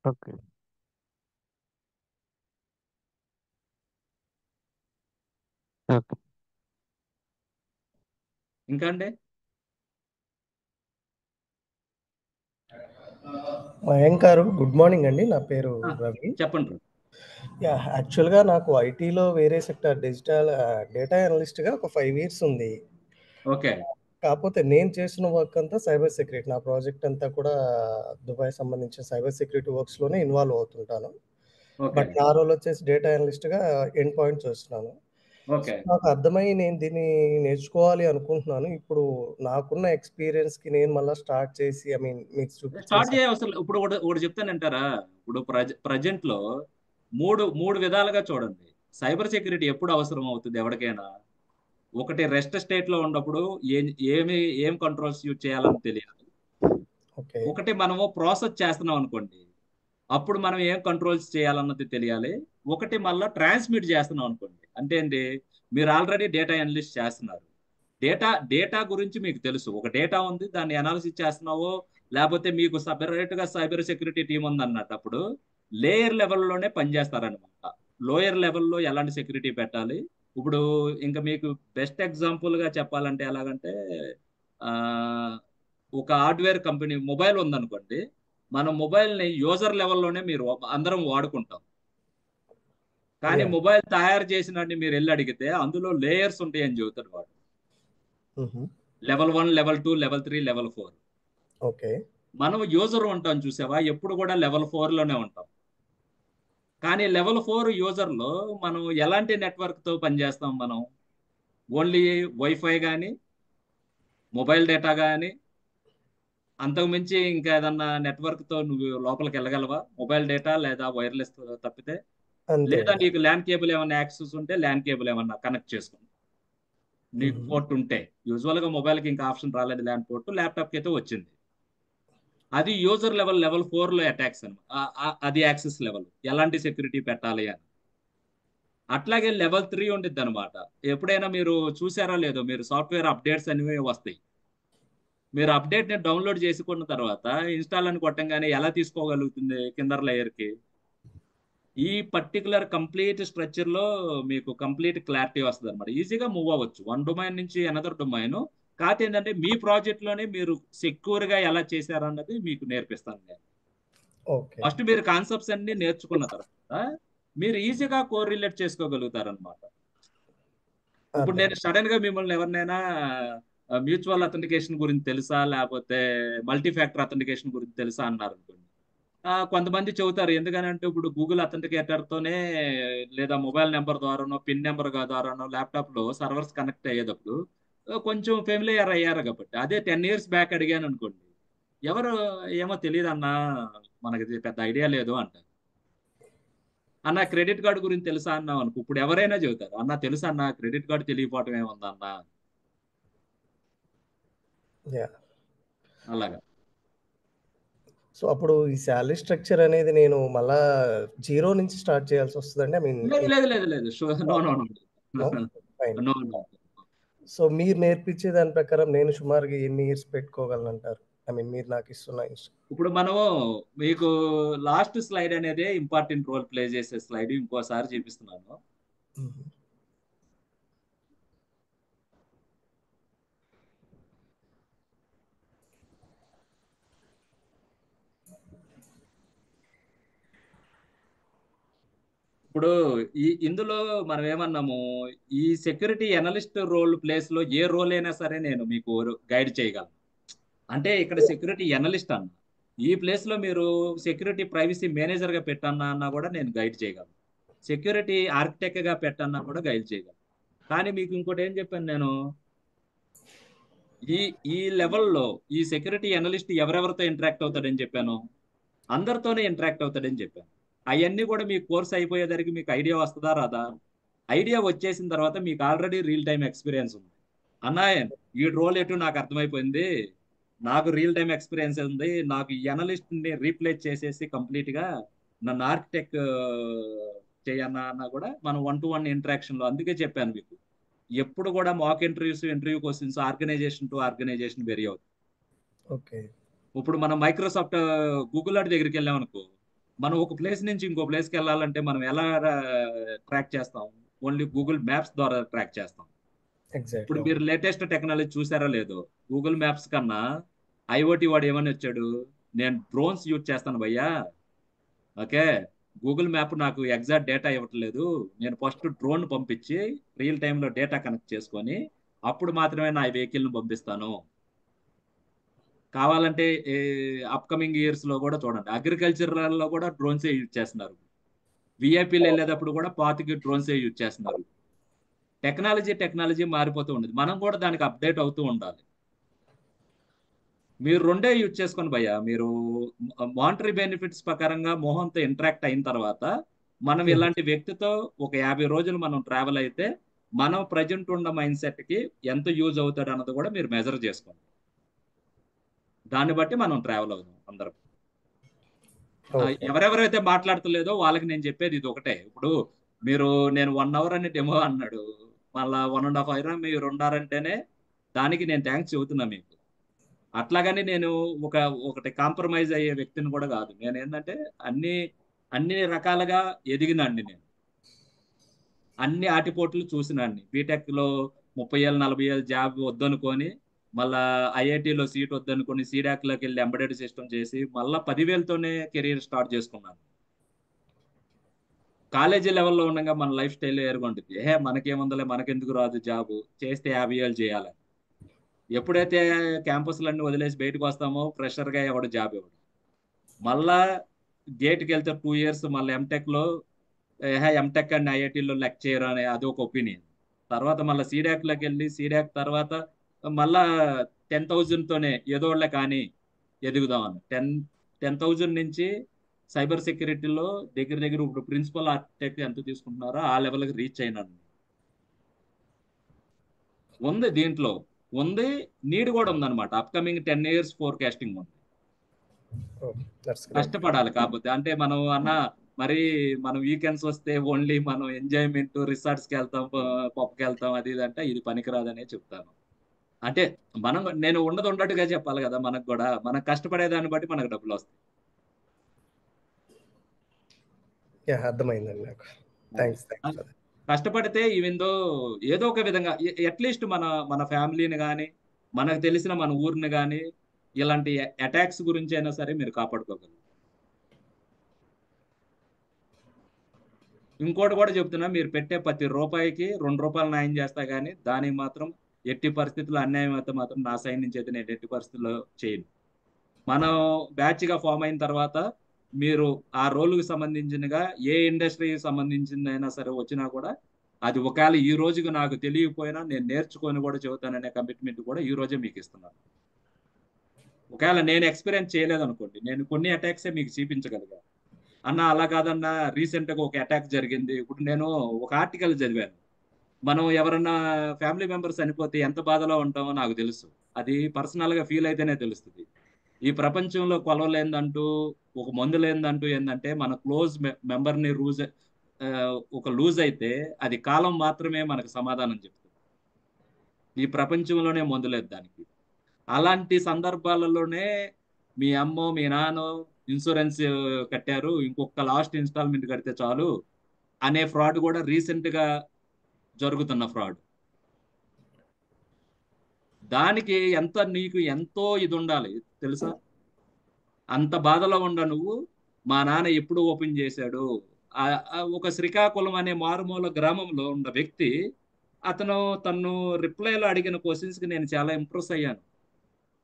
ఓకే. ఓకే. ఇంకా అండి మయాంక్ గారు, గుడ్ మార్నింగ్ అండి. నా పేరు ఆ, రవి. చెప్పండి బ్రో. యాక్చువల్గా నాకు ఐటీలో వేరే సెక్టర్ డిజిటల్ డేటా అనలిస్ట్గా ఒక 5 ఇయర్స్ ఉంది. ఓకే కాకపోతే నేను చేసిన వర్క్ అంతా సైబర్ సెక్యూరిటీ. నా ప్రాజెక్ట్ అంతా కూడా దుబాయ్ సంబంధించిన సైబర్ సెక్యూరిటీ వర్క్స్లోనే ఇన్వాల్వ్ అవుతుంటాను. ఓకే బట్ నా రోల్ వచ్చేసి డేటా అనలిస్ట్గా ఎండ్ పాయింట్ చూస్తున్నాను. ఓకే నాకు అర్థమై నేను దీన్ని నేర్చుకోవాలి అనుకుంటున్నాను. ఇప్పుడు నాకున్న ఎక్స్పీరియన్స్కి నేను మళ్ళీ స్టార్ట్ చేసి మీకు స్టార్ట్ చూపించేసి చేయ అవసరం. ఇప్పుడు ఒకటి చెప్తానంటారా? ఇప్పుడు ప్రజెంట్ లో మూడు విధాలుగా చూడండి. సైబర్ సెక్యూరిటీ ఎప్పుడు అవసరం అవుతుంది ఎవరికైనా? ఒకటి రెస్ట్ స్టేట్ లో ఉన్నప్పుడు ఏం కంట్రోల్స్ యూజ్ చేయాలని తెలియాలి. ఓకే. ఒకటి మనము ప్రాసెస్ చేస్తున్నాం అనుకోండి, అప్పుడు మనం ఏం కంట్రోల్స్ చేయాలన్నది తెలియాలి. ఒకటి మళ్ళీ ట్రాన్స్మిట్ చేస్తున్నాం అనుకోండి, అంటే ఏంటి, మీరు ఆల్రెడీ డేటా అనలిస్ట్ చేస్తున్నారు. డేటా గురించి మీకు తెలుసు. ఒక డేటా ఉంది, దాన్ని అనాలిసిస్ చేస్తున్నావో లేకపోతే మీకు సపరేట్ గా సైబర్ సెక్యూరిటీ టీం ఉంది అన్నప్పుడు లేయర్ లెవెల్లోనే పనిచేస్తారనమాట. లోయర్ లెవెల్లో ఎలాంటి సెక్యూరిటీ పెట్టాలి. ఇప్పుడు ఇంకా మీకు బెస్ట్ ఎగ్జాంపుల్ గా చెప్పాలంటే ఎలాగంటే, ఆ, ఒక హార్డ్వేర్ కంపెనీ మొబైల్ ఉందనుకోండి, మన మొబైల్ని యూజర్ లెవెల్లోనే మీరు అందరం వాడుకుంటాం. కానీ యా. మొబైల్ తయారు చేసినట్టు మీరు వెళ్ళి అడిగితే అందులో లేయర్స్ ఉంటాయని చెబుతాడు వాడు. Level 1, level 2, level 3, level 4. Okay. మనం యూజర్ ఉంటాం చూసావా, ఎప్పుడు కూడా లెవెల్ 4లోనే ఉంటాం. కానీ లెవెల్ 4 యూజర్లో మనం ఎలాంటి నెట్వర్క్తో పనిచేస్తాం? మనం ఓన్లీ వైఫై కానీ మొబైల్ డేటా కానీ, అంతకుమించి ఇంకా ఏదన్నా నెట్వర్క్తో నువ్వు లోపలికి వెళ్ళగలవా? మొబైల్ డేటా లేదా వైర్లెస్ తప్పితే. అంతే లేదా అండి. నీకు ల్యాన్ కేబుల్ ఏమన్నా యాక్సెస్ ఉంటే ల్యాన్ కేబుల్ ఏమన్నా కనెక్ట్ చేసుకోండి, నీకు పోర్ట్ ఉంటే. యూజువల్గా మొబైల్కి ఇంకా ఆప్షన్ రాలేదు ల్యాన్ పోర్ట్, ల్యాప్టాప్కి అయితే వచ్చింది. అది యూజర్ లెవెల్ 4లో అటాక్స్ అనమాట. అది యాక్సెస్ లెవెల్, ఎలాంటి సెక్యూరిటీ పెట్టాలి అని. అట్లాగే లెవెల్ 3 ఉండిద్ది అనమాట. ఎప్పుడైనా మీరు చూసారా లేదో, మీరు సాఫ్ట్వేర్ అప్డేట్స్ అనేవి వస్తాయి. మీరు అప్డేట్ని డౌన్లోడ్ చేసుకున్న తర్వాత ఇన్స్టాల్ అని కొట్టంగానే ఎలా తీసుకోగలుగుతుంది కింద లేయర్కి? ఈ పర్టికులర్ కంప్లీట్ స్ట్రక్చర్లో మీకు కంప్లీట్ క్లారిటీ వస్తుంది అనమాట. ఈజీగా మూవ్ అవ్వచ్చు వన్ డొమైన్ నుంచి అనదర్ డొమైన్. కాకపోతే ఏంటంటే మీ ప్రాజెక్ట్లోనే మీరు సెక్యూర్గా ఎలా చేశారన్నది మీకు నేర్పిస్తాను నేను. ఓకే. ఫస్ట్ మీరు కాన్సెప్ట్స్ అన్ని నేర్చుకున్న తర్వాత మీరు ఈజీగా కోరిలేట్ చేసుకోగలుగుతారనమాట. ఇప్పుడు నేను సడన్ గా మిమ్మల్ని ఎవరినైనా మ్యూచువల్ అథెంటికేషన్ గురించి తెలుసా లేకపోతే మల్టీ ఫ్యాక్టర్ అథెంటికేషన్ గురించి తెలుసా అన్నారు అనుకోండి, కొంతమంది చెబుతారు. ఎందుకనంటే ఇప్పుడు గూగుల్ అథెంటికేటర్తోనే లేదా మొబైల్ నెంబర్ ద్వారానో పిన్ నెంబర్ ద్వారానో ల్యాప్టాప్లో సర్వర్స్ కనెక్ట్ అయ్యేటప్పుడు కొంచెం ఫెమిలియర్ అయ్యారు కాబట్టి. అదే 10 years బ్యాక్ అడిగాను అనుకోండి, ఎవరు ఏమో తెలియదు అన్నా, మనకి పెద్ద ఐడియా లేదు అంటారు. అన్న క్రెడిట్ కార్డు గురించి తెలుసా అన్నాం అనుకో, ఇప్పుడు ఎవరైనా చెబుతారు, అన్న తెలుసా అన్న, క్రెడిట్ కార్డు తెలియకపోవటం ఏముంది అన్న. యా. అలాగా. సో అప్పుడు ఈ శాలరీ స్ట్రక్చర్ అనేది నేను మళ్ళా జీరో నుంచి స్టార్ట్ చేయాల్సి వస్తుందండి. లేదు no no no fine. No no. So మీరు నేర్పించే దాని ప్రకారం నేను సుమారుగా ఎన్ని ఇయర్స్ పెట్టుకోగలను అంటారు? మీరు నాకు ఇస్తున్న ఇప్పుడు మనము మీకు లాస్ట్ స్లైడ్ అనేది ఇంపార్టెంట్ రోల్ ప్లే చేసే స్లైడ్ ఇంకోసారి చూపిస్తున్నాను. ఇప్పుడు ఇందులో మనం ఏమన్నాము, ఈ సెక్యూరిటీ అనలిస్ట్ రోల్ ప్లేస్ లో ఏ రోల్ అయినా సరే నేను మీకు గైడ్ చేయగలను. అంటే ఇక్కడ సెక్యూరిటీ అనలిస్ట్ అన్న, ఈ ప్లేస్ లో మీరు సెక్యూరిటీ ప్రైవసీ మేనేజర్ గా పెట్టన్నా అన్నా కూడా నేను గైడ్ చేయగలను. సెక్యూరిటీ ఆర్కిటెక్ట్ గా పెట్టన్నా కూడా గైడ్ చేయగలను. కానీ మీకు ఇంకోటి ఏం చెప్పాను నేను, ఈ ఈ లెవెల్లో ఈ సెక్యూరిటీ అనలిస్ట్ ఎవరెవరితో ఇంటరాక్ట్ అవుతాడని చెప్పాను? అందరితోనే ఇంటరాక్ట్ అవుతాడని చెప్పాను. అవన్నీ కూడా మీ కోర్స్ అయిపోయేసరికి మీకు ఐడియా వస్తుందా రాదా? ఐడియా వచ్చేసిన తర్వాత మీకు ఆల్రెడీ రియల్ టైం ఎక్స్పీరియన్స్ ఉంది. అన్నాయ్ ఈ రోల్ ఎటు నాకు అర్థమైపోయింది, నాకు రియల్ టైం ఎక్స్పీరియన్స్ ఉంది, నాకు ఈ అనలిస్ట్ ని రీప్లేస్ చేసేసి కంప్లీట్ గా నన్ను ఆర్కిటెక్ట్ చేయన్నా అన్నా కూడా మనం 1-to-1 ఇంటరాక్షన్ లో, అందుకే చెప్పాను మీకు ఎప్పుడు కూడా mock interview questions organisation to organisation very అవుతుంది. ఓకే. ఇప్పుడు మనం మైక్రోసాఫ్ట్ గూగుల్ వాటి దగ్గరికి వెళ్ళాం అనుకో, మనం ఒక ప్లేస్ నుంచి ఇంకో ప్లేస్కి వెళ్ళాలంటే మనం ఎలా ట్రాక్ చేస్తాం? ఓన్లీ గూగుల్ మ్యాప్స్ ద్వారా ట్రాక్ చేస్తాం. ఇప్పుడు ఎగ్జాక్ట్లీ. మీరు లేటెస్ట్ టెక్నాలజీ చూసారో లేదో, గూగుల్ మ్యాప్స్ కన్నా ఐఓటీ వాడు ఏమని వచ్చాడు, నేను డ్రోన్స్ యూజ్ చేస్తాను భయ్యా, ఓకే, గూగుల్ మ్యాప్ నాకు ఎగ్జాక్ట్ డేటా ఇవ్వట్లేదు, నేను ఫస్ట్ డ్రోన్ పంపించి రియల్ టైంలో డేటా కనెక్ట్ చేసుకొని అప్పుడు మాత్రమే నా వెహికల్ని పంపిస్తాను. కావాలంటే అప్కమింగ్ ఇయర్స్ లో కూడా చూడండి, అగ్రికల్చర్ లో కూడా డ్రోన్సే యూజ్ చేస్తున్నారు. విఐపీలు వెళ్ళేటప్పుడు కూడా పాతికి డ్రోన్సే యూజ్ చేస్తున్నారు. టెక్నాలజీ మారిపోతూ ఉండదు, మనం కూడా దానికి అప్డేట్ అవుతూ ఉండాలి. మీరు రెండే యూజ్ చేసుకొని భయ్యా, మీరు మానిటరీ బెనిఫిట్స్ ప్రకారంగా మోహన్తో ఇంటరాక్ట్ అయిన తర్వాత మనం ఇలాంటి వ్యక్తితో ఒక 50 రోజులు మనం ట్రావెల్ అయితే మనం ప్రజెంట్ ఉన్న మైండ్ సెట్ కి ఎంత యూజ్ అవుతాడు అన్నది కూడా మీరు మెజర్ చేసుకోండి. దాన్ని బట్టి మనం ట్రావెల్ అవుదాం అందరం. ఓకే. ఎవరెవరైతే మాట్లాడతలేదో వాళ్ళకి నేను చెప్పేది ఇది ఒకటే. ఇప్పుడు మీరు నేను 1 అవర్ అని డెమో అన్నాడు, మళ్ళా 1.5 అవర్ మీరు ఉన్నారంటేనే దానికి నేను థ్యాంక్స్ చెబుతున్నా మీకు. అట్లాగని నేను ఒకటి కాంప్రమైజ్ అయ్యే వ్యక్తిని కూడా కాదు. నేను ఏంటంటే అన్ని రకాలుగా ఎదిగినండి నేను, అన్ని ఆటిపోట్లు చూసినాన్ని. బీటెక్ లో 30 ఏళ్ళు 40 ఏళ్ళు జాబ్ వద్దనుకొని మళ్ళా ఐఐటీలో సీట్ వద్దనుకొని సీడాక్ లోకి వెళ్ళి ఎంబెడెడ్ సిస్టమ్ చేసి మళ్ళా 10,000తోనే కెరీర్ స్టార్ట్ చేసుకున్నాను. కాలేజీ లెవెల్లో ఉండగా మన లైఫ్ స్టైల్ ఎరుగుంటుంది. మనకేముందలే, మనకెందుకు రాదు జాబ్, చేస్తే 50 ఏళ్ళు చేయాలి. ఎప్పుడైతే క్యాంపస్లన్నీ వదిలేసి బయటకు వస్తామో ఫ్రెషర్గా ఎవడు జాబ్ ఇవ్వడు. మళ్ళా గేట్కి వెళ్తే 2 ఇయర్స్ మళ్ళీ ఎంటెక్లో ఎంటెక్ అండ్ ఐఐటీలో లెక్ చేయరు అనే అది ఒక ఒపీనియన్. తర్వాత మళ్ళీ సీడాక్లోకి వెళ్ళి సీడాక్ తర్వాత మళ్ళా 10,000తోనే ఏదోళ్ళే కానీ ఎదుగుదామని 10,000 నుంచి సైబర్ సెక్యూరిటీలో దగ్గర ఇప్పుడు ప్రిన్సిపల్ ఆర్కిటెక్ట్ ఎంత తీసుకుంటున్నారో ఆ లెవెల్కి రీచ్ అయినాను. ఉంది దీంట్లో, ఉంది నీడ్ కూడా ఉందన్నమాట. అప్కమింగ్ 10 ఇయర్స్ ఫోర్కాస్టింగ్ ఉంది. That's great. కష్టపడాలి. కాకపోతే అంటే మనం మరి మనం వీకెండ్స్ వస్తే ఓన్లీ మనం ఎంజాయ్మెంట్ రిసార్ట్స్కి వెళ్తాం, పబ్కి వెళ్తాం, అది ఇది అంటే ఇది పనికిరాదనే చెప్తాను. అంటే నేను ఉండదున్నట్టుగా చెప్పాలి కదా, మనకు కూడా మనం కష్టపడేదాన్ని బట్టి మనకు డబ్బులు వస్తాయి. యా, అర్థమైందండి నాకు. Thanks for that. కష్టపడితే ఈవెందో ఏదో ఒక విధంగా అట్లీస్ట్ మన ఫ్యామిలీని కానీ మనకు తెలిసిన మన ఊరిని కానీ ఇలాంటి అటాక్స్ గురించి అయినా సరే మీరు కాపాడుకోగలరు. ఇంకోటి కూడా చెప్తున్నా, మీరు పెట్టే ప్రతి రూపాయికి 2 రూపాయలు న్యాయం చేస్తా కానీ దానికి మాత్రం ఎట్టి పరిస్థితుల్లో అన్యాయం అయితే మాత్రం నా సైడ్ నుంచి అయితే నేను ఎట్టి పరిస్థితుల్లో చేయను. మనం బ్యాచ్గా ఫామ్ అయిన తర్వాత మీరు ఆ రోలుకి సంబంధించినగా ఏ ఇండస్ట్రీకి సంబంధించిందైనా సరే వచ్చినా కూడా అది ఒకవేళ ఈ రోజుకి నాకు తెలియకపోయినా నేను నేర్చుకొని కూడా చెబుతాననే కమిట్మెంట్ కూడా ఈ రోజే మీకు ఇస్తున్నాను. ఒకవేళ నేను ఎక్స్పీరియన్స్ చేయలేదు అనుకోండి, నేను కొన్ని అటాక్సే మీకు చూపించగలిగా. అన్న అలా కాదన్నా, రీసెంట్గా ఒక అటాక్ జరిగింది. ఇప్పుడు నేను ఒక ఆర్టికల్ చదివాను, మనం ఎవరన్నా ఫ్యామిలీ మెంబర్స్ చనిపోతే ఎంత బాధలో ఉంటామో నాకు తెలుసు. అది పర్సనల్గా ఫీల్ అయితేనే తెలుస్తుంది. ఈ ప్రపంచంలో కొలవలేందంటూ ఒక మందు లేదంటూ ఏంటంటే మన క్లోజ్ మెంబర్ని ఒక లూజ్ అయితే అది కాలం మాత్రమే మనకు సమాధానం చెప్తుంది. ఈ ప్రపంచంలోనే మందు లేదు దానికి. అలాంటి సందర్భాలలోనే మీ అమ్మో మీ నాన్నో ఇన్సూరెన్స్ కట్టారు, ఇంకొక లాస్ట్ ఇన్స్టాల్మెంట్ కడితే చాలు అనే ఫ్రాడ్ కూడా రీసెంట్ గా జరుగుతున్న ఫ్రాడ్. దానికి నీకు ఎంతో ఇది ఉండాలి తెలుసా. అంత బాధలో ఉండ నువ్వు మా నాన్న ఎప్పుడు ఓపెన్ చేశాడు. ఒక శ్రీకాకుళం అనే మారుమూల గ్రామంలో ఉన్న వ్యక్తి, తను రిప్లైలో అడిగిన క్వశ్చన్స్ కి నేను చాలా ఇంప్రెస్ అయ్యాను.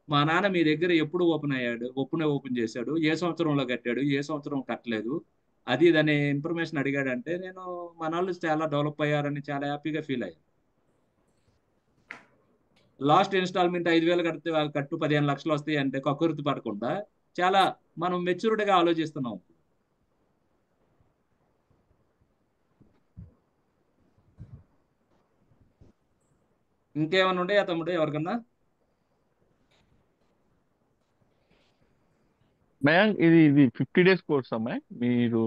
మా నాన్న మీ దగ్గర ఎప్పుడు ఓపెన్ చేశాడు, ఏ సంవత్సరంలో కట్టాడు, ఏ సంవత్సరం కట్టలేదు, అది ఇదనే ఇన్ఫర్మేషన్ అడిగాడంటే నేను మన వాళ్ళు చాలా డెవలప్ అయ్యారని చాలా హ్యాపీగా ఫీల్ అయ్యాను. లాస్ట్ ఇన్స్టాల్మెంట్ 5,000 కడితే వాళ్ళు కట్టు 15 లక్షలు వస్తాయి అంటే కక్కుర్తి పడకుండా చాలా మనం మెచ్యూర్డ్గా ఆలోచిస్తున్నాం. ఇంకేమైనా ఉంటాయా తమ్ముడు ఎవరికన్నా? మయాంక్, ఇది 50 days కోర్స్ అమ్మాయి మీరు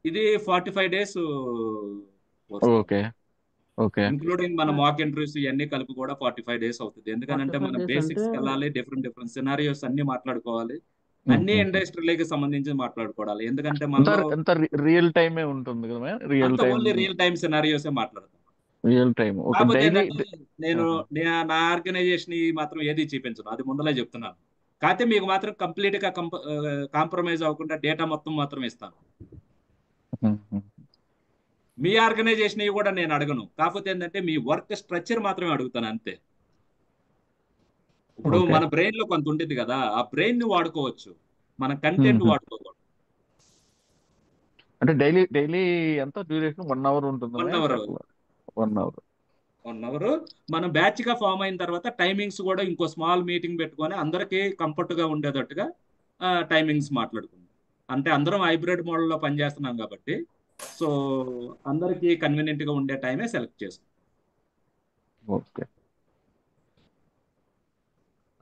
ఇది 45 days course okay okay including మన మాక్ ఇంటర్వ్యూస్ ఇవన్నీ కలిపి కూడా 45 డేస్ అవుతుంది. ఎందుకనంటే 45 మనం డేస్ అంటే బేసిక్స్ వెళ్ళాలి, డిఫరెంట్ సినారియోస్ అన్ని మాట్లాడుకోవాలి, అన్ని ఇండస్ట్రీలకి సంబంధించి మాట్లాడుకోవాలి. ఎందుకంటే అంత మనలో అంత రియల్ టైమే ఉంటుంది కదా రియల్ అంత టైం ఓన్లీ రియల్ టైమ్ సినారియోసే మాట్లాడతాం. రియల్ టైం ఒక కాకపోతే డైలీ ఏంటంటే నేను నా ఆర్గనైజేషన్ మాత్రం ఏది చూపించను, అది ముందలే చెప్తున్నాను. కాకపోతే మీకు మాత్రం కంప్లీట్ గా కాంప్రమైజ్ అవ్వకుండా డేటా మొత్తం మాత్రం ఇస్తాను. మీ ఆర్గనైజేషన్ కూడా నేను అడగను, కాకపోతే ఏంటంటే మీ వర్క్ స్ట్రక్చర్ మాత్రమే అడుగుతాను అంతే. ఇప్పుడు ఓకే మన బ్రెయిన్ లో కొంత ఉంటుంది కదా, ఆ బ్రెయిన్ ని వాడుకోవచ్చు, మన కంటెంట్ వాడుకోకూడదు. అంటే డైలీ డైలీ ఎంత డ్యూరేషన్ 1 అవర్ 1 ఉంటుందా అవర్ ఎట్లా 1 అవర్ 1 అవర్ మనం బ్యాచ్ గా ఫామ్ అయిన తర్వాత టైమింగ్స్ కూడా ఇంకో స్మాల్ మీటింగ్ పెట్టుకొని అందరికీ కంఫర్ట్ గా ఉండేటట్టుగా టైమింగ్స్ మాట్లాడుకుందాం. అంటే అందరం హైబ్రిడ్ మోడల్లో పనిచేస్తున్నాం కాబట్టి సో అందరికీ కన్వీనియంట్ గా ఉండే టైమే సెలెక్ట్ చేసుకో. ఓకే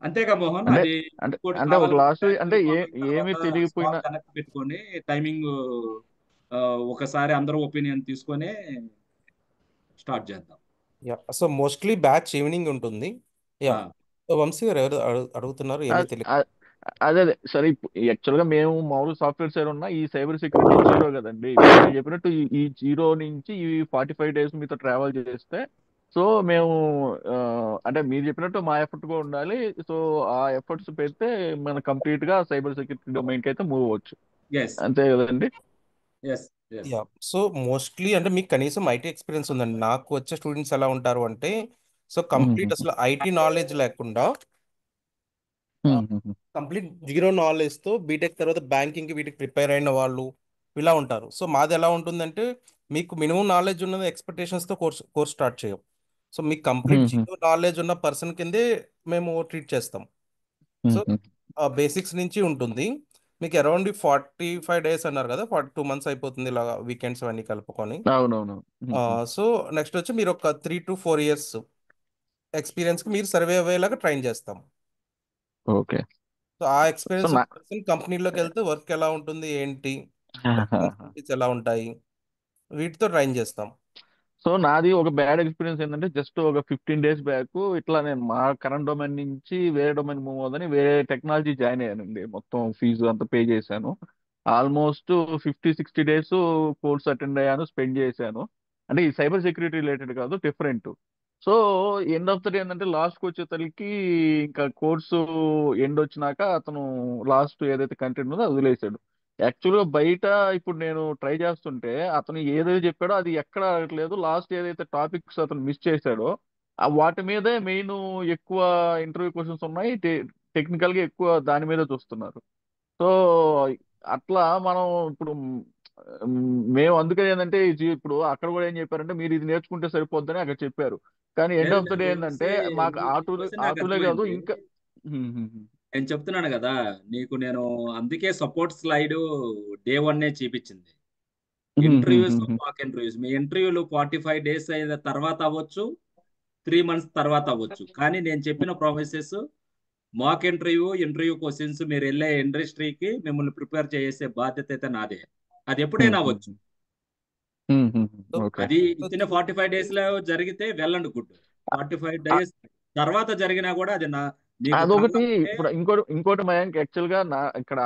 అంతేగా మోహన్, అంటే అది అంటే ఇంకోటి అంటే ఒక లాస్ట్ కావాలనుకుంటే అంటే ఈ 1 వీక్ ఏమి తర్వాత తెలియకపోయినా స్లాట్ కనెక్ట్ పెట్టుకొని టైమింగ్ ఒకసారి అందరూ ఒపీనియన్ తీసుకొని స్టార్ట్ చేద్దాం. Yeah so mostly batch evening ఉంటుంది. యా ఆ, వంశీ గారు ఎవరు అడుగుతున్నారు ఏమీ అ- తెలియదు. అ- అదే అదే సరే యాక్చువల్ గా మేము మామూలు సాఫ్ట్వేర్ సైడ్ ఉన్న ఈ సైబర్ సెక్యూరిటీ జీరో కదండి. ఇప్పుడు మీరు చెప్పినట్టు ఈ జీరో నుంచి ఈ 45 డేస్ మీతో ట్రావెల్ చేస్తే సో మేము ఆ, అంటే మీరు చెప్పినట్టు మా ఎఫర్ట్ కూడా ఉండాలి. సో ఆ ఎఫర్ట్స్ పెడితే మనం కంప్లీట్ గా సైబర్ సెక్యూరిటీ డొమైన్ కి అయితే మూవ్ అవ్వచ్చు. ఎస్ అంతే కదండి. Yes yes yeah so mostly అంటే మీకు కనీసం ఐటీ ఎక్స్పీరియన్స్ ఉందండి. నాకు వచ్చే స్టూడెంట్స్ ఎలా ఉంటారు అంటే సో కంప్లీట్ అసలు ఐటీ నాలెడ్జ్ లేకుండా కంప్లీట్ జీరో నాలెడ్జ్తో బీటెక్ తర్వాత బ్యాంకింగ్ వీటికి ప్రిపేర్ అయిన వాళ్ళు ఇలా ఉంటారు. సో మాది ఎలా ఉంటుందంటే మీకు మినిమం నాలెడ్జ్ ఉన్నది ఎక్స్పెక్టేషన్స్తో కోర్స్ స్టార్ట్ చేయం. సో మీకు కంప్లీట్ జీరో నాలెడ్జ్ ఉన్న పర్సన్ కిందే మేము ట్రీట్ చేస్తాం. సో బేసిక్స్ నుంచి ఉంటుంది. మీకు అరౌండ్ 45 డేస్ అన్నారు కదా, 42 మంత్స్ అయిపోతుంది ఇలా వీకెండ్స్ అవన్నీ కలుపుకొని. అవునవును. సో నెక్స్ట్ వచ్చి మీరు ఒక 3 to 4 years ఎక్స్పీరియన్స్కి మీరు సర్వే అయ్యేలాగా ట్రైన్ చేస్తాం. ఓకే సో ఆ సో ఎక్స్పీరియన్స్ నా పర్సన్ కంపెనీలోకి వెళ్తే వర్క్ ఎలా ఉంటుంది ఏంటి, రెస్పాన్సిబిలిటీస్ ఎలా ఉంటాయి, వీటితో ట్రైన్ చేస్తాం. సో నాది ఒక బ్యాడ్ ఎక్స్పీరియన్స్ ఏంటంటే జస్ట్ ఒక 15 డేస్ బ్యాక్ ఇట్లా నేను మా కరెంట్ డొమైన్ నుంచి వేరే డొమైన్ మూవ్ అవుదని వేరే టెక్నాలజీ జాయిన్ అయ్యానండి. మొత్తం ఫీజు అంతా పే చేశాను. ఆల్మోస్ట్ 50-60 డేస్ కోర్స్ అటెండ్ అయ్యాను, స్పెండ్ చేశాను. అంటే ఈ సైబర్ సెక్యూరిటీ రిలేటెడ్ కాదు, different. So end of the day ఏంటంటే లాస్ట్కి వచ్చేసరికి ఇంకా కోర్సు ఎండ్ వచ్చినాక అతను లాస్ట్ ఏదైతే కంటెంట్ ఉందో అది వదిలేశాడు. యాక్చువల్గా బయట ఇప్పుడు నేను ట్రై చేస్తుంటే అతను ఏదైతే చెప్పాడో అది ఎక్కడ అడగట్లేదు. లాస్ట్ ఏదైతే టాపిక్స్ అతను మిస్ చేశాడో వాటి మీదే మెయిన్ ఎక్కువ ఇంటర్వ్యూ క్వశ్చన్స్ ఉన్నాయి. టెక్నికల్ గా ఎక్కువ దాని మీద చూస్తున్నారు. సో అట్లా మనం ఇప్పుడు మేము అందుకని ఏంటంటే ఇప్పుడు అక్కడ కూడా ఏం చెప్పారంటే మీరు ఇది నేర్చుకుంటే సరిపోద్దని అక్కడ చెప్పారు. కానీ ఎండ్ లేదు ఆఫ్ ద డే లేదు ఏంటంటే వంశీ, మాకు నీ క్వశ్చన్ నాకు ఆటూలే కాదు అర్థమైంది. ఇంకా నేను చెప్తున్నాను కదా నీకు, నేను అందుకే సపోర్ట్ స్లైడ్ డే 1 చూపించింది. ఇంటర్వ్యూస్, మాక్ ఇంటర్వ్యూస్, మీ ఇంటర్వ్యూలు 45 డేస్ అయిన తర్వాత అవ్వచ్చు, 3 months తర్వాత అవ్వచ్చు, కానీ నేను చెప్పిన ప్రామిసెస్ మాక్ ఇంటర్వ్యూ క్వశ్చన్స్ మీరు వెళ్ళే ఇండస్ట్రీకి మిమ్మల్ని ప్రిపేర్ చేసే బాధ్యత అయితే నాదే. అది ఎప్పుడైనా అవ్వచ్చు. సో ఓకే అది ఇచ్చిన 45 days లో జరిగితే వెళ్ళండి గుడ్. 45 days తర్వాత జరిగినా కూడా అది నీకు అదొకటి. కావాలంటే ఇప్పుడు ఇంకోటి మయాంక్ యాక్చువల్ గా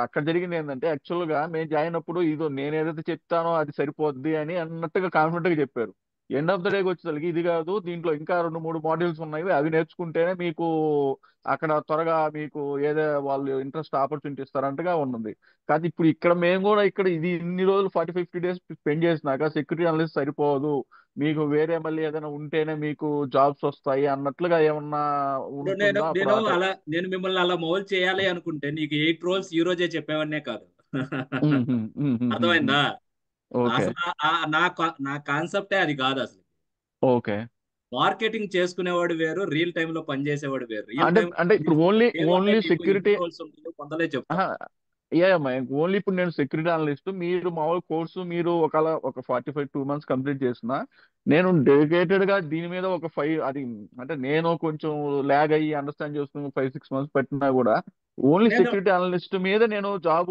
అక్కడ జరిగింది ఏంటంటే యాక్చువల్ గా మేము జాయిన్ అప్పుడు ఇదో నేను ఏదైతే చెప్తానో అది సరిపోద్ది అని అన్నట్టుగా కాన్ఫిడెంట్ గా చెప్పారు. ఎండ్ ఆఫ్ ద డేకి వచ్చేసరికి ఇది కాదు, దీంట్లో ఇంకా 2-3 మాడ్యూల్స్ ఉన్నాయి, అవి నేర్చుకుంటేనే మీకు అక్కడ త్వరగా మీకు ఏదో వాళ్ళు ఇంట్రెస్ట్ ఆపర్చునిటీ ఇస్తారంటగా ఉన్నది. కానీ ఇప్పుడు ఇక్కడ మేము కూడా ఇక్కడ ఇది ఇన్ని రోజులు 40-50 డేస్ స్పెండ్ చేసినాక సెక్యూరిటీ అనలిస్ట్ సరిపోదు, మీకు వేరే మళ్ళీ ఏదైనా ఉంటేనే మీకు జాబ్స్ వస్తాయి అన్నట్లుగా ఏమన్నా ఇప్పుడు నేను ఉంటుందా అప్పుడు నేను ఆ టైం? అలా నేను మిమ్మల్ని అలా మౌల్ చేయాలి అనుకుంటే నీకు 8 roles ఈ రోజే చెప్పేవన్నే కాదు. అర్థమైందా? ఓకే అసలు నా కాన్సెప్టే అది కాదు అసలు. ఓకే మార్కెటింగ్ చేసుకునేవాడు వేరు, రియల్ టైమ్ లో పనిచేసేవాడు వేరు. రియల్ అంటే టైమ్ అంటే ఇప్పుడు ఓన్లీ నీకు సెక్యూరిటీ ఎన్ని రోల్స్ ఉంటాయో కొందలే చెప్తాం. ఓన్లీ ఇప్పుడు నేను సెక్యూరిటీ అనలిస్ట్, మీరు మామూలు కోర్సు మీరు ఒక 45 months కంప్లీట్ చేసిన నేను డెడికేటెడ్ గా దీని మీద ఒక 5 అది అంటే నేను కొంచెం ల్యాగ్ అయ్యి అండర్స్టాండ్ చేసుకుని 5-6 months పెట్టినా కూడా ఓన్లీ నేను సెక్యూరిటీ అనలిస్ట్ మీద నేను జాబ్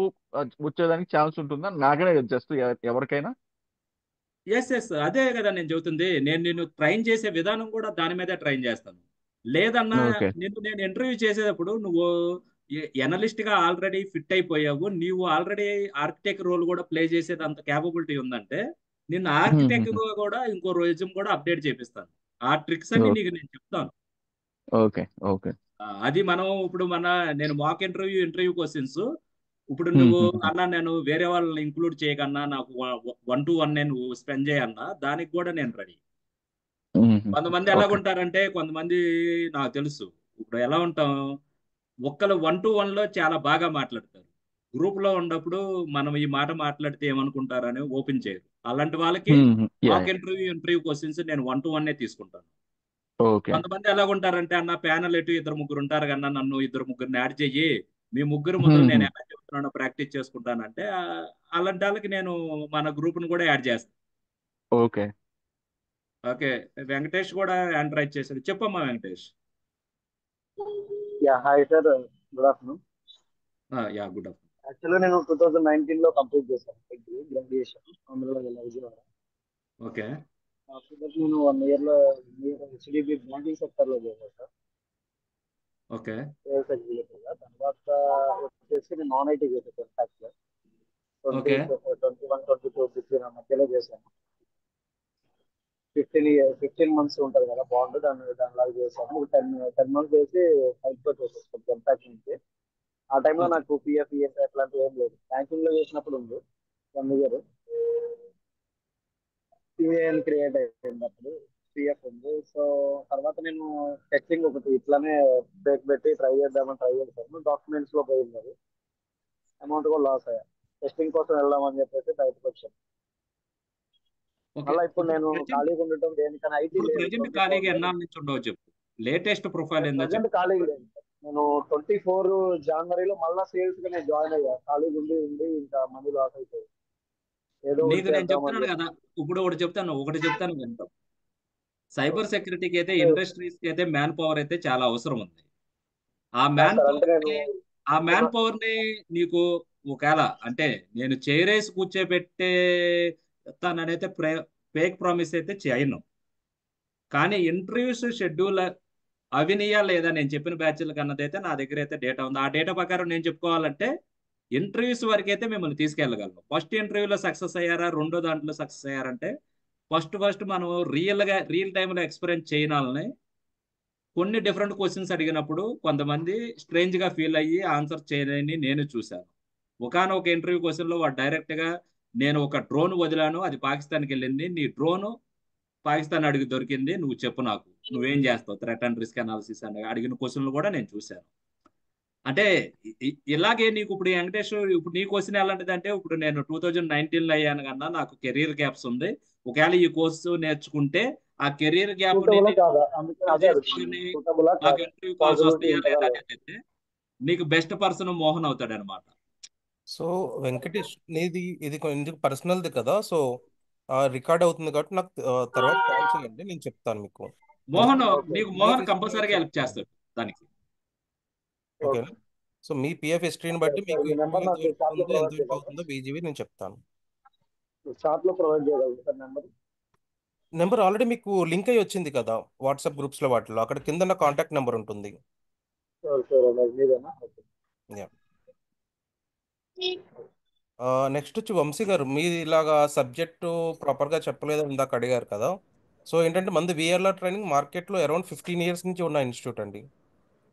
వచ్చేదానికి ఛాన్స్ ఉంటుందా నాకనే జస్ట్ ఎవరికైనా? ఎస్ అదే కదా నేను చెబుతుంది. నిన్ను ట్రైన్ చేసే విధానం కూడా దాని మీదే ట్రైన్ చేస్తాను. లేదన్నా ఓకే. నేను ఇంటర్వ్యూ చేసేటప్పుడు నువ్వు ఎనలిస్ట్ గా ఆల్రెడీ ఫిట్ అయిపోయావు, నీవు ఆల్రెడీ ఆర్కిటెక్ట్ రోల్ కూడా ప్లే చేసేది అంత క్యాపబిలిటీ ఉందంటే నిన్ను ఆర్కిటెక్ట్ కూడా ఇంకో రెజ్యూమ్ కూడా అప్డేట్ చేపిస్తాను. ఆ ట్రిక్స్ అన్ని నీకు నేను చెప్తాను. ఓకే. ఓకే. అది మనం ఇప్పుడు నేను మాక్ ఇంటర్వ్యూ క్వశ్చన్స్ ఇప్పుడు నువ్వు అన్నా నేను వేరే వాళ్ళని ఇంక్లూడ్ చేయకన్నా నాకు 1-to-1 నేను స్పెండ్ చేయన్నా దానికి కూడా నేను రెడీ. కొంతమంది ఓకే. ఎలాగుంటారంటే కొంతమంది నాకు తెలుసు ఇప్పుడు ఎలా ఉంటాం, ఒక్కరు 1-to-1 లో చాలా బాగా మాట్లాడతారు, గ్రూప్ లో ఉన్నప్పుడు మనం ఈ మాట మాట్లాడితే ఏమనుకుంటారని ఓపెన్ చేయరు. అలాంటి వాళ్ళకి యా. మాక్ ఇంటర్వ్యూ క్వశ్చన్స్ నేను 1-to-1 తీసుకుంటాను. ఓకే. కొంతమంది ఎలాగుంటారంటే అన్న ప్యానల్ ఎటు 2-3 ఉంటారు కన్నా నన్ను 2-3 యాడ్ చెయ్యి, మీ ముగ్గురు ముందు నేను ఎలా చెప్తున్నానో ప్రాక్టీస్ చేసుకుంటానంటే అలాంటి వాళ్ళకి నేను మన గ్రూప్ ను కూడా యాడ్ చేస్తాను. ఓకే. ఓకే, వెంకటేష్ కూడా హ్యాండ్ రైజ్ చేశాడు. చెప్పమ్మా Venkatesh. Yeah hi sir, good afternoon. Yeah good afternoon. యాక్చువల్గా నేను 2019 లో కంప్లీట్ చేశాను డిగ్రీ గ్రాడ్యుయేషన్ ఆంధ్రలో విజయవాడ. ఓకే ఆఫ్టర్ దట్ నేను 1 ఇయర్ లో హెచ్డిబి బ్యాంకింగ్ సెక్టర్ లో చేశాను సార్, ఓకే సేల్స్ ఎగ్జిక్యూటివ్ గా. తర్వాత వచ్చేసి నేను నాన్ ఐటీ చేశాను కాంట్రాక్ట్ లో ఓకే 21-22 బిట్వీన్ ఆ మధ్యలో చేశాను. 15 months ఉంటుంది కదా బాండ్, దానిలాగా చేశాను. ఒక 10 months చేసి హైకోర్ట్ వచ్చేసాను కాంట్రాక్ట్ నుంచి. ఆ టైంలో ఓకే నాకు పిఎఫ్ ఈఎస్ అట్లాంటివి ఏం లేదు. బ్యాంకింగ్ లో చేసినప్పుడు ఉంది 1 year. పిఏఎన్ క్రియేట్ అయినప్పుడు పిఎఫ్ ఉంది. సో తర్వాత నేను టెస్టింగ్ ఒకటి ఇట్లానే బ్రేక్ పెట్టి ట్రై చేశాను. డాక్యుమెంట్స్ లో పోయింది, అది అమౌంట్ కూడా లాస్ అయ్యా. టెస్టింగ్ కోసం వెళ్దామని చెప్పేసి బయటకు వచ్చాను. ఓకే మళ్ళీ ఇప్పుడు ఇప్పుడు నేను ప్రజెంట్ ఖాళీగా ఉండటం దేనికన్నా ఐటీ ఇప్పుడు లేదు ప్రజెంట్ 24 ఖాళీగా బై ఎన్నాళ్ళ నుంచి ఉండవు చెప్పు, లేటెస్ట్ ప్రొఫైల్ ఏందో ప్రజెంట్ చెప్పు. ఖాళీగా లేదు. నేను 24 జనవరిలో మళ్ళీ సేల్స్ గా నేను జాయిన్ అయ్యా. ఖాళీగా ఉండి ఇంకా మనీ లాస్ అయిపోయి ఏదో ఒకటి నీకు నేను చేద్దామని చెప్తున్నాను చెప్పి. కదా, ఇప్పుడు ఒకటి చెప్తాను వింటాం. సైబర్ సెక్యూరిటీకి అయితే అంటే ఇండస్ట్రీస్ కి అయితే మ్యాన్ పవర్ అయితే చాలా అవసరం ఉంది. ఆ సార్ మ్యాన్ అంటే పవర్ నేను ని ఆ మ్యాన్ పవర్ ని నీకు ఒకవేళ అంటే నేను చేరేసి కూర్చోబెట్టే తననైతే ఫేక్ ప్రామిస్ అయితే చేయను. కానీ ఇంటర్వ్యూస్ షెడ్యూల్ అవినీయా లేదా నేను చెప్పిన బ్యాచ్ల కన్నదైతే నా దగ్గర అయితే డేటా ఉంది. ఆ డేటా ప్రకారం నేను చెప్పుకోవాలంటే ఇంటర్వ్యూస్ వరకు అయితే మిమ్మల్ని తీసుకెళ్ళగలను. ఫస్ట్ ఇంటర్వ్యూలో సక్సెస్ అయ్యారా, రెండో దాంట్లో సక్సెస్ అయ్యారంటే ఫస్ట్ మనం రియల్ టైంలో ఎక్స్పీరియన్స్ చేయనాలని కొన్ని డిఫరెంట్ క్వశ్చన్స్ అడిగినప్పుడు కొంతమంది స్ట్రేంజ్ గా ఫీల్ అయ్యి ఆన్సర్ చేయలేని నేను చూశాను. ఒకానొక ఇంటర్వ్యూ క్వశ్చన్ లో వాడు డైరెక్ట్ గా నేను ఒక డ్రోన్ వదిలాను, అది పాకిస్తాన్కి వెళ్ళింది, నీ డ్రోన్ పాకిస్తాన్ అడిగి దొరికింది, నువ్వు చెప్పు నాకు నువ్వేం చేస్తావు, థ్రెట్ అండ్ రిస్క్ అనాలిసిస్ అని అడిగిన క్వశ్చన్లు కూడా నేను చూశాను. అంటే ఇలాగే నీకు ఇప్పుడు వెంకటేష్ ఇప్పుడు నీ క్వశ్చన్ ఎలాంటిది అంటే ఇప్పుడు నేను 2019లో అయ్యాను కన్నా నాకు కెరీర్ గ్యాప్స్ ఉంది, ఒకవేళ ఈ కోర్సు నేర్చుకుంటే ఆ కెరీర్ గ్యాప్ ని సూటబుల్ నేను కాదా, అందుకని అదే అడుగుతున్నాను. చేసుకొని సూటబుల్ నాకు కాదా, ఇంటర్వ్యూ కాల్స్ పాసిబిలిటీ వస్తాయా ఉంటుందా లేదా లేదా? అనేది అయితే నీకు బెస్ట్ పర్సన్ మోహన్ అవుతాడు అనమాట. సో వెంకటేష్, నీది ఇది కొంచెం పర్సనల్ది కదా, సో రికార్డ్ అవుతుంది కాబట్టి నాకు తర్వాత కాల్ చేయండి, నేను చెప్తాను మీకు. మోహన్ ఓకే నీకు పిఎఫ్ మోహన్ హిస్టరీ కంపల్సరీగా హెల్ప్ చెప్తాను, చేస్తాడు దానికి. ఓకేనా? ఓకే సో మీ పిఎఫ్ హిస్టరీని బట్టి సార్, మీకు మీ ఇంటర్వ్యూ నెంబర్ నాకు ఎంతవరకు చాట్ లో ఉందో ప్రొవైడ్ ఎంతవరకు చేయగలరా? అవుతుందో బీజీవీ నేను చెప్తాను. చాట్ లో ప్రొవైడ్ చేయగలరా సార్ నెంబర్? నెంబర్ ఆల్రెడీ మీకు లింక్ అయ్యి వచ్చింది కదా వాట్సాప్ గ్రూప్స్లో వాటిలో, అక్కడ కింద కాంటాక్ట్ నెంబర్ ఉంటుంది. షూర్ మీదేనా? ఓకే. యా. నెక్స్ట్ వచ్చి వంశీ గారు, మీరు ఇలాగా సబ్జెక్టు ప్రాపర్గా చెప్పలేదు ఇందాక అడిగారు కదా. సో ఏంటంటే మంది విఆర్ఆర్ ట్రైనింగ్ మార్కెట్లో అరౌండ్ 15 years నుంచి ఉన్న ఇన్స్టిట్యూట్ అండి.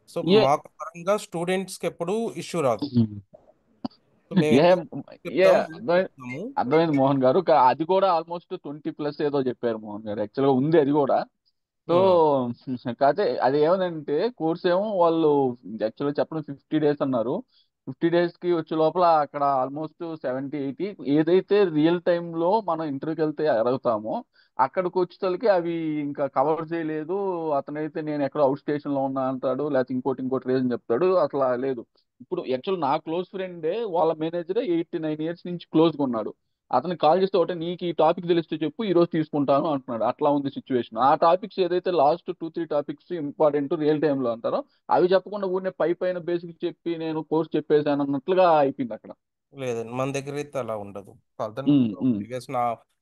సో ఏ మాకు పరంగా స్టూడెంట్స్కి ఎప్పుడు ఇష్యూ రాదు. సో మేము ఏ ఎక్కువ ఏ చెప్తాము, మేము అర్థమైంది చెప్తాము. అర్థమైంది మోహన్ గారు. అది కూడా ఆల్మోస్ట్ 20+ ఏదో చెప్పారు మోహన్ గారు. యాక్చువల్గా ఉంది అది కూడా. సో కాకపోతే అది ఏమనంటే కోర్స్ ఏమో వాళ్ళు యాక్చువల్గా చెప్పడం 50 days అన్నారు. 50 days కి వచ్చే లోపల అక్కడ ఆల్మోస్ట్ 70-80 ఏదైతే రియల్ టైంలో మనం ఇంటర్వ్యూకి వెళ్తే అడుగుతామో అక్కడికి వచ్చేసరికి అవి ఇంకా కవర్ చేయలేదు. అతనైతే నేను ఎక్కడో అవుట్ స్టేషన్ లో ఉన్నా అంటాడు, లేకపోతే ఇంకోటి రీజన్ చెప్తాడు. అసలు లేదు. ఇప్పుడు యాక్చువల్ నా క్లోజ్ ఫ్రెండే వాళ్ళ మేనేజరే 8-9 years నుంచి క్లోజ్గా ఉన్నాడు. అతనికి కాల్ చేస్తే ఒకటే నీకు ఈ టాపిక్ తెలిస్తే చెప్పు ఈ రోజు తీసుకుంటాను అంటున్నాడు. అట్లా ఉంది సిచ్యువేషన్. ఆ టాపిక్స్ ఏదైతే last 2-3 topics important real time లో అంటారో అవి చెప్పకుండా ఊరినే పైన బేసిక్ చెప్పి నేను కోర్స్ చెప్పేసాను అన్నట్లుగా అయిపోయింది అక్కడ. లేదండి మన దగ్గర అయితే అలా ఉండదు. ఉమ్, ఉమ్, ప్రీవియస్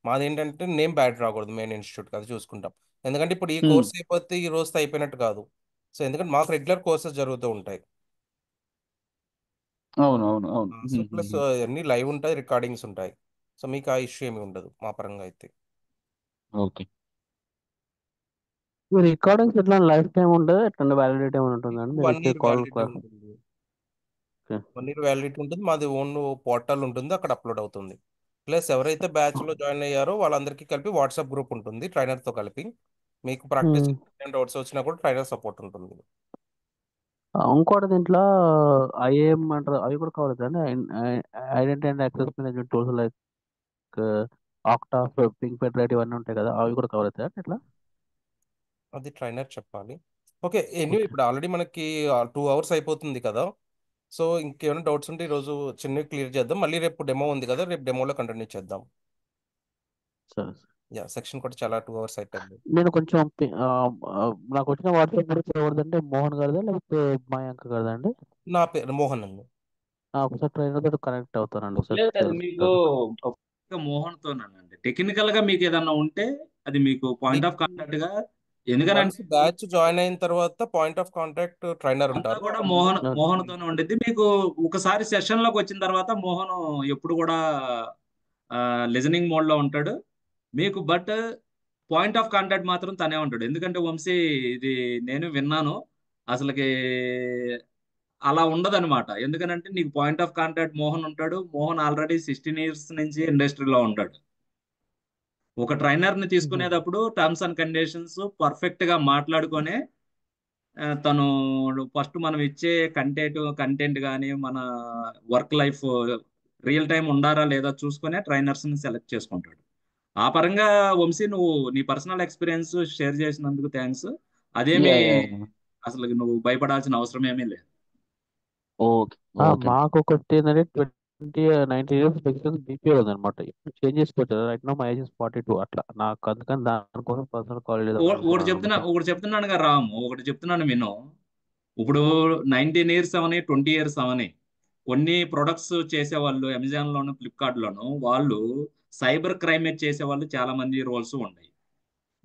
మాదేంటంటే నేమ్ బ్యాడ్ రాకూడదు, మెయిన్ ఇన్స్టిట్యూట్ అది చూసుకుంటాం. ఎందుకంటే ఇప్పుడు ఈ ఉమ్. కోర్స్ అయిపోతే ఈ రోజుతో అయిపోయినట్టు కాదు. సో ఎందుకంటే మాకు రెగ్యులర్ కోర్సెస్ జరుగుతూ ఉంటాయి. అవును అవును అవును. సో ఉమ్, ప్లస్ ఉమ్, ఉమ్. అన్ని లైవ్ ఉంటాయి, రికార్డింగ్స్ ఉంటాయి. సో మీకు ఆ ఇష్యూ ఏమి ఉండదు మా పరంగా అయితే. ఓకే. ఈ రికార్డింగ్స్ ఎట్లా లైఫ్ టైం ఉంటుంది, ఎట్లా వ్యాలిడిటీ ఏమైనా ఉంటుందండి మీరు 1 ఇచ్చే ఇయర్ కాల్? వ్యాలిడిటీ ఉంటుంది. 1 ఇయర్ వ్యాలిడిటీ ఉంటుంది. మాది ఓన్ పోర్టల్ ఉంటుంది, అక్కడ అప్లోడ్ అవుతుంది. ప్లస్ ఎవరైతే బ్యాచ్ లో జాయిన్ అయ్యారో వాళ్ళందరికీ కలిపి వాట్సాప్ గ్రూప్ ఉంటుంది ట్రైనర్ తో కలిపి. మీకు ప్రాక్టీస్ డౌట్స్ వచ్చినా కూడా ట్రైనర్ సపోర్ట్ ఉంటుంది. ఇంకోటి దీంట్లో ఐఏఎం అంటారు, అవి కూడా కావాలి కానీ identity and access management tools like Okta, పింక్ పెట్రైట్ ఇవన్నీ ఉంటాయి కదా, అవి కూడా కవర్ అవుతాయి ఇట్లా? అది ట్రైనర్ చెప్పాలి. ఓకే ఎనీ ఓకే ఇప్పుడు ఆల్రెడీ మనకి 2 అవర్స్ అయిపోతుంది కదా. సో ఇంకేమైనా డౌట్స్ ఉంటే ఈరోజు చిన్నవి క్లియర్ చేద్దాం. మళ్ళీ రేపు డెమో ఉంది కదా, రేపు డెమోలో కంటిన్యూ చేద్దాం. సరే సరే. యా సెక్షన్ కూడా చాలా 2 అవర్స్ అయిపోయింది. నేను కొంచెం నాకు వచ్చిన వాట్సాప్ గ్రూప్ ఎవరిదంటే మోహన్ గారిదా లేకపోతే మయాంక్ గారిదా అండి? నా పేరు మోహన్ అండి. ఒకసారి ట్రైనర్ తోటి కనెక్ట్ అవుతానండి, ఒకసారి లేదు మీకు తెలుస్తాను. మోహన్ తోనండి. టెక్నికల్ గా మీకు ఏదన్నా ఉంటే అది మీకు పాయింట్ ఆఫ్ కాంటాక్ట్ గా, వన్స్ ఎందుకనంటే బ్యాచ్ జాయిన్ అయిన తర్వాత పాయింట్ ఆఫ్ కాంటాక్ట్ ట్రైనర్ అంతా ఉంటారు. కూడా ఓకే. మోహన్ తోనే ఉండిద్ది. మీకు ఒకసారి సెషన్ లోకి వచ్చిన తర్వాత మోహన్ ఎప్పుడు కూడా లిజనింగ్ మోడ్ లో ఉంటాడు మీకు. బట్ పాయింట్ ఆఫ్ కాంటాక్ట్ మాత్రం తనే ఉంటాడు. ఎందుకంటే వంశీ ఇది నేను విన్నాను అసలుకి అలా ఉండదన్నమాట. ఎందుకనంటే నీకు పాయింట్ ఆఫ్ కాంటాక్ట్ మోహన్ ఉంటాడు. మోహన్ ఆల్రెడీ 16 ఇయర్స్ నుంచి ఇండస్ట్రీలో ఉంటాడు. ఒక ట్రైనర్ ని తీసుకునేటప్పుడు టర్మ్స్ అండ్ కండిషన్స్ పర్ఫెక్ట్ గా మాట్లాడుకొని తను ఫస్ట్ మనం ఇచ్చే కంటెంట్ కానీ మన వర్క్ లైఫ్ రియల్ టైం ఉండారా లేదా చూసుకునే ట్రైనర్స్ ని సెలెక్ట్ చేసుకుంటాడు. ఆ పరంగా వంశీ నువ్వు నీ పర్సనల్ ఎక్స్పీరియన్స్ షేర్ చేసినందుకు థ్యాంక్స్. అదేమి యా యా. అసలు నువ్వు భయపడాల్సిన అవసరం ఏమీ లేదు. Okay okay. మాకు ఒకటి ఏంటంటే 19 ఇయర్స్ ఎక్స్పీరియన్స్ బీపీఓ ఉందన్నమాట. ఇప్పుడు చేంజ్ చేసుకోవచ్చు right no my age is 42 అట్లా. నాకు అందుకని దానికోసం పర్సనల్ కాల్ అనుకున్నాను. ఒకటి చెప్తున్నాను కదా రాము, ఒకటి చెప్తున్నాను విను. ఇప్పుడు 19 ఇయర్స్ అవని 20 ఇయర్స్ అవని కొన్ని ప్రొడక్ట్స్ చేసేవాళ్ళు అమెజాన్ లోను ఫ్లిప్కార్ట్ లోను వాళ్ళు సైబర్ క్రైమ్ చేసే వాళ్ళు చాలా మంది రోల్స్ ఉన్నాయి.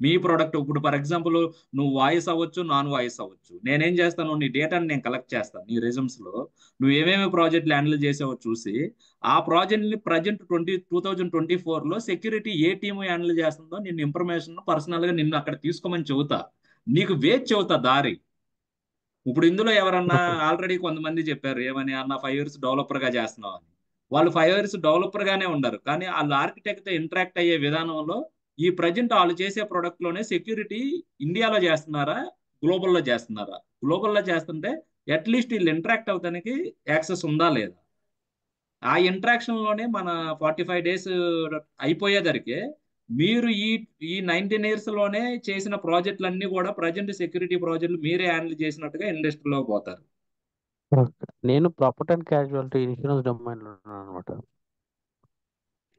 మీ ప్రోడక్ట్ ఇప్పుడు ఫర్ ఎగ్జాంపుల్ నువ్వు వాయిస్ అవ్వచ్చు, నాన్ వాయిస్ అవ్వచ్చు. నేనేం చేస్తాను, నీ డేటాని నేను కలెక్ట్ చేస్తాను. నీ రెజ్యూమ్స్ లో నువ్వు ఏమేమి ప్రాజెక్టులు హ్యాండిల్ చేసావో చూసి ఆ ప్రాజెక్ట్ ని ప్రజెంట్ 2024 లో సెక్యూరిటీ ఏ టీమ్ హ్యాండిల్ చేస్తుందో నిన్ను ఇన్ఫర్మేషన్ పర్సనల్ గా నిన్ను అక్కడ తీసుకోమని చెబుతా. నీకు వేచి చెబుతా దారి. ఇప్పుడు ఇందులో ఎవరన్నా ఆల్రెడీ కొంతమంది చెప్పారు ఏమని, అన్న 5 ఇయర్స్ డెవలపర్ గా చేస్తున్నావు అని. వాళ్ళు 5 ఇయర్స్ డెవలపర్ గానే ఉండరు, కానీ వాళ్ళు ఆర్కిటెక్ట్ తో ఇంటరాక్ట్ అయ్యే విధానంలో ఈ ప్రజెంట్ వాళ్ళు చేసే ప్రొడక్ట్ లోనే సెక్యూరిటీ ఇండియాలో చేస్తున్నారా, గ్లోబల్ లో చేస్తున్నారా? గ్లోబల్ లో చేస్తుంటే అట్లీస్ట్ వీళ్ళు ఇంటరాక్ట్ అవడానికి యాక్సెస్ ఉందా లేదా? ఆ ఇంటరాక్షన్ లోనే మన 45 డేస్ అయిపోయేదరికి మీరు ఈ 19 ఇయర్స్ లోనే చేసిన ప్రాజెక్టులు అన్ని కూడా ప్రజెంట్ సెక్యూరిటీ ప్రాజెక్టులు మీరే హ్యాండిల్ చేసినట్టుగా ఇండస్ట్రీలో పోతారు. నేను property and casualty insurance domain లో ఉన్నాను అనమాట.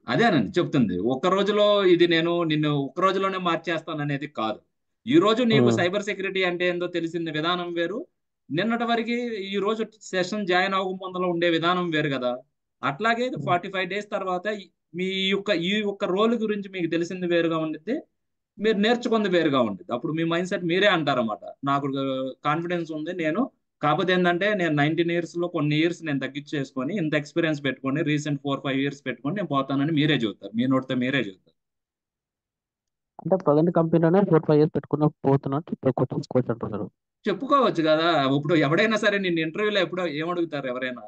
అదేనండి చెప్తుంది. ఒక్క రోజులో ఇది నేను నిన్ను ఒక్క రోజులోనే మార్చేస్తాను అనేది కాదు. ఈ రోజు నీకు సైబర్ సెక్యూరిటీ అంటే ఏందో తెలిసిన విధానం వేరు, నిన్నటి వరకు ఈ రోజు సెషన్ జాయిన్ అవ్వక ముందర ఉండే విధానం వేరు కదా. అట్లాగే 45 డేస్ తర్వాత ఈ యొక్క రోల్ గురించి మీకు తెలిసింది వేరుగా ఉండిద్ది, మీరు నేర్చుకుంది వేరుగా ఉంటుంది. అప్పుడు మీ మైండ్ సెట్ మీరే అంటారన్నమాట, నాకు కాన్ఫిడెన్స్ ఉంది నేను, కాకపోతే ఏంటంటే నేను 19 ఇయర్స్ లో కొన్ని ఇయర్స్ నేను తగ్గించేసుకొని ఇంత ఎక్స్పీరియన్స్ పెట్టుకొని రీసెంట్ 4-5 ఇయర్స్ పెట్టుకొని నేను పోతానని మీరే చెబుతారు. మీ నోటితో మీరే చెబుతారు. అంటే ప్రజెంట్ కంపెనీలోనే 4-5 ఇయర్స్ పెట్టుకున్న పోతున్నట్టు చూసుకోవచ్చు అంటున్నారు. చెప్పుకోవచ్చు కదా. ఇప్పుడు ఎవడైనా సరే నిన్ను ఇంటర్వ్యూలో ఎప్పుడో ఏమడుగుతారు ఎవరైనా,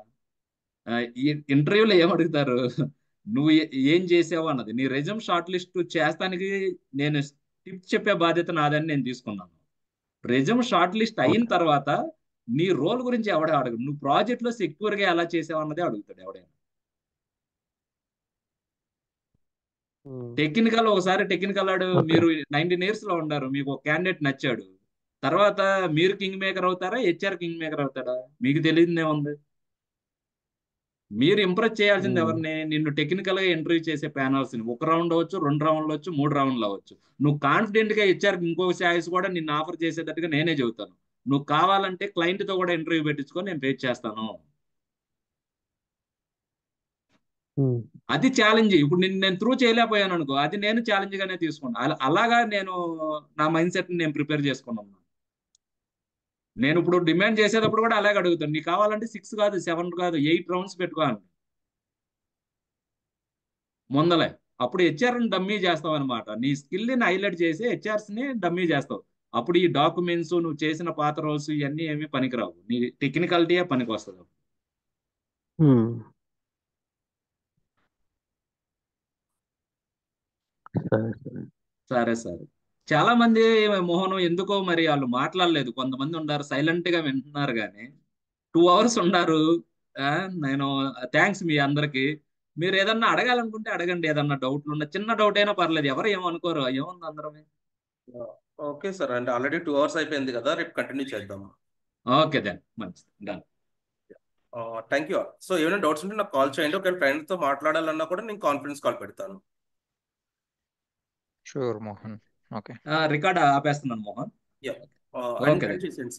ఈ ఇంటర్వ్యూలో ఏమడుగుతారు, నువ్వు ఏం చేసావు అన్నది. నీ రెజ్యూమ్ షార్ట్ లిస్ట్ చేస్తానికి నేను టిప్స్ చెప్పే బాధ్యత నాదని నేను తీసుకున్నాను. రెజ్యూమ్ షార్ట్ లిస్ట్ అయిన తర్వాత నీ రోల్ గురించి ఎవడే అడగడు, నువ్వు ప్రాజెక్ట్ లో సెక్యూర్ గా ఎలా చేసావు అన్నదే అడుగుతాడు ఎవడైనా. టెక్నికల్ ఒకసారి టెక్నికల్ ఆడు, మీరు 19 ఇయర్స్ లో ఉండారు, మీకు ఒక క్యాండిడేట్ నచ్చాడు, తర్వాత మీరు కింగ్ మేకర్ అవుతారా, హెచ్ఆర్ కింగ్ మేకర్ అవుతాడా? మీకు తెలియదే ఉంది. మీరు ఇంప్రెస్ చేయాల్సింది ఉమ్, ఎవరిని? నిన్ను టెక్నికల్ గా ఇంటర్వ్యూ చేసే ప్యానల్స్ ని. ఒక రౌండ్ అవ్వచ్చు, 2 రౌండ్లు అవ్వచ్చు, 3 రౌండ్లు అవ్వచ్చు. నువ్వు కాన్ఫిడెంట్ గా ఇచ్చారు, ఇంకో ఛాయిస్ కూడా నిన్ను ఆఫర్ చేసేటట్టుగా నేనే చెబుతాను. నువ్వు కావాలంటే క్లయింట్ తో కూడా ఇంటర్వ్యూ పెట్టించుకొని నేను ఫేస్ చేస్తాను. ఉమ్, అది ఛాలెంజ్. ఇప్పుడు నేను త్రూ చేయలేకపోయాను అనుకో, అది నేను ఛాలెంజ్ గానే తీసుకున్నాను. అలాగా నేను నా మైండ్ సెట్ నేను ప్రిపేర్ చేసుకున్నాను. నేను ఇప్పుడు డిమాండ్ చేసేటప్పుడు కూడా అలాగే అడుగుతాను. నీకు కావాలంటే 6 కాదు, 7 కాదు, 8 రౌండ్స్ పెట్టుకోవాలి ముందలే. అప్పుడు హెచ్ఆర్ని డమ్మీ చేస్తావు అనమాట. నీ స్కిల్ని హైలైట్ చేసి హెచ్ఆర్స్ని డమ్మీ చేస్తావు. అప్పుడు ఈ డాక్యుమెంట్స్, నువ్వు చేసిన పాత రోల్స్ ఇవన్నీ ఏమీ పనికిరావు. నీ టెక్నికాలిటీయే పనికి వస్తుంది. ఉమ్. సరే సరే. సరే సరే. చాలా మంది మోహనం ఎందుకో మరి వాళ్ళు మాట్లాడలేదు. కొంతమంది ఉన్నారు సైలెంట్ గా వింటున్నారు, కానీ 2 అవర్స్ ఉన్నారు. ఆ, నేను థ్యాంక్స్ మీ అందరికి. మీరు ఏదన్నా అడగాలనుకుంటే అడగండి. ఏదన్నా డౌట్లు ఉన్న చిన్న డౌట్ అయినా పర్లేదు, ఎవరు ఏమనుకోరు. ఏముంది అందరమే. ఓకే సార్, అంటే ఆల్రెడీ 2 అవర్స్ అయిపోయింది కదా, రేపు కంటిన్యూ చేద్దాం. ఓకే దెన్, మంచిది, డన్. Thank you. సో ఏమైనా డౌట్స్ ఉంటే నాకు కాల్ చేయండి. ఒకవేళ ఫ్రెండ్ తో మాట్లాడాలన్నా కూడా నేను కాన్ఫరెన్స్ కాల్ పెడతాను. షూర్ మోహన్. ఓకే. రికార్డ్ ఆపేస్తున్నాను Mohan. Yeah, okay and then. చేసేయండి.